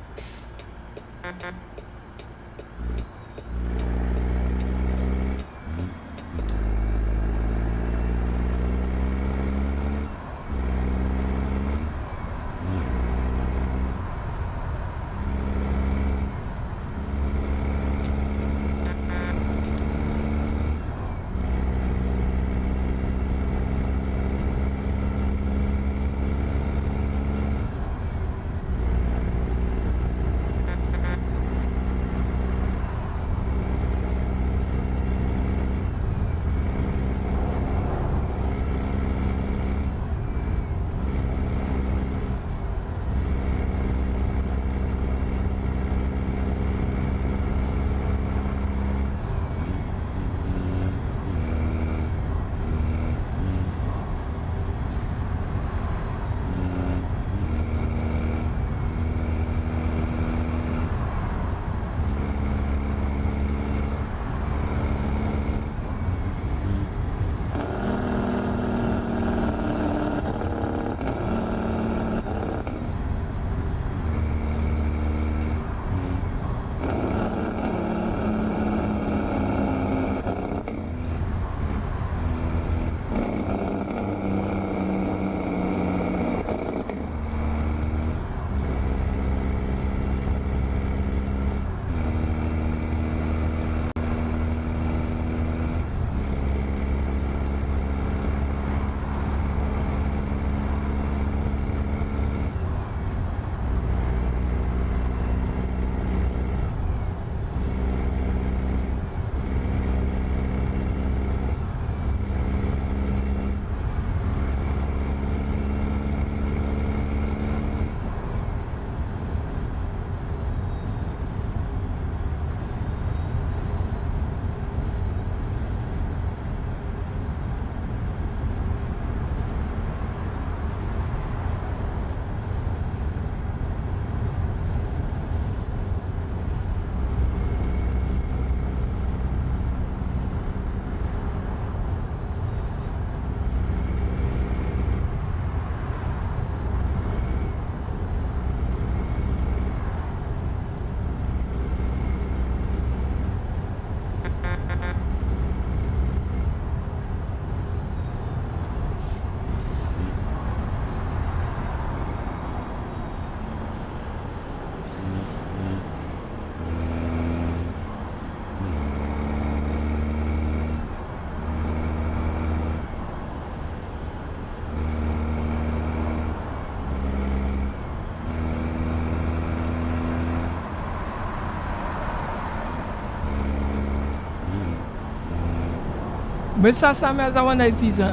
Speaker 1: Mr. Samuels, I wonder if he's here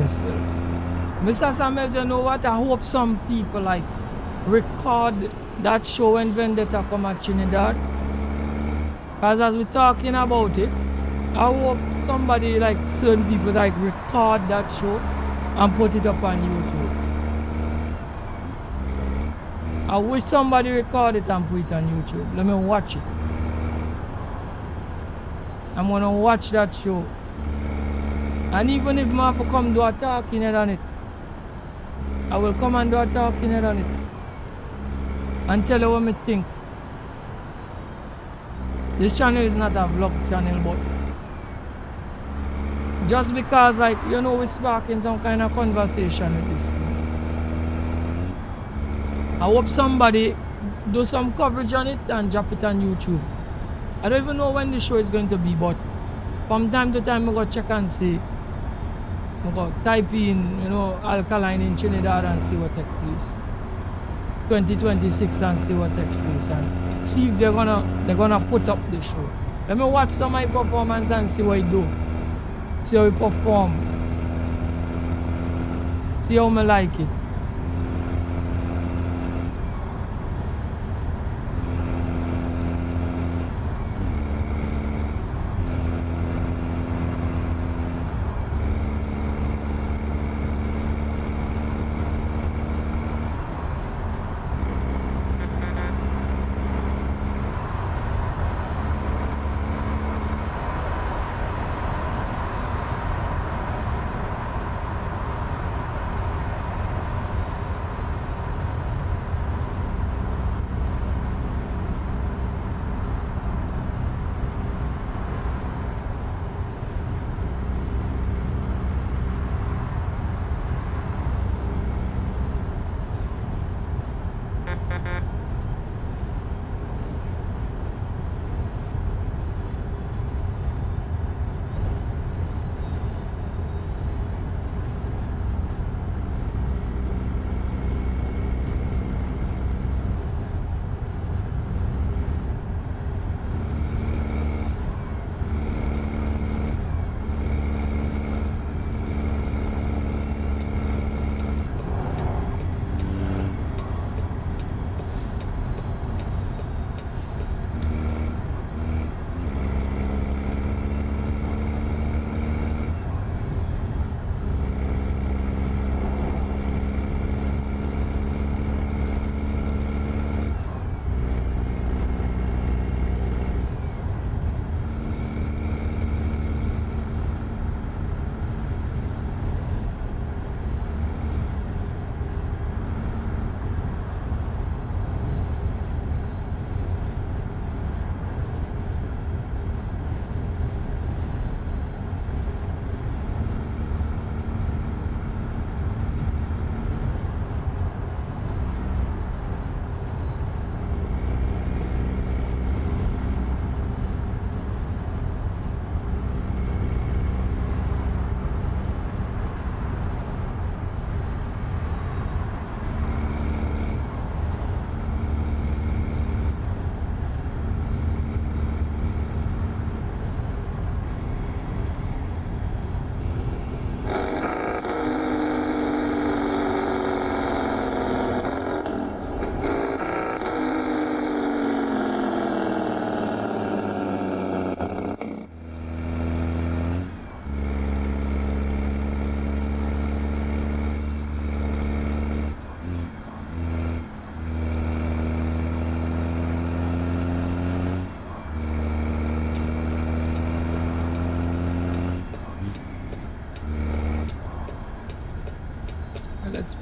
Speaker 1: still. Mr. Samuels, you know what? I hope some people like record that show when Vendetta come at Trinidad. Because as we're talking about it, I hope somebody, like certain people, like record that show and put it up on YouTube. I wish somebody record it and put it on YouTube. Let me watch it. I'm gonna watch that show. And even if I have to come do a talking head on it, I will come and do a talking head on it and tell you what I think. This channel is not a vlog channel, but just because, like, you know, we're sparking some kind of conversation with this. I hope somebody do some coverage on it and drop it on YouTube. I don't even know when the show is going to be, but from time to time I go check and see. I go type in, you know, alkaline in Trinidad and see what takes place. 2026 and see what takes place and see if they're gonna put up the show. Let me watch some of my performance and see what he do. See how he perform. See how I like it.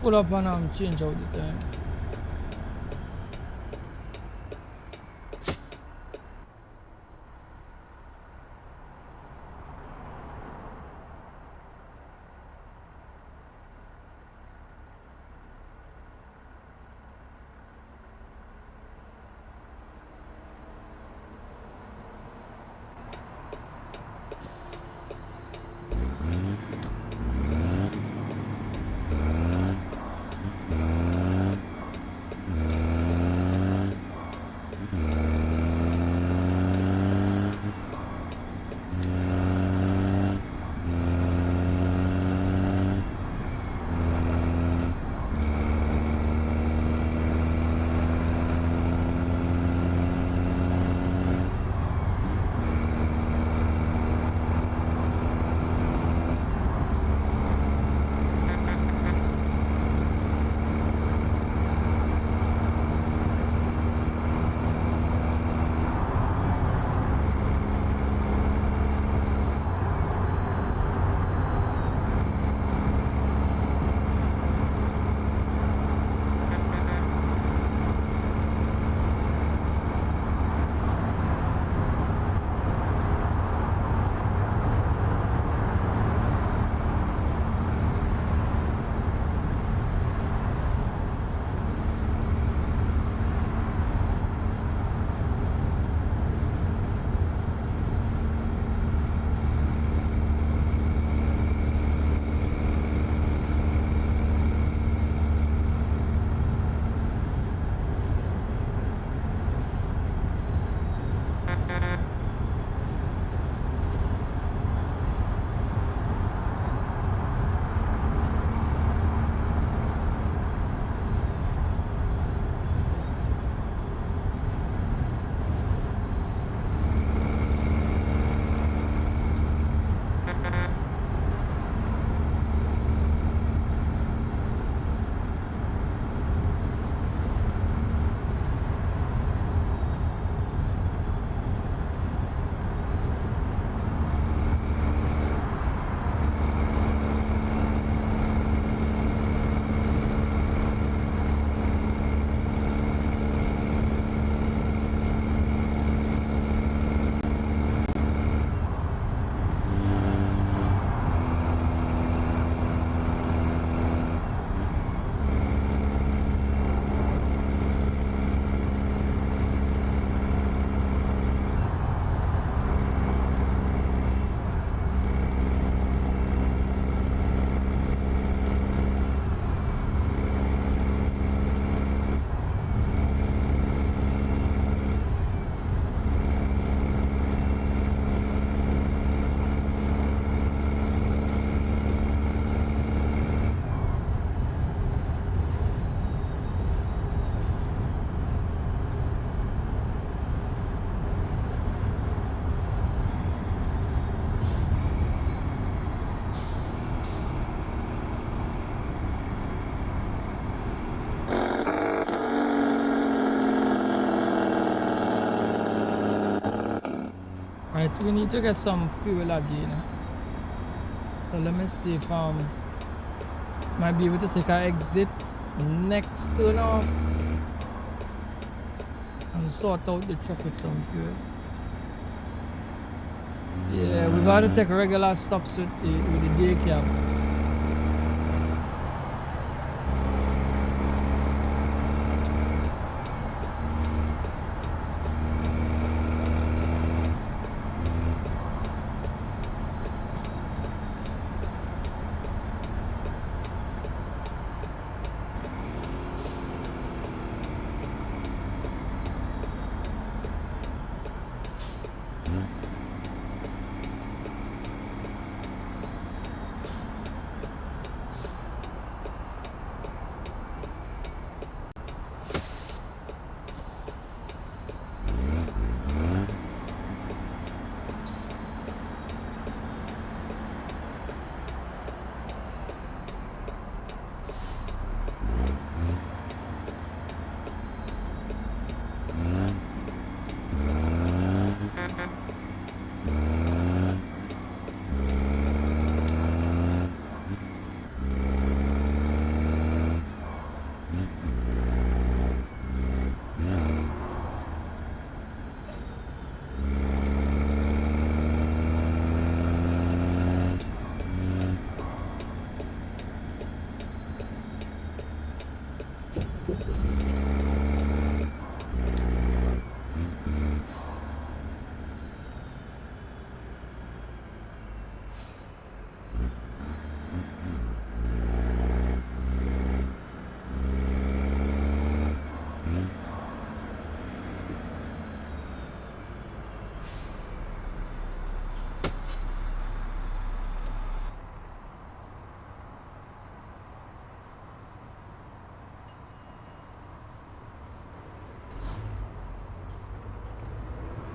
Speaker 1: pull up and change out the time. Right, we need to get some fuel again. So let me see if might be able to take our exit next turn off and sort out the truck with some fuel. Yeah, we gotta take regular stops with the day cab.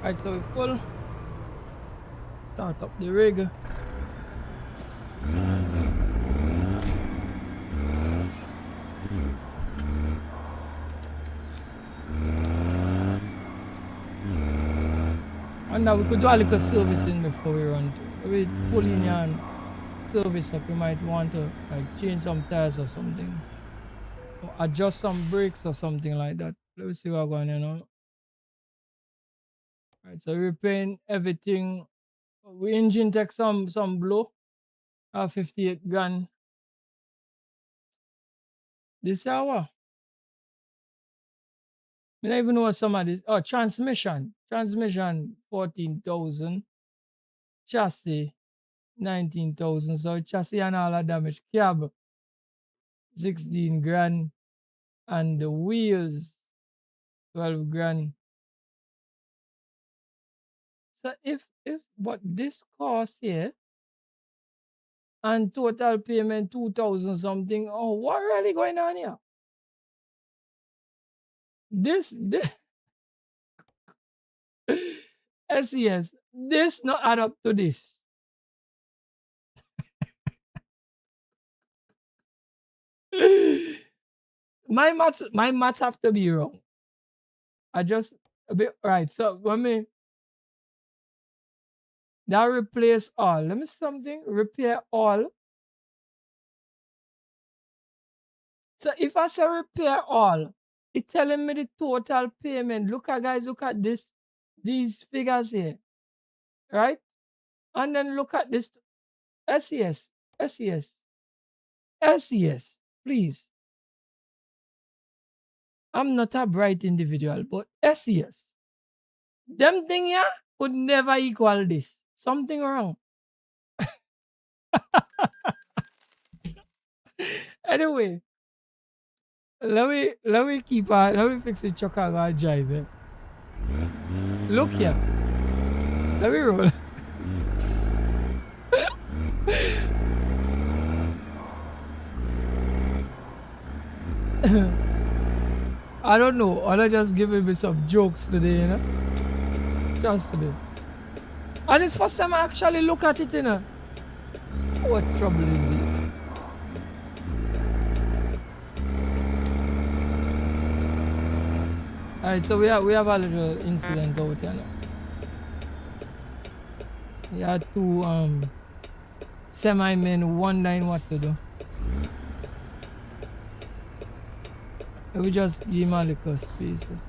Speaker 1: Alright, so we full. Start up the rig. And now we could do a little servicing before we run to. We pull in here and service up. You might want to like change some tires or something. Or adjust some brakes or something like that. Let's see what's going on, you know. Right, so we're repairing everything. We engine take some blow. 58 grand. This hour. I don't even know what some of this. Oh, transmission. Transmission 14,000. Chassis 19,000. So chassis and all that damage. Cab 16 grand. And the wheels 12 grand. So if but this cost here and total payment 2,000 something. Oh, what really going on here? This SES, this not add up to this. my maths have to be wrong. I just a bit right. So when me that replace all. Let me see something. Repair all. So if I say repair all, it's telling me the total payment. Look at guys, look at this. These figures here. Right? And then look at this. SES. SES. SES. Please. I'm not a bright individual, but SES. Them thing here could never equal this. Something wrong. Anyway, let me keep let me fix the truck and go drive it. Look here. Let me roll. I don't know. I'm just giving me some jokes today, you know. Just today. And it's first time I actually look at it, you know. What trouble is it? Alright, so we have a little incident out here now. We had two semi-men wondering what to do. We just give him a little spaces.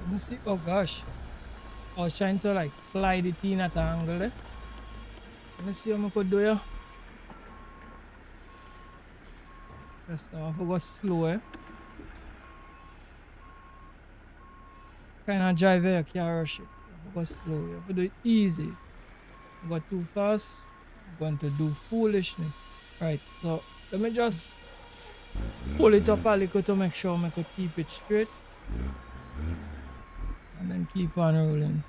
Speaker 1: Let me see. Oh gosh. I was trying to like slide it in at an angle there. Let me see how I could do ya. Just I forgot slow, eh? Kinda drive here, you can't rush it. I forgot slow. You have to do it easy. I got too fast. I'm going to do foolishness. Right, so let me just pull it up a little to make sure I could keep it straight. And then keep on rolling.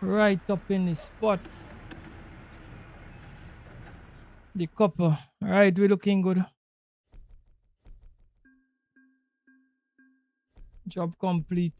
Speaker 1: Right up in the spot. The copper. Alright, we're looking good. Job complete.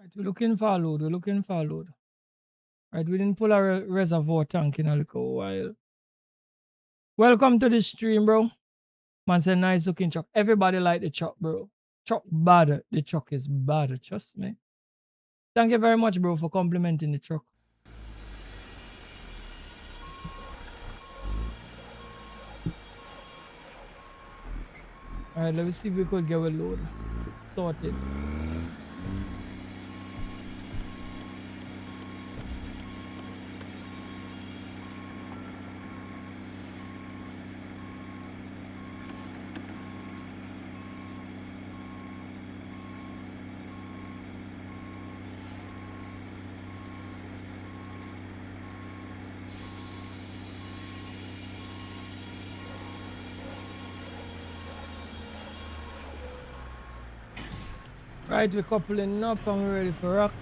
Speaker 1: Right, we're looking for a load. We're looking for a load. Right, we didn't pull a reservoir tank in a little while. Welcome to the stream, bro. Man said nice looking truck. Everybody like the truck, bro. Truck bad. The truck is bad. Trust me. Thank you very much, bro, for complimenting the truck. Alright, let me see if we could get a load sorted. Right, we're coupling up and we're ready for rock.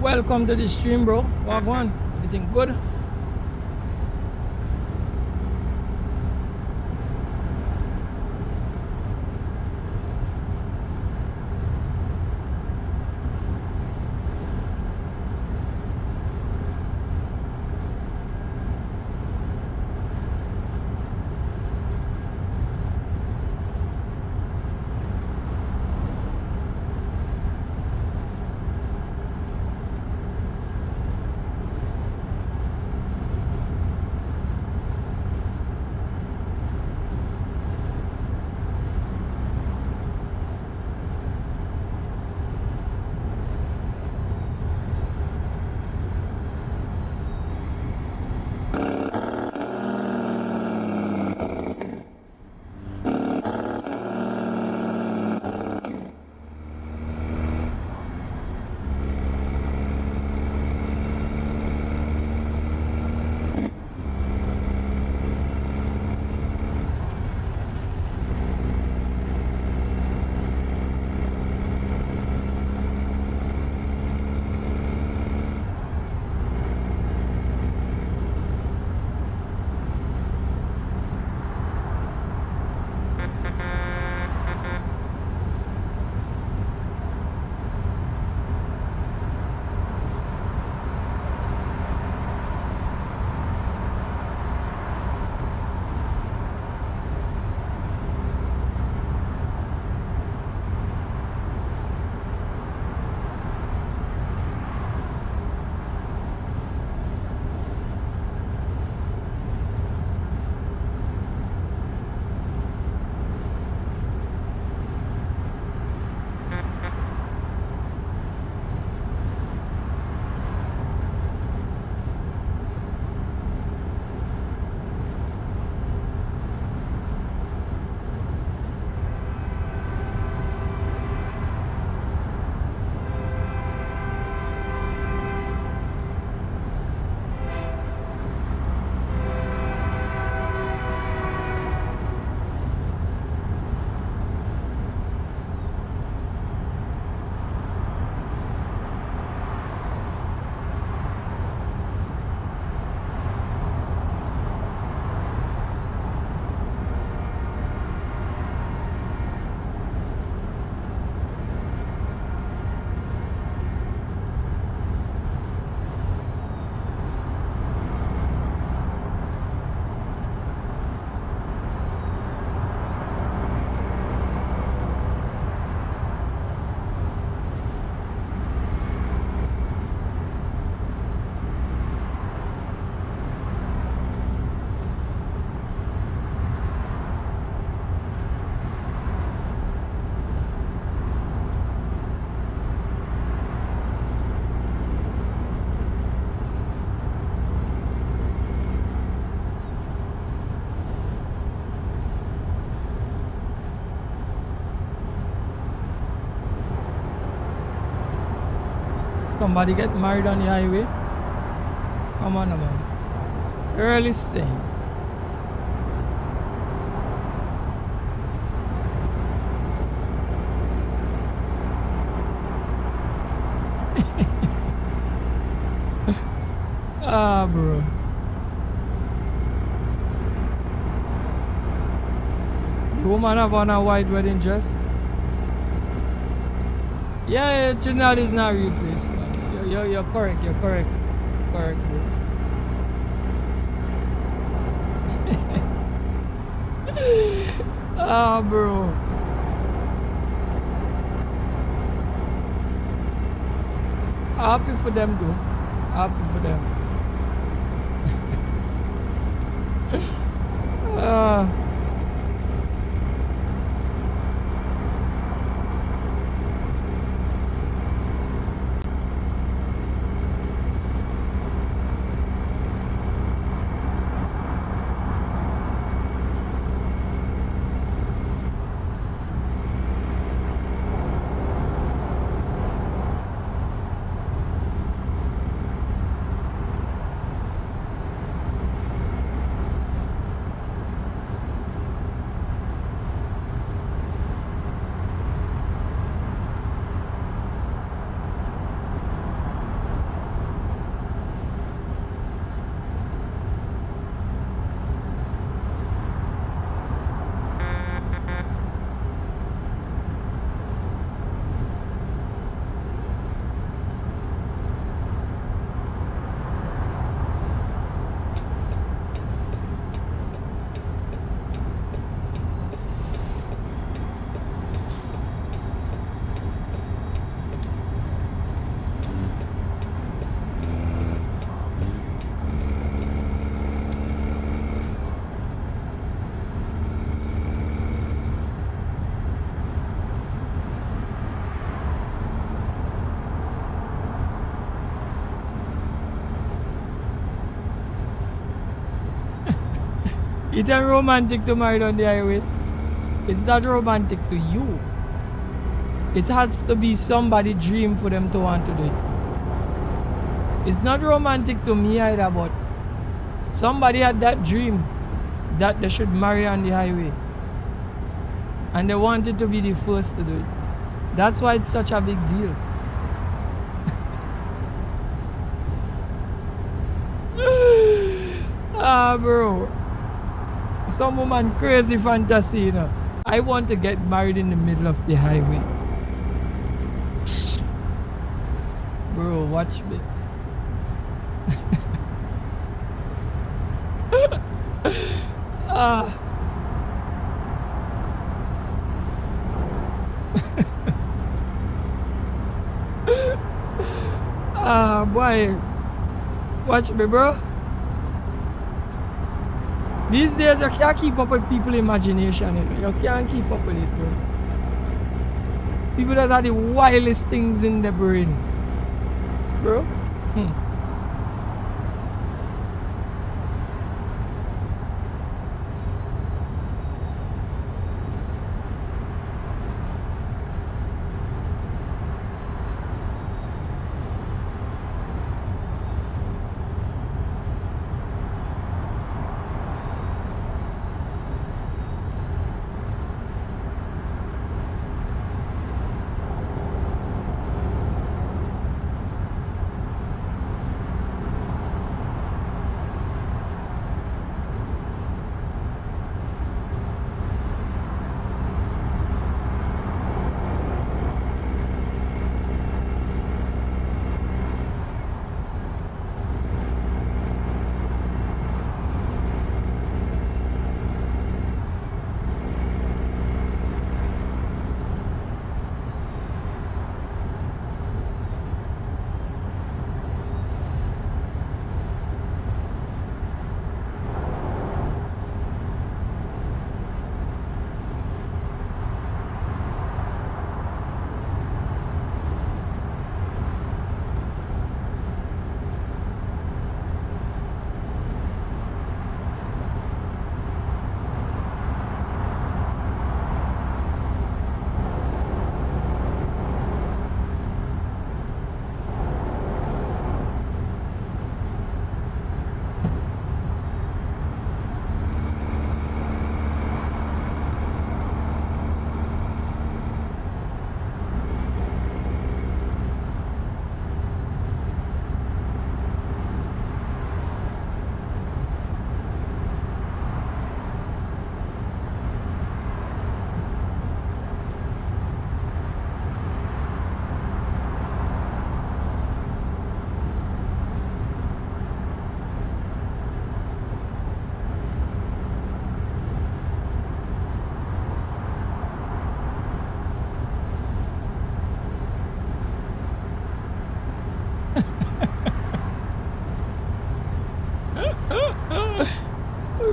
Speaker 1: Welcome to the stream, bro. Wagwan. Everything good? Somebody get married on the highway? Come on, man. Early saying. Ah, bro. The woman have on a white wedding dress. Yeah, Trinidad is not a real place, man. You're correct. You're correct. Correct, bro. Ah, bro. Happy for them, though. Happy for them. Ah. It's not romantic to marry on the highway. It's not romantic to you. It has to be somebody's dream for them to want to do it. It's not romantic to me either, but somebody had that dream that they should marry on the highway. And they wanted to be the first to do it. That's why it's such a big deal. Bro. Some woman crazy fantasy, you know. I want to get married in the middle of the highway. Bro, watch me. Boy. Watch me, bro. These days, you can't keep up with people's imagination. You know? You can't keep up with it, bro. People that have the wildest things in their brain. Bro.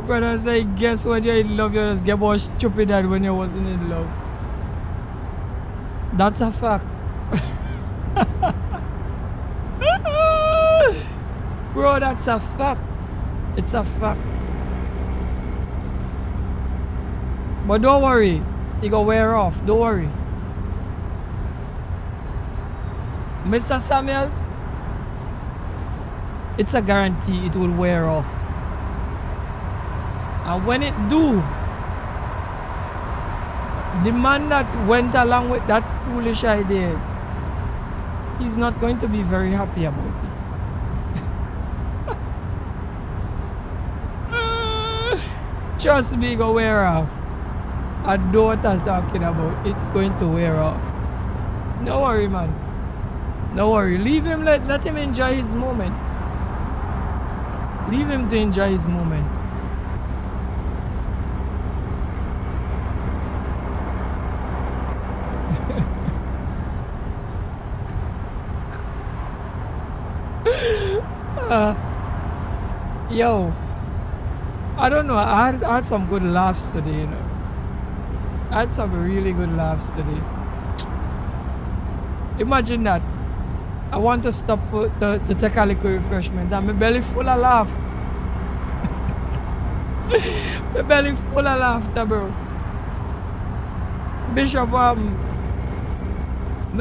Speaker 1: Brother say, guess when you're in love, you just get more stupid than when you wasn't in love. That's a fact. Bro, that's a fact. It's a fact. But don't worry, it gonna wear off. Don't worry. Mr. Samuels, it's a guarantee it will wear off. And when it do, the man that went along with that foolish idea, he's not going to be very happy about it. Trust me, it gonna wear off. I know what I'm talking about. It's going to wear off. No worry, man. No worry. Leave him, let him enjoy his moment. Leave him to enjoy his moment. Yo, I don't know. I had some good laughs today, you know. I had some really good laughs today. Imagine that. I want to stop to take a little refreshment and my belly full of laugh. My belly full of laughter, bro. Bishop, my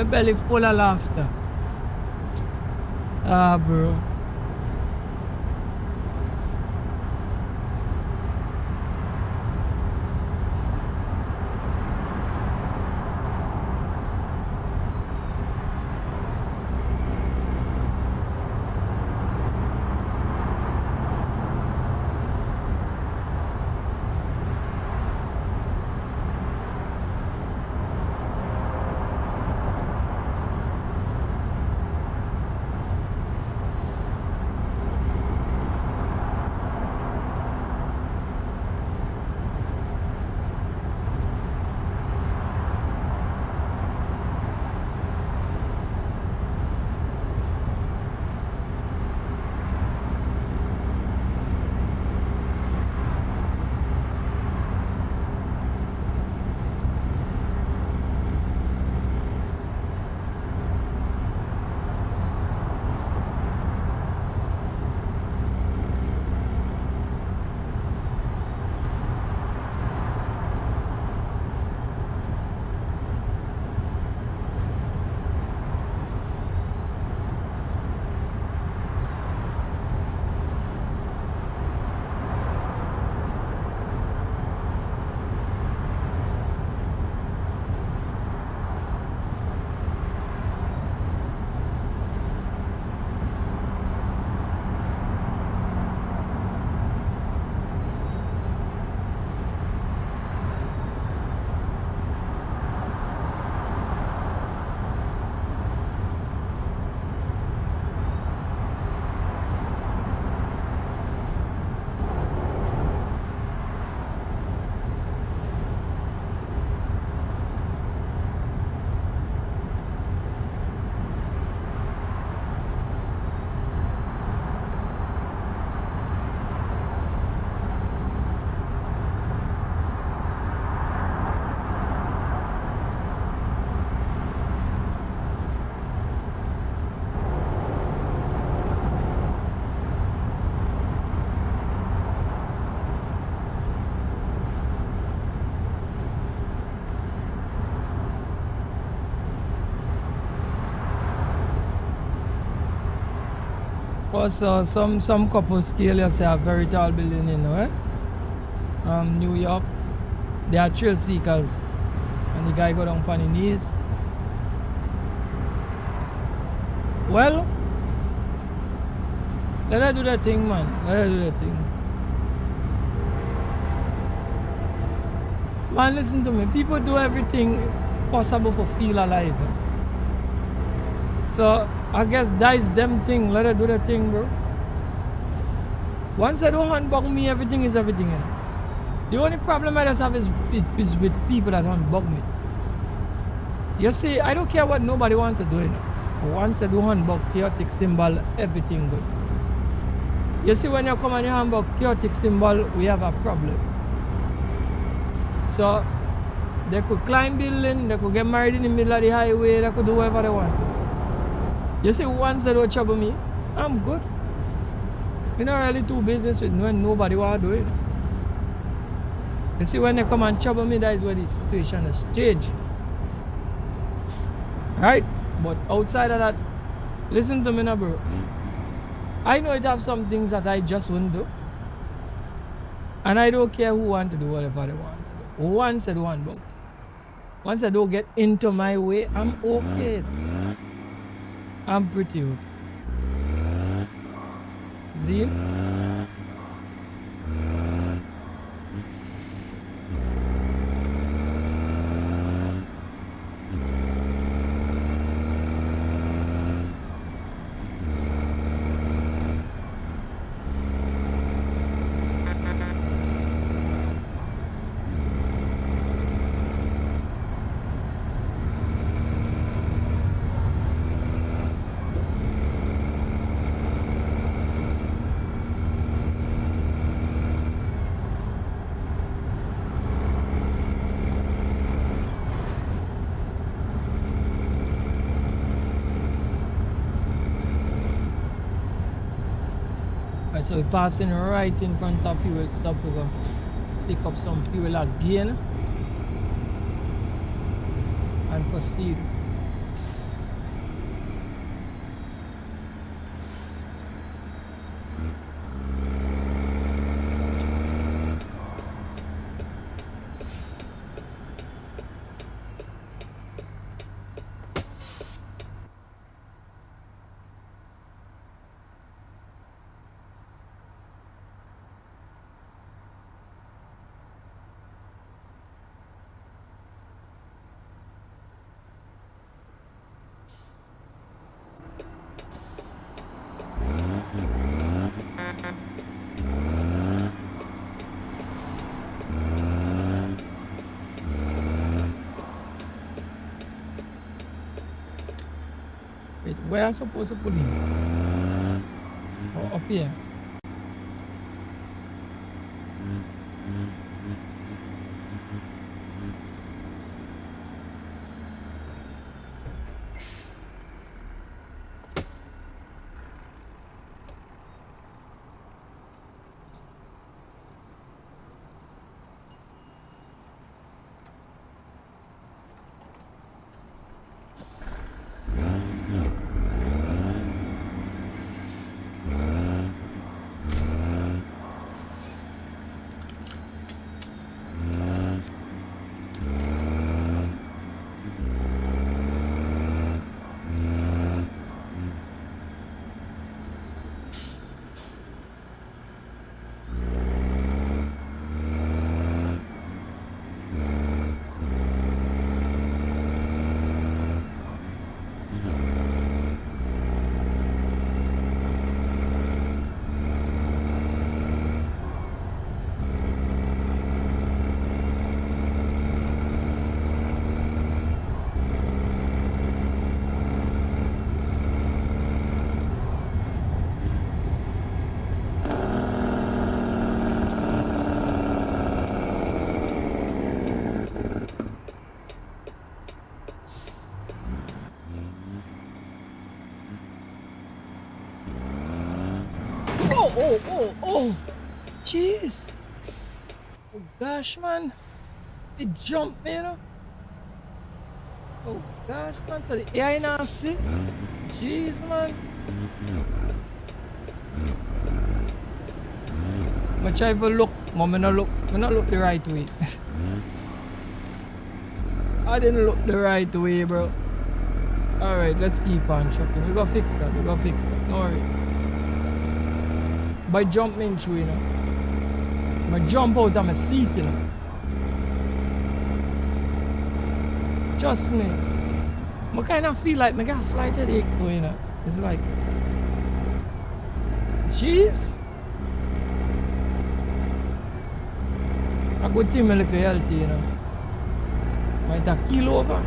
Speaker 1: belly full of laughter. Ah, bro. Also, some couples scale, you say, a very tall building, you know, eh? New York, they are thrill seekers. And the guy go down on his knees. Well, let her do that thing, man. Let her do that thing. Man, listen to me. People do everything possible for feel alive. Eh? So, I guess that is them thing. Let her do that thing, bro. Once I don't unbug me, everything is everything. You know? The only problem I just have is with people that unbug me. You see, I don't care what nobody wants to do. You know? Once I do unbug chaotic symbol, everything good. You see, when you come and you unbug chaotic symbol, we have a problem. So, they could climb building, they could get married in the middle of the highway, they could do whatever they want to. You see, once they don't trouble me, I'm good. We're not really too business with when nobody want to do it. You see, when they come and trouble me, that is where the situation is changed. Right? But outside of that, listen to me now, bro. I know it have some things that I just wouldn't do. And I don't care who want to do whatever they want to do. Once I do one bug. Once I don't get into my way, I'm okay. I'm pretty okay. See? So we're passing right in front of fuel stop. We're going to pick up some fuel again and proceed. Wait, where am I supposed to pull in? Oh, up here. Oh, jeez. Oh gosh, man. It jumped me, you know. Oh gosh, man. So the air not see. Jeez, man. I try to look, but I not look the right way. I didn't look the right way, bro. Alright, let's keep on trucking. We gotta fix that. Don't worry. By jumping through, you know. I jump out of my seat, you know. Trust me. I kind of feel like I got a slight headache though, you know. It's like, jeez. A good thing I look healthy, you know. Might have keel over.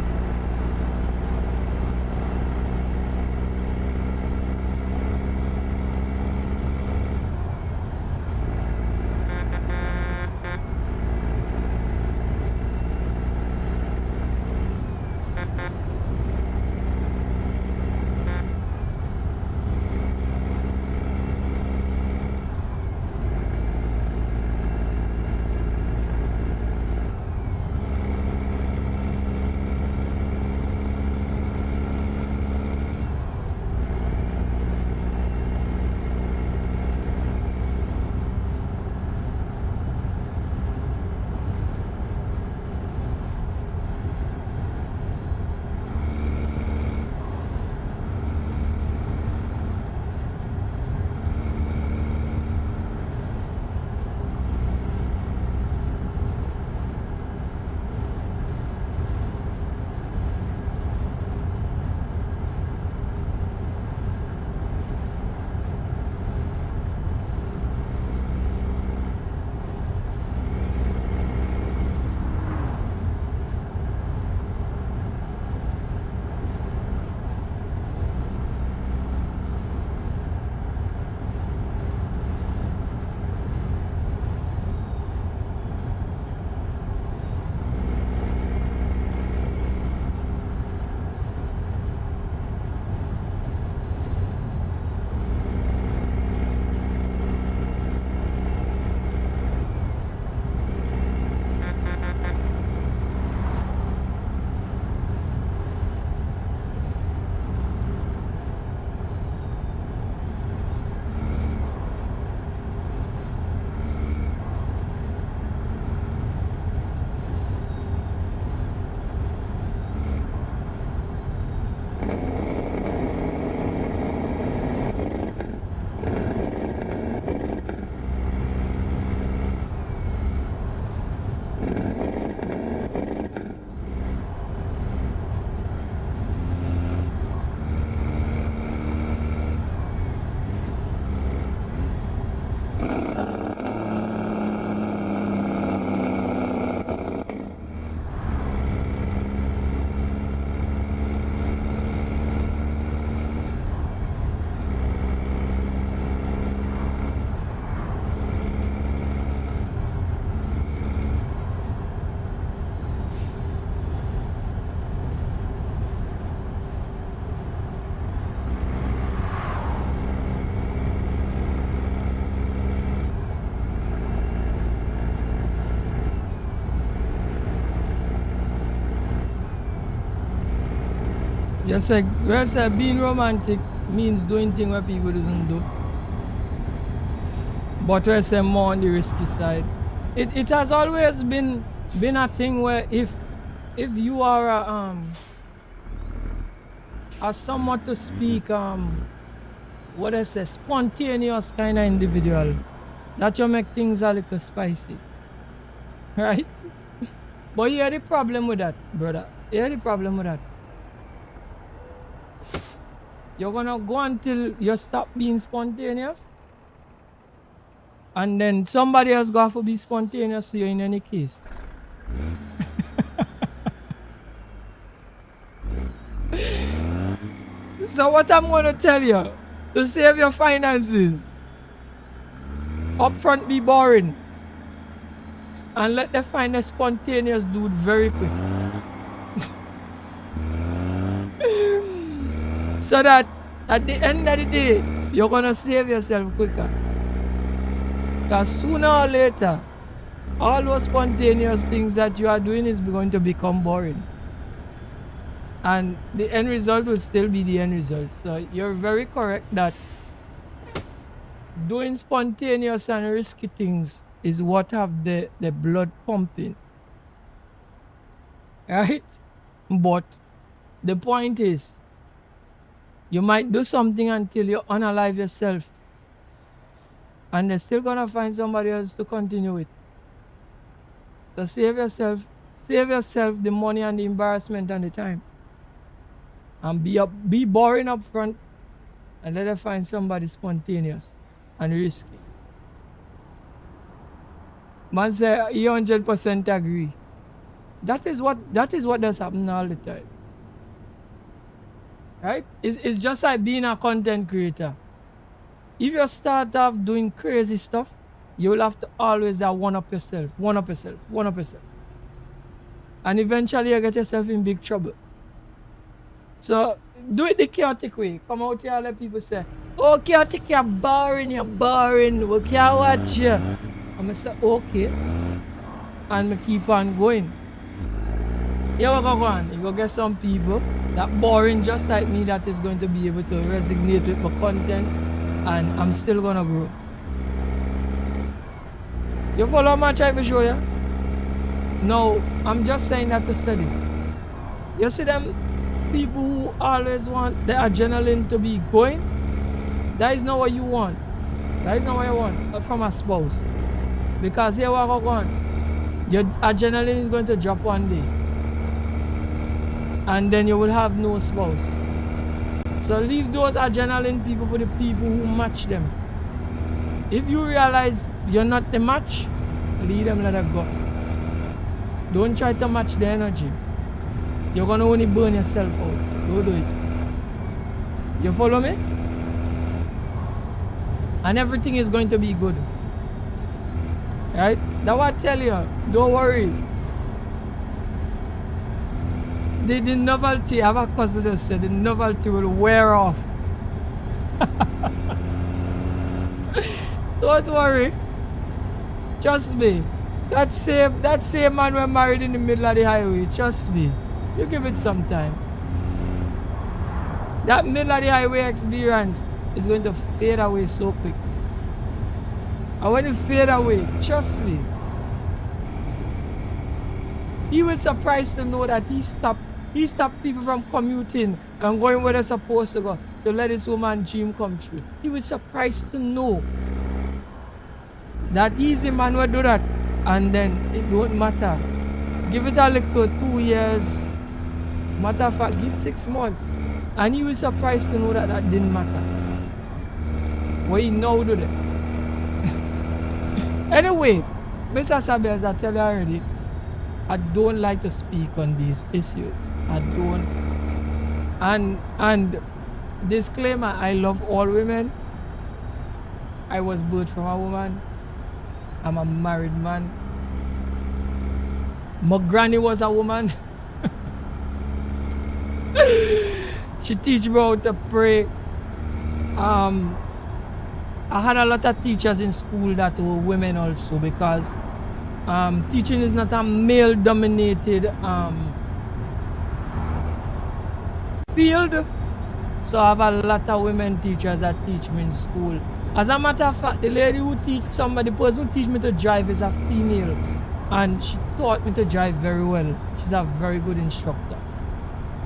Speaker 1: You say being romantic means doing things where people doesn't do. But we say more on the risky side. It has always been a thing where if you are a somewhat to speak what I say spontaneous kind of individual, that you make things a little spicy. Right? But here's the problem with that, brother. Here's the problem with that. You're gonna go until you stop being spontaneous, and then somebody else got to be spontaneous to you in any case. So what I'm gonna tell you, to save your finances, upfront be boring, and let them find a spontaneous dude very quick. So that at the end of the day, you're gonna save yourself quicker. Because sooner or later, all those spontaneous things that you are doing is going to become boring. And the end result will still be the end result. So you're very correct that doing spontaneous and risky things is what have the blood pumping. Right? But the point is, you might do something until you unalive yourself. And they're still gonna find somebody else to continue with. So save yourself the money and the embarrassment and the time. And be boring up front and let them find somebody spontaneous and risky. Man say he 100% agree. That is what does happen all the time. Right? It's just like being a content creator. If you start off doing crazy stuff, you will have to always one up yourself. And eventually you get yourself in big trouble. So do it the chaotic way. Come out here and let people say, oh, chaotic, you're boring, we can't watch you. I'm say, okay. And I keep on going. You go on. You go get some people that boring just like me that is going to be able to resonate with my content, and I'm still gonna grow. You follow my try to show you? No, I'm just saying that to say this. You see them people who always want the adrenaline to be going? That is not what you want. That is not what you want from a spouse. Because here we go on. Your adrenaline is going to drop one day. And then you will have no spouse. So leave those adrenaline people for the people who match them. If you realize you're not the match, leave them, let them go. Don't try to match the energy. You're gonna only burn yourself out. Don't do it. You follow me? And everything is going to be good. Right? That's what I tell you. Don't worry. The novelty, I have a cousin that said the novelty will wear off. Don't worry. Trust me. That same man were married in the middle of the highway. Trust me. You give it some time. That middle of the highway experience is going to fade away so quick. And when it fade away, trust me, he was surprised to know that he stopped people from commuting and going where they're supposed to go to let his woman dream come true. He was surprised to know that easy man will do that, and then it won't matter. Give it a little 2 years. Matter of fact, give 6 months. And he was surprised to know that that didn't matter. Well, he now do that. Anyway, Mr. Sabels, I tell you already, I don't like to speak on these issues. I don't. And disclaimer, I love all women. I was birthed from a woman. I'm a married man. My granny was a woman. She teach me how to pray. I had a lot of teachers in school that were women also, because teaching is not a male dominated field. So I have a lot of women teachers that teach me in school. As a matter of fact, the lady who teach somebody, the person who teach me to drive is a female. And she taught me to drive very well. She's a very good instructor.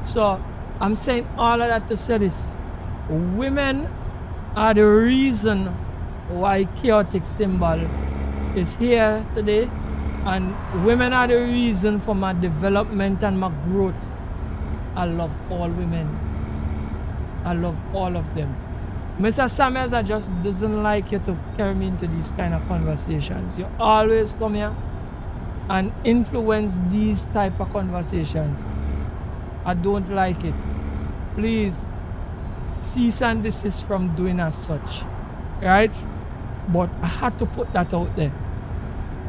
Speaker 1: So I'm saying all of that to say this. Women are the reason why chaotic symbol is here today. And women are the reason for my development and my growth. I love all women. I love all of them. Mr. Samuels, I just doesn't like you to carry me into these kind of conversations. You always come here and influence these type of conversations. I don't like it. Please cease and desist from doing as such. Right? But I had to put that out there.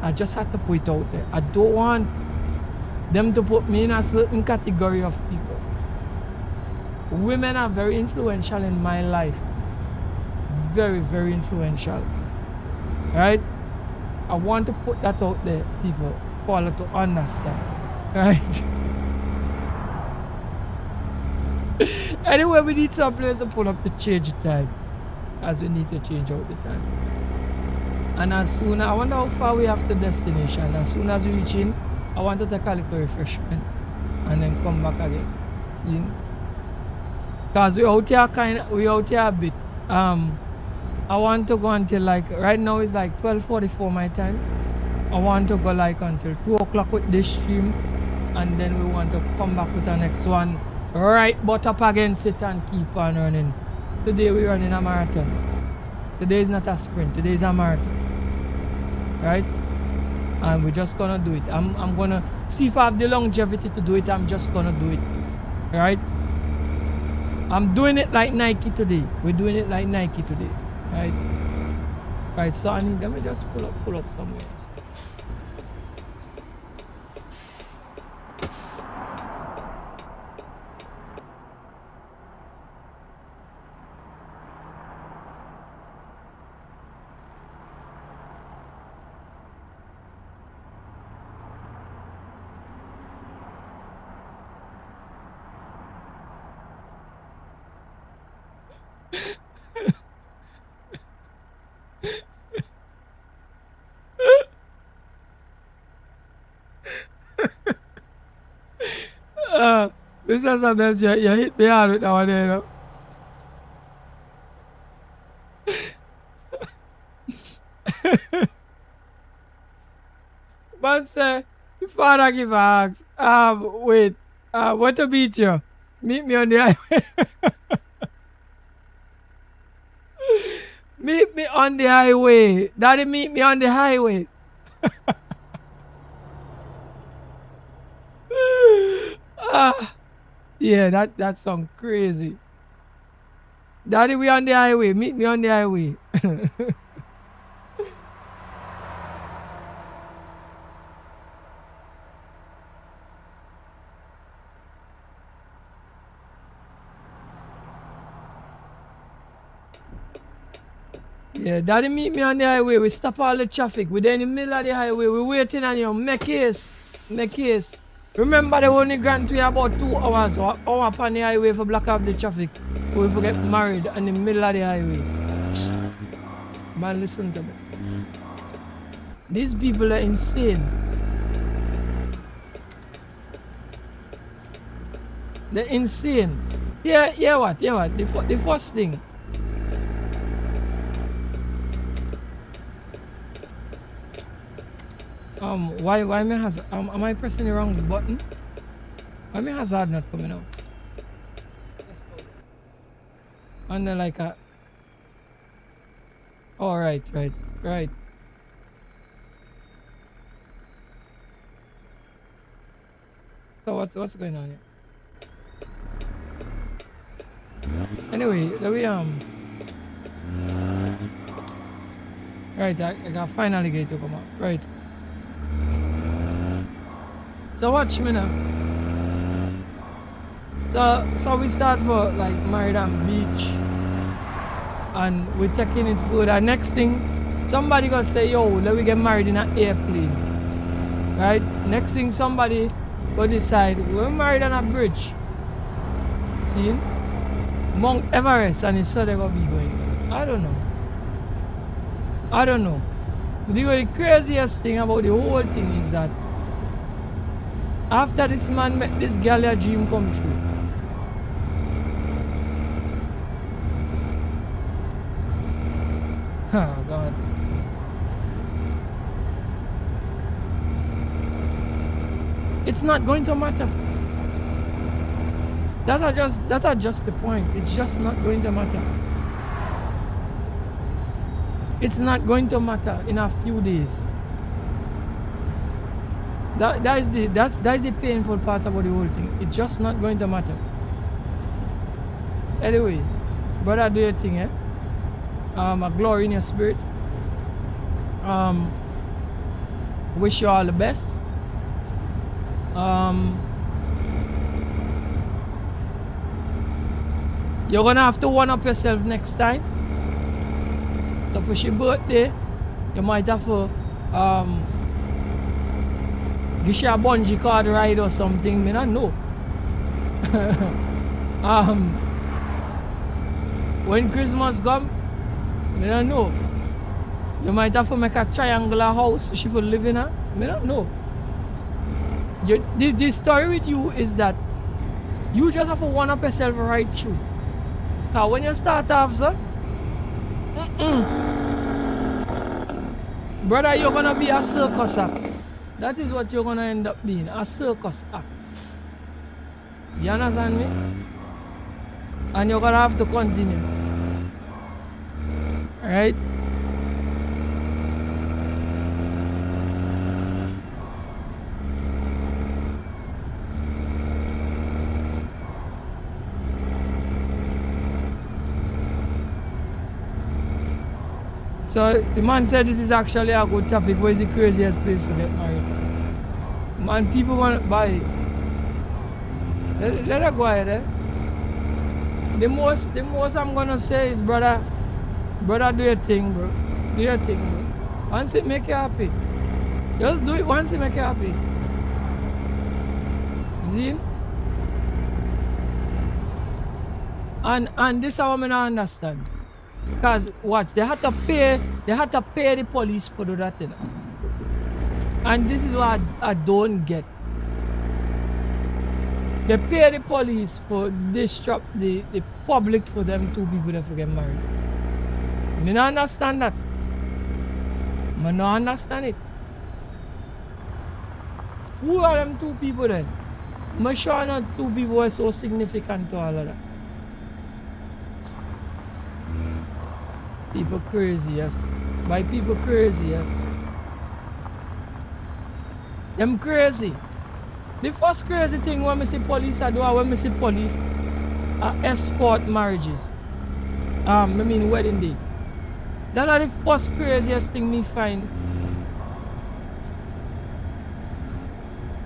Speaker 1: I just had to put it out there. I don't want them to put me in a certain category of people. Women are very influential in my life. Very, very influential. Right? I want to put that out there, people, for you to understand. Right? Anyway, we need some place to pull up to change the time. As we need to change out the time. And as soon as, I wonder how far we have to destination. As soon as we reach in, I want to take a little refreshment. And then come back again. See? Because we out here a bit. I want to go until like, right now it's like 12:44 my time. I want to go like until 2 o'clock with this stream. And then we want to come back with the next one. Right butt up against it and keep on running. Today we're running a marathon. Today is not a sprint, today is a marathon. Right? And we're just gonna do it. I'm gonna see if I have the longevity to do it. I'm just gonna do it. Right? I'm doing it like Nike today. We're doing it like Nike today. Right? Right, so let me just pull up somewhere else. Mr. Samuels, you hit me hard with that one there, you know. But say, the father give a ask. Wait, what to beat you? Meet me on the highway. Meet me on the highway. Daddy, meet me on the highway. Yeah, that sounds crazy. Daddy, we on the highway. Meet me on the highway. Yeah, Daddy, meet me on the highway. We stop all the traffic. We're in the middle of the highway. We're waiting on you. Make case. Make case. Remember, they only grant we about 2 hours or hour upon the highway for block off the traffic. We forget married in the middle of the highway. Man, listen to me. These people are insane. They're insane. Yeah, what? The first thing. Why my hazard? Am I pressing the wrong button? Why my hazard not coming out? And then like a. Oh, right. So what's going on here? Anyway, let me right, I finally get to come out. Right. So watch me now. So we start for like Maridam Beach. And we're taking it further. Next thing, somebody gonna say, yo, let me get married in an airplane. Right? Next thing somebody will decide we're married on a bridge. See? Mount Everest and it's so they gonna be going. I don't know. I don't know. The craziest thing about the whole thing is that after this man met this girl, your dream come true. Oh God. It's not going to matter. That are just the point. It's just not going to matter. It's not going to matter in a few days. That is the painful part about the whole thing. It's just not going to matter. Anyway, brother, do your thing, eh? A glory in your spirit. Wish you all the best. You're gonna have to one up yourself next time. So for your birthday, you might have to give you a bungee cord ride or something. I don't know. When Christmas come, I don't know. You might have to make a triangular house she will live in. I don't know. The story with you is that you just have to one up yourself right through. Now when you start off, sir, brother, you're gonna be a circus act. That is what you're gonna end up being, a circus act. You understand me? And you're gonna have to continue. Alright? So the man said this is actually a good topic. Where is the craziest place to get married? Man, people want to buy it. Let her go ahead, eh? The most I'm gonna say is, brother, do your thing, bro. Do your thing, bro. Once it make you happy. Just do it once it make you happy. See? And this is how I don't understand. Because watch, they had to pay the police for do that, you know. And this is what I don't get. They pay the police for disrupt the public for them two people to get married. I don't understand that. I don't understand it. Who are them two people then? I'm sure not two people are so significant to all of that. People crazy, yes. By people crazy, yes. Them crazy. The first crazy thing when we see police I do, when we see police escort marriages. I mean wedding day. That's the first craziest thing me find.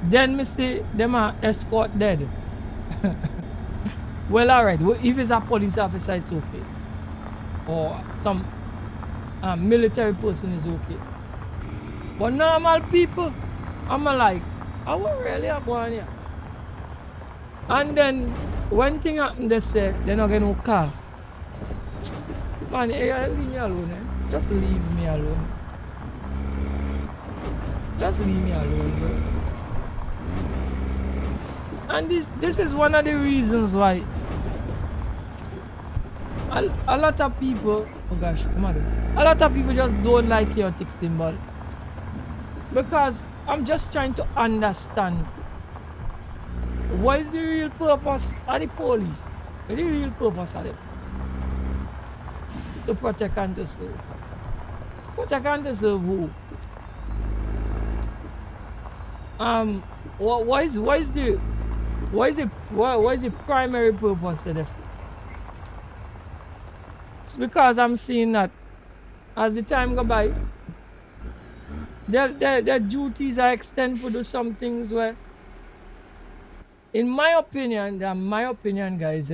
Speaker 1: Then me see them escort dead. Well, alright. If it's a police officer, it's okay. Or some military person is okay. But normal people, I'm like, I won't really go on here. And then when thing happen, they say they're not getting no car. Man, hey, leave me alone, eh? Just leave me alone. Just leave me alone, bro. And this is one of the reasons why a lot of people, oh gosh, a lot of people just don't like chaotic symbol. Because I'm just trying to understand what is the real purpose of the police? What is the real purpose of it? To protect and to serve. Protect and to serve who? What is the primary purpose of it? It's because I'm seeing that as the time go by, their duties are extended to do some things where, in my opinion, guys,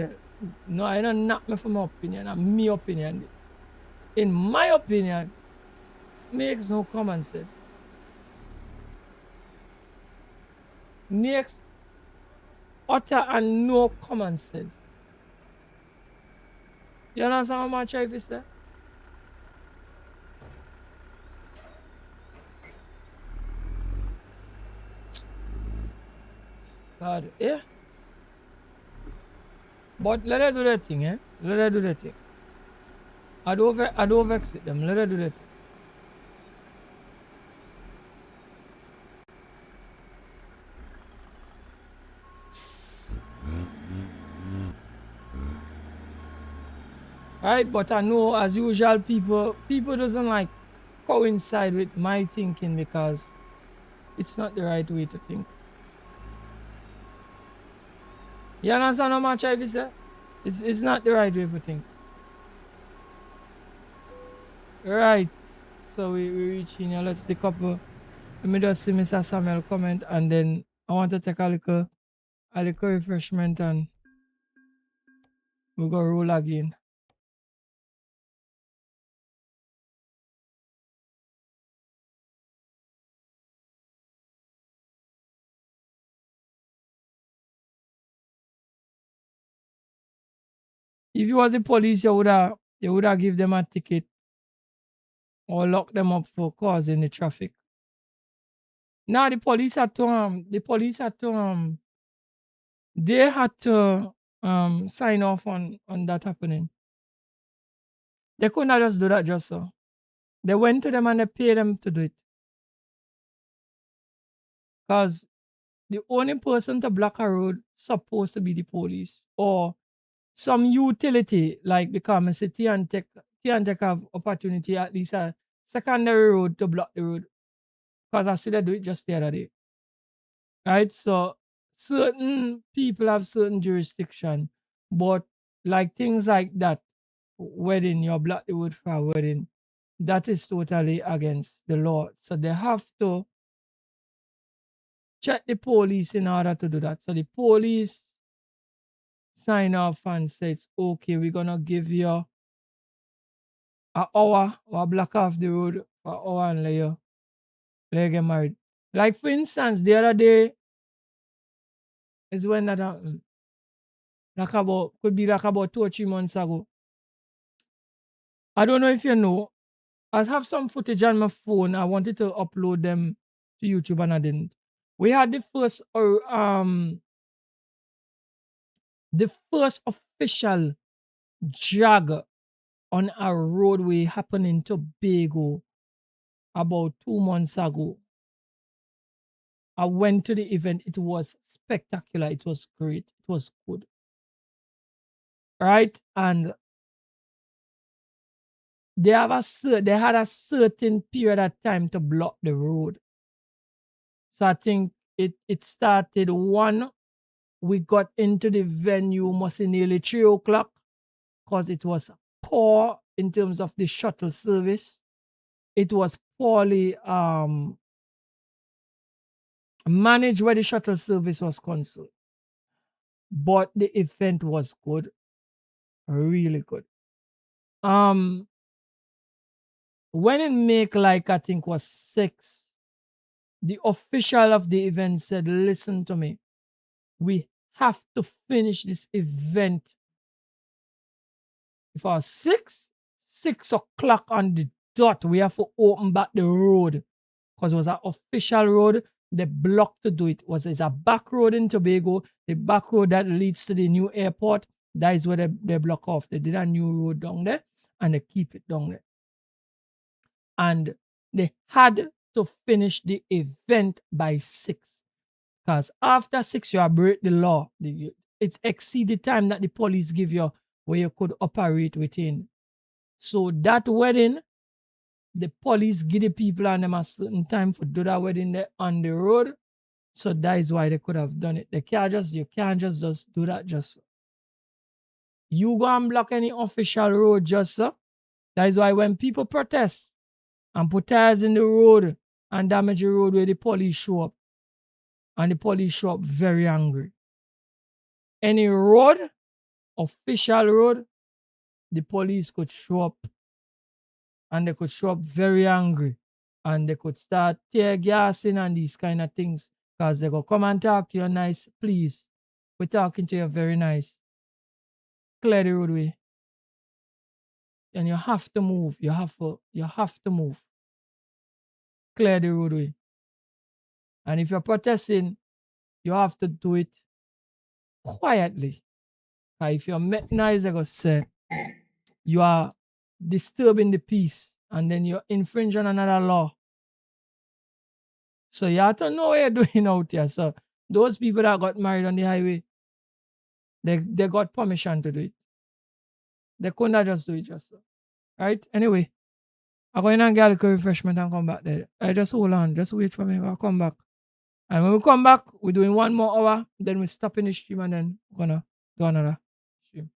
Speaker 1: no, I don't knock me for my opinion, I'm my opinion. In my opinion, makes no common sense. Makes utter and no common sense. You understand how much I say? God, yeah. But let her do that thing, eh? Let her do that thing. I don't vex with them. Let her do that thing. Right? But I know as usual people doesn't like coincide with my thinking because it's not the right way to think. You understand how much I say? It's not the right way to think. Right. So we reach in here. Let's take up let me just see Mr. Samuel comment and then I want to take a little refreshment and we go roll again. If you was the police, you would have give them a ticket or lock them up for causing the traffic. Now they had to sign off on that happening. They could not just do that just so. They went to them and they paid them to do it. Because the only person to block a road supposed to be the police or some utility like the common city and tech have opportunity at least a secondary road to block the road. Because I see they do it just the other day. Right? So certain people have certain jurisdiction, but like things like that, wedding, you block the road for a wedding, that is totally against the law. So they have to check the police in order to do that. So the police sign off and say it's okay, we're gonna give you an hour or block off the road for an hour and let you get married. Like for instance, the other day is when that happened. Like about could be like about 2 or 3 months ago. I don't know if you know. I have some footage on my phone. I wanted to upload them to YouTube and I didn't. We had the first official drag on a roadway happened in Tobago about 2 months ago. I went to the event. It was spectacular. It was great. It was good. Right? And they had a certain period of time to block the road. So I think it started one. We got into the venue must nearly 3 o'clock because it was poor in terms of the shuttle service. It was poorly managed where the shuttle service was concerned. But the event was good, really good. When it make like I think was 6, the official of the event said, listen to me, we have to finish this event before 6 o'clock on the dot. We have to open back the road because it was an official road. They blocked to do it. It's a back road in Tobago, the back road that leads to the new airport. That is where they block off. They did a new road down there and they keep it down there. And they had to finish the event by 6. Because after 6, you have break the law. It exceeds the time that the police give you where you could operate within. So that wedding, the police give the people and them a certain time for do that wedding there on the road. So that is why they could have done it. You can't just do that just. You go and block any official road just so. That is why when people protest and put tires in the road and damage the road where the police show up. And the police show up very angry. Any road, official road, the police could show up and they could show up very angry and they could start tear gassing and these kind of things because they go come and talk to you nice, please. We're talking to you very nice. Clear the roadway. and you have to move. You have to move. Clear the roadway. And if you're protesting, you have to do it quietly. If you make noise, they go say you are disturbing the peace and then you're infringing another law. So you have to know what you're doing out here. So those people that got married on the highway, they got permission to do it. They couldn't just do it just so. Right? Anyway, I'm going to get a little refreshment and come back there. I just hold on. Just wait for me. I'll come back. And when we come back, we're doing one more hour. Then we stop in the stream and then we're going to do another stream.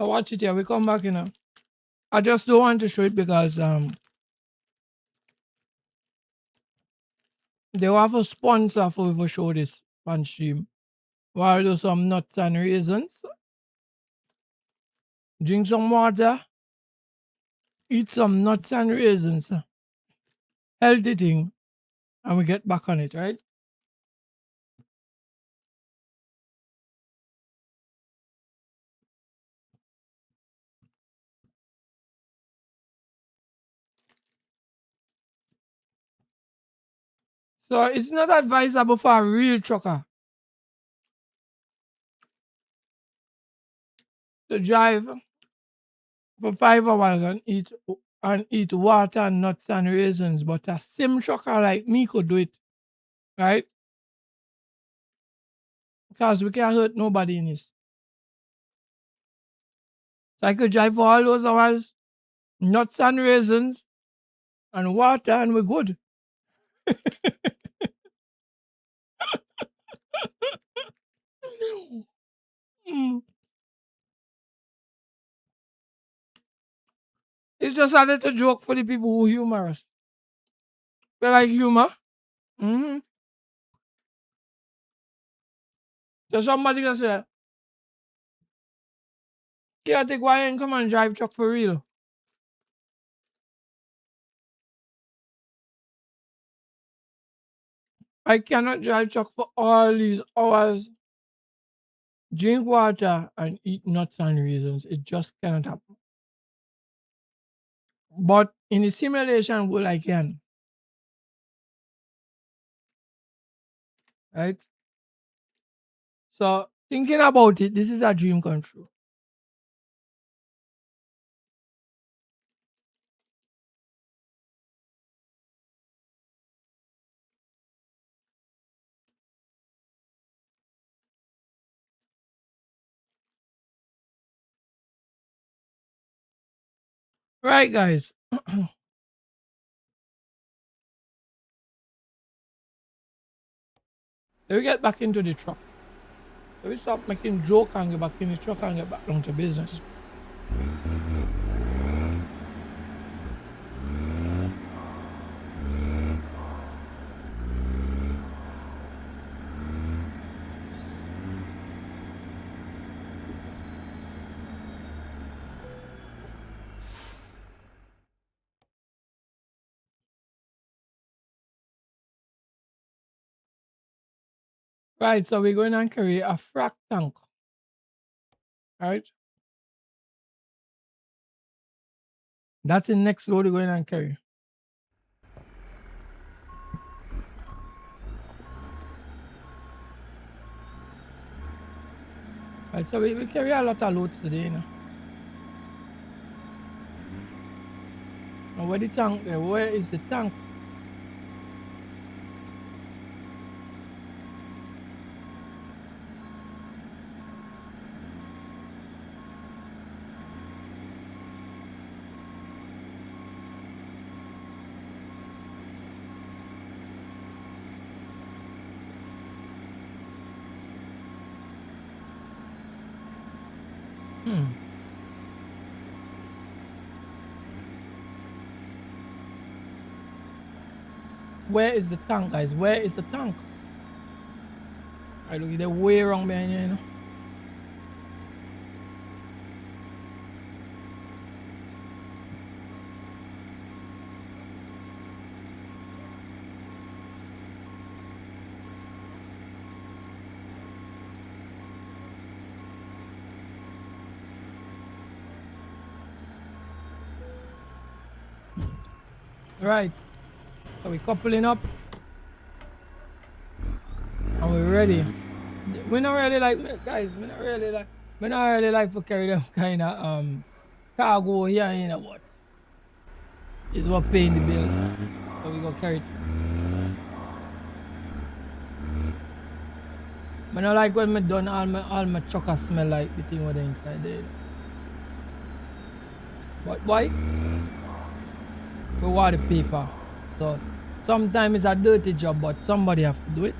Speaker 1: So watch it here. We come back, I just don't want to show it because They will have a sponsor for show this on stream. While do some nuts and raisins. Drink some water. Eat some nuts and raisins. Healthy thing. And we get back on it, right? So it's not advisable for a real trucker to drive for 5 hours and eat water and nuts and raisins, but a sim trucker like me could do it, right? Because we can't hurt nobody in this. So I could drive for all those hours, nuts and raisins, and water, and we're good. Mm. It's just a little joke for the people who humorous. They like humor. Mm-hmm. So somebody can say, "Yeah, take why ain't come and drive truck for real." I cannot drive truck for all these hours, drink water, and eat nuts and raisins. It just cannot happen. But in the simulation world, I can. Right? So thinking about it, this is a dream come true. Right, guys. Let me get back into the truck. Let me stop making joke and get back in the truck and get back down to business. Right, so we're going to carry a frac tank. Right? That's the next load we're going to carry. Right, so we carry a lot of loads today, you know. Now where the tank there? Where is the tank? Where is the tank, guys? Where is the tank? I look, they're way wrong behind you, you know. Right. So we're coupling up. And we're ready. We not really like, guys, we not really like to carry them kind of cargo here, you know what? It's what paying the bills. So we go carry it. I don't like when I done all my trucker smell like the thing with the inside there. But why? We want the paper. So sometimes it's a dirty job, but somebody have to do it.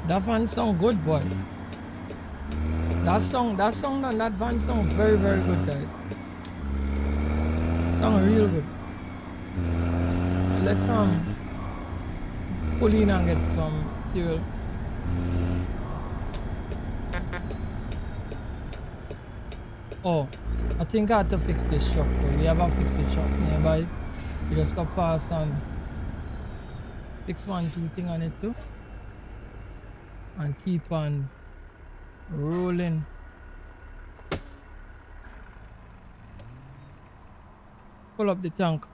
Speaker 1: That van sound good, boy. That song and that van sound very, very good, guys. Sound real good. Let's pull in and get some fuel. Oh, I think I have to fix this shop. We haven't fixed the shop nearby. We just got past and fix 1, 2 thing on it too. And keep on rolling. Pull up the tank.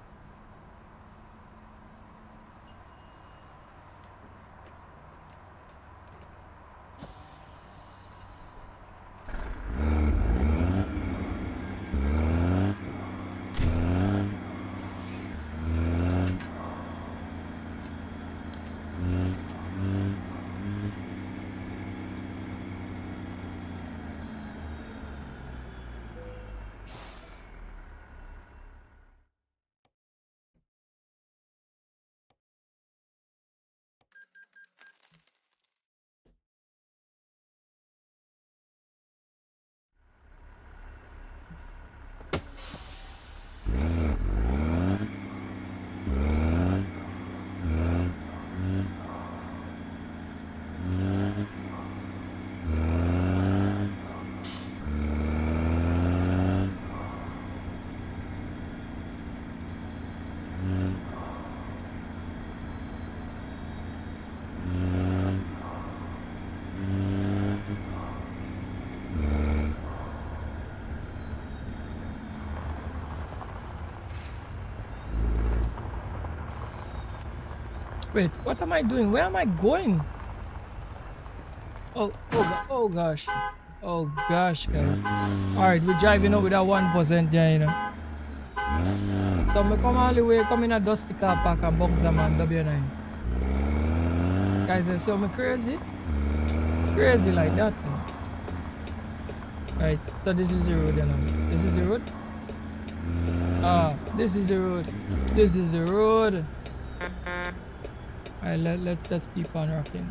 Speaker 1: Wait, what am I doing? Where am I going? Oh gosh. Oh gosh, guys. Alright, we're driving up with that 1% there, you know. So I come all the way, come in a dusty car park and box them on W9. Guys, I saw me crazy. Crazy like that. Right, so this is the road, you know. This is the road. This is the road. This is the road. Alright, let's keep on rocking.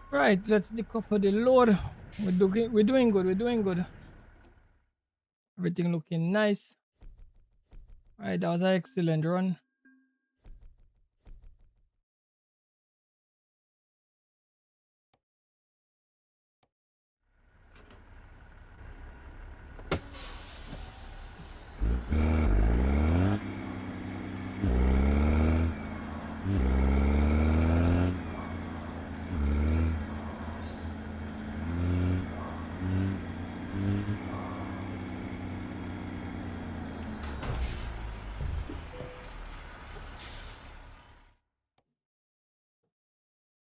Speaker 1: Right, let's decouple the load. We're doing good. We're doing good. Everything looking nice. Right, that was an excellent run.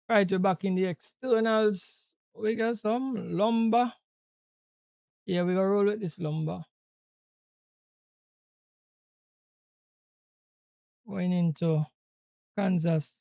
Speaker 1: Right, we're back in the externals. We got some lumber. Yeah, we're gonna roll with this lumber. Going into Kansas.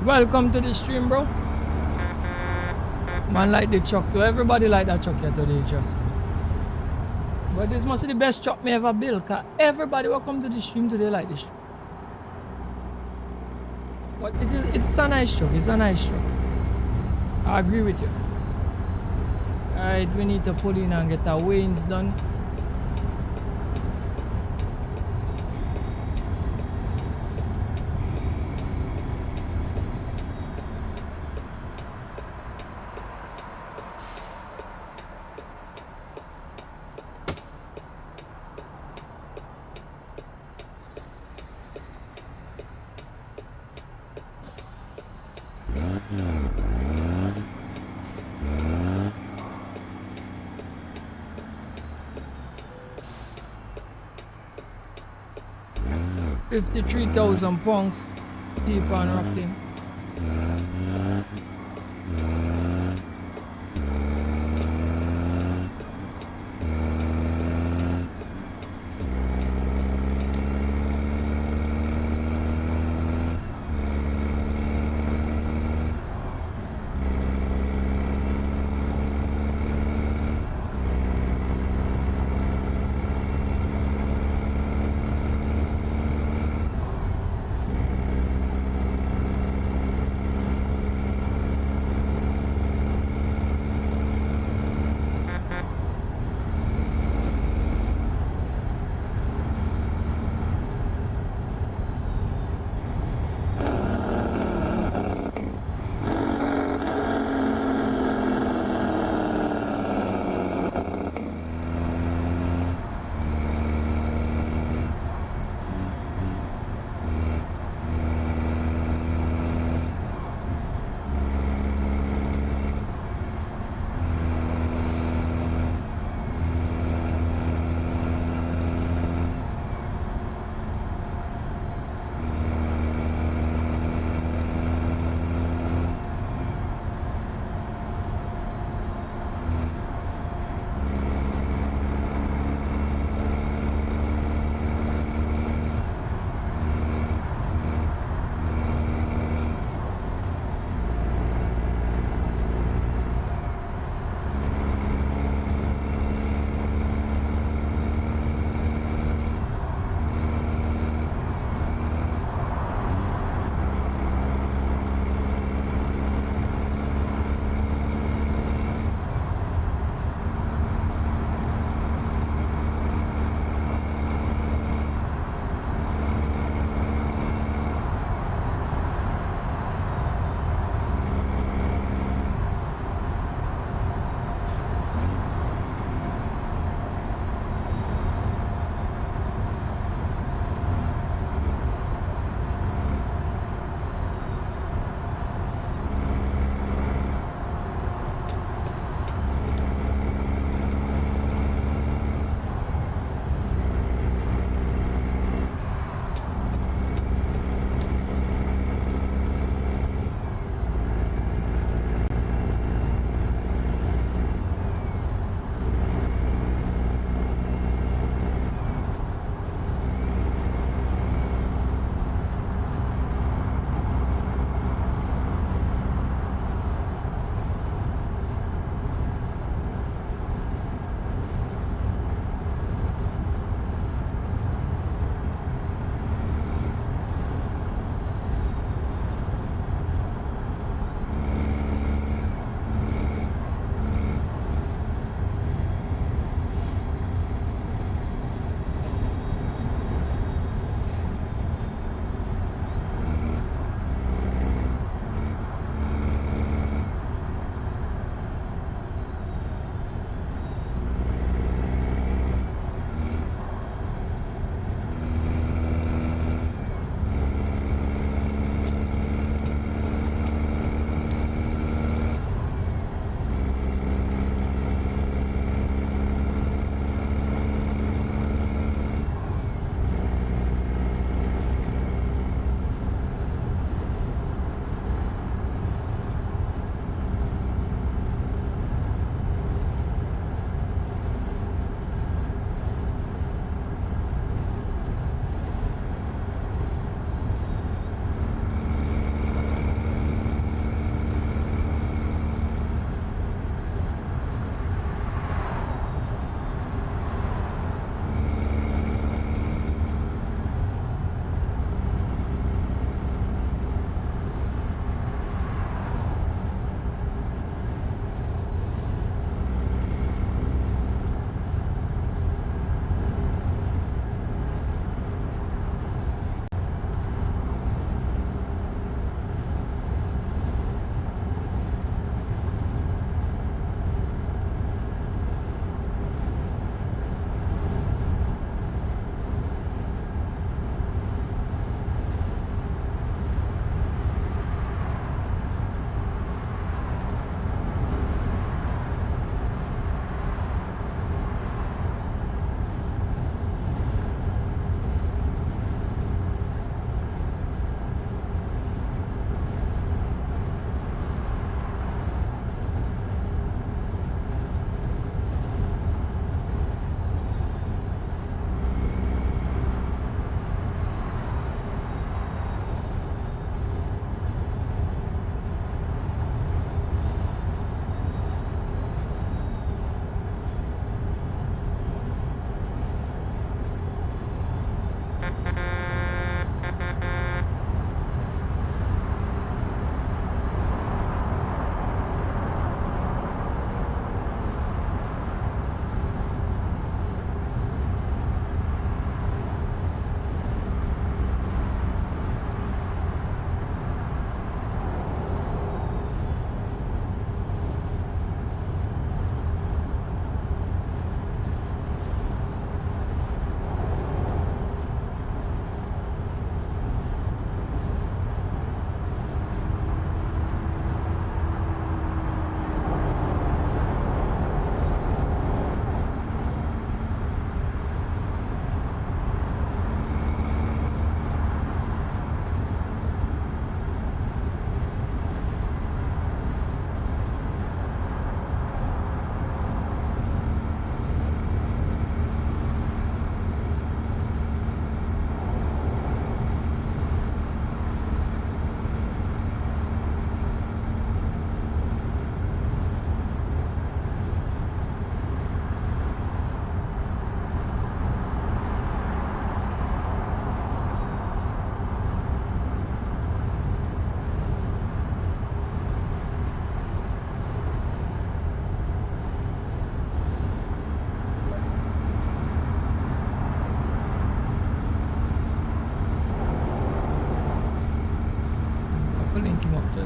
Speaker 1: Welcome to the stream, bro. Man like the truck too. Everybody like that truck here today, just. But this must be the best truck me ever built, cause everybody will come to the stream today like this. But it's a nice truck. It's a nice truck. I agree with you. Alright, we need to pull in and get our weighings done. £53,000. Keep on rocking.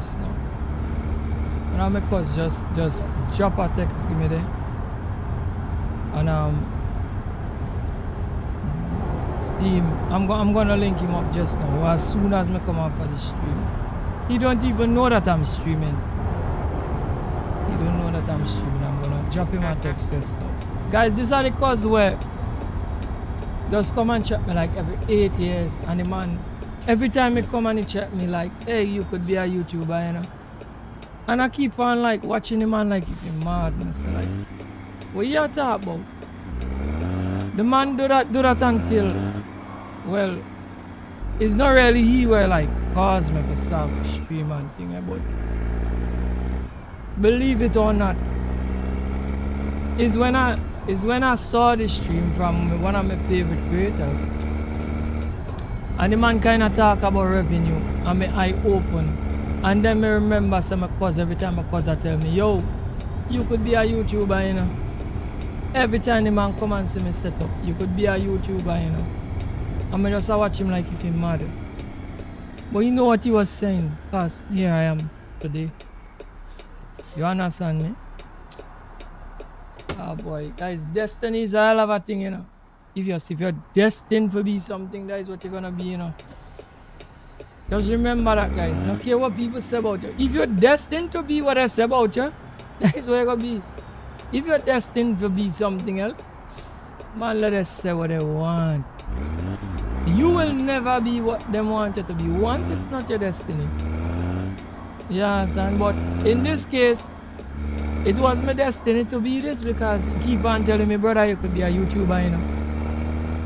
Speaker 1: just now. And I make us just drop a text, give me there. And Steam, I'm gonna link him up just now. As soon as I come off of the stream. He don't even know that I'm streaming. He don't know that I'm streaming. I'm gonna drop him a text just now. Guys, these are the cause where just come and check me like every 8 years, and the man every time he come and he check me like, hey, you could be a YouTuber, you know. And I keep on like watching the man like if he's mad, and I say like, what you talking about? The man do that until, well, it's not really he where like cause me for start stream and thing, but believe it or not, is when I saw the stream from one of my favorite creators, and the man kind of talk about revenue, and my eye open, and then I remember some cause every time my cousin tell me, yo, you could be a YouTuber, you know. Every time the man come and see me set up, you could be a YouTuber, you know. And I just watch him like if he's mad. But you know what he was saying, cause here I am today. You understand me? Ah boy, guys, destiny is a hell of a thing, you know. If you're destined to be something, that is what you're gonna be, you know. Just remember that, guys. I don't care what people say about you. If you're destined to be what I say about you, that is what you're gonna be. If you're destined to be something else, man, let us say what they want. You will never be what they want you to be. Once it's not your destiny. Yeah, son. But in this case, it was my destiny to be this because keep on telling me, brother, you could be a YouTuber, you know.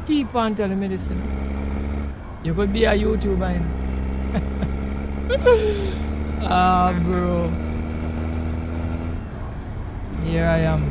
Speaker 1: Keep on telling me this, you know. You could be a YouTuber, you know. Ah, bro. Here I am.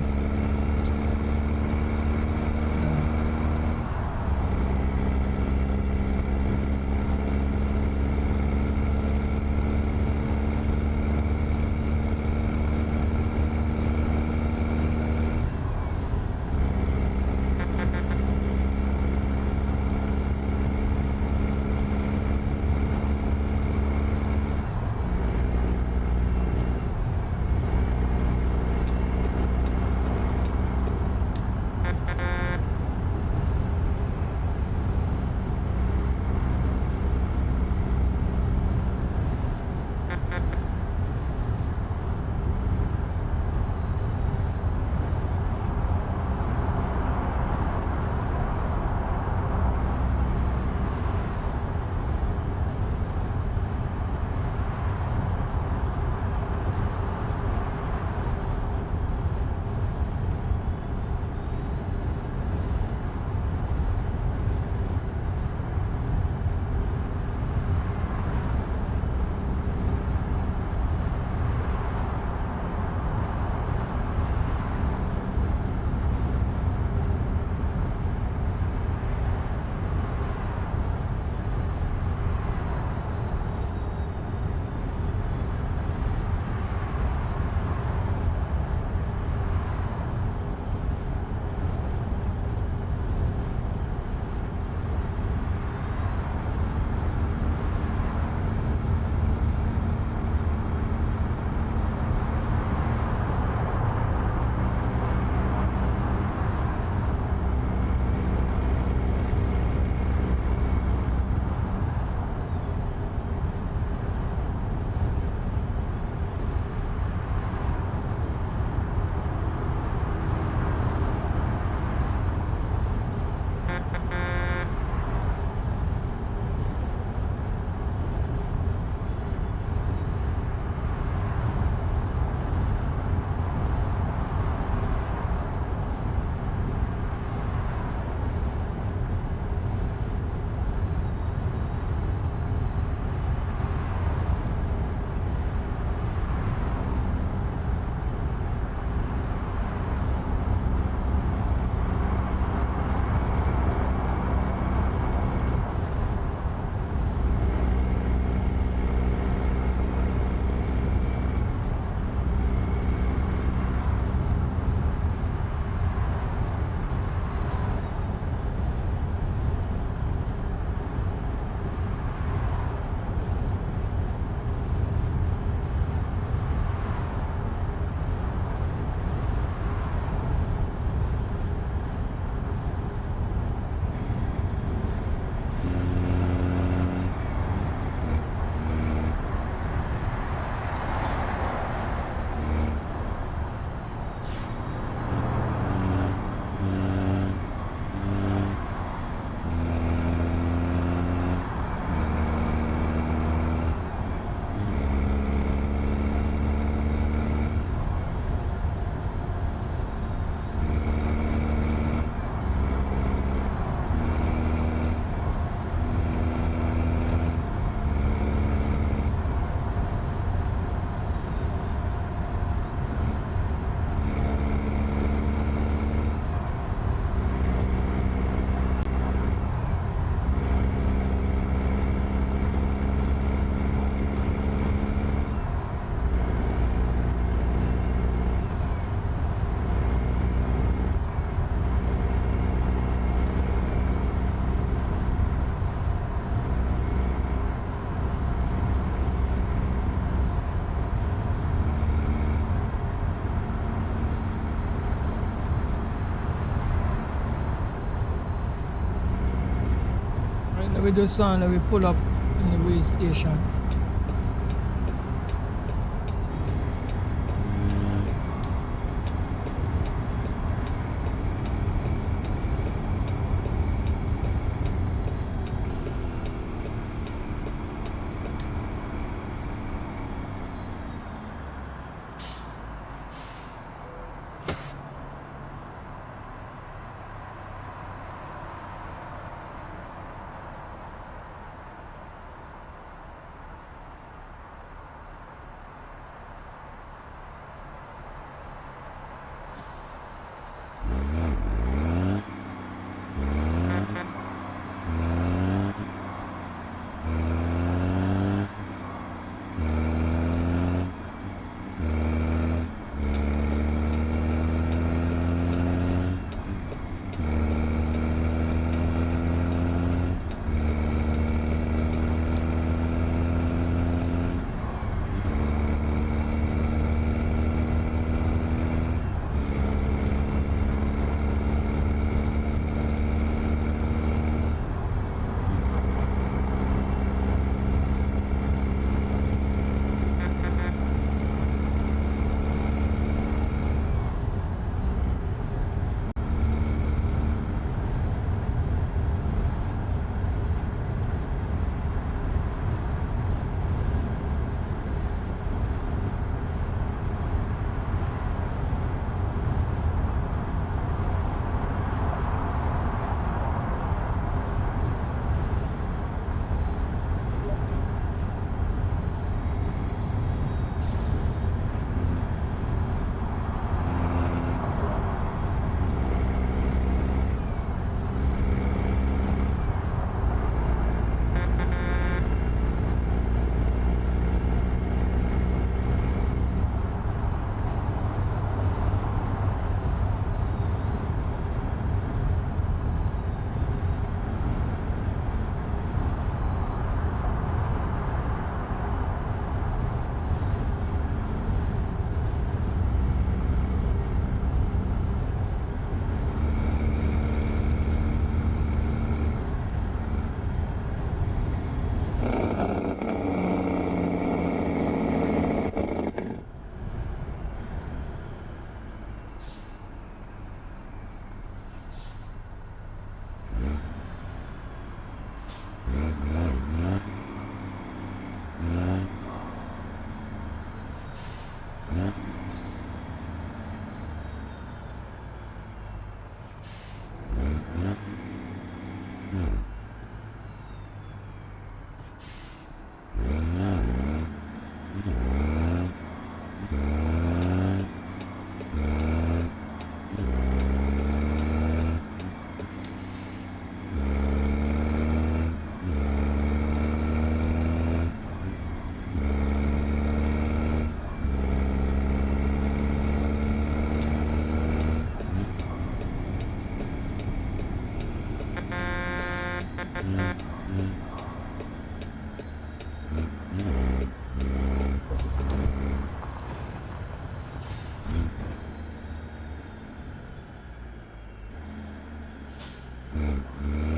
Speaker 1: We just want to we pull up in the way station.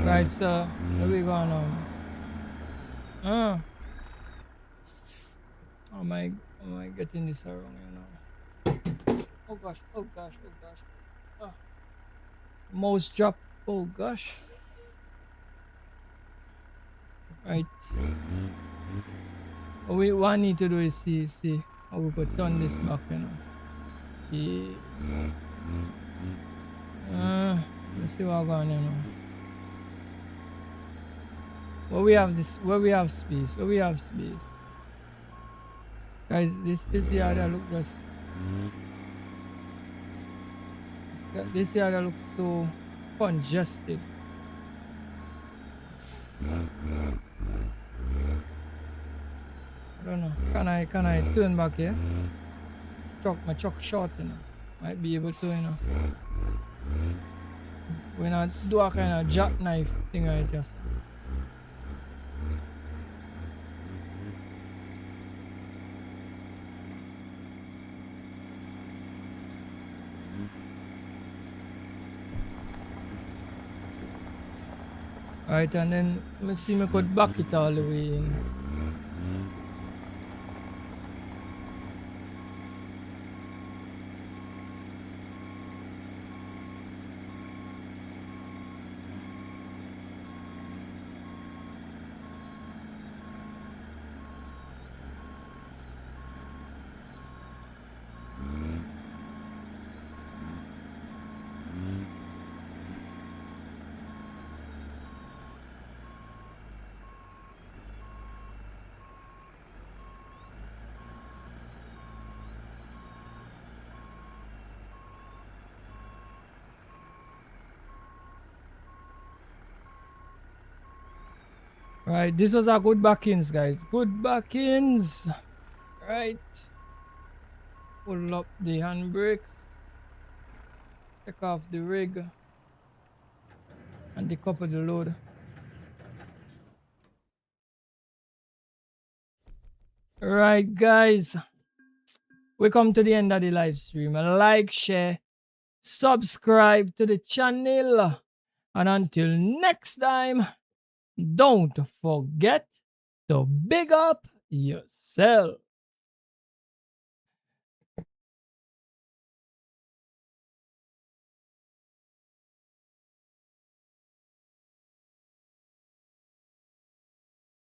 Speaker 1: Right, so where we going now? Am I getting this wrong, you know? Oh gosh, oh gosh, oh gosh. Ah, mouse drop. Oh gosh. Right. What I need to do is see how we could turn this back, you know. See. Let's see what going on, you know. Where we have space. Where we have space. Guys, this yard that look just this yard that looks so congested. I don't know. Can I turn back here? My truck short, you know. Might be able to, you know. When I do a kind of jackknife thing, I just. Right, and then let me see me could back it all the way in. Right, this was a good backings, guys. Good backings. Right. Pull up the handbrakes. Take off the rig. And decouple the load. Right, guys. We come to the end of the live stream. Like, share, subscribe to the channel. And until next time, don't forget to big up yourself.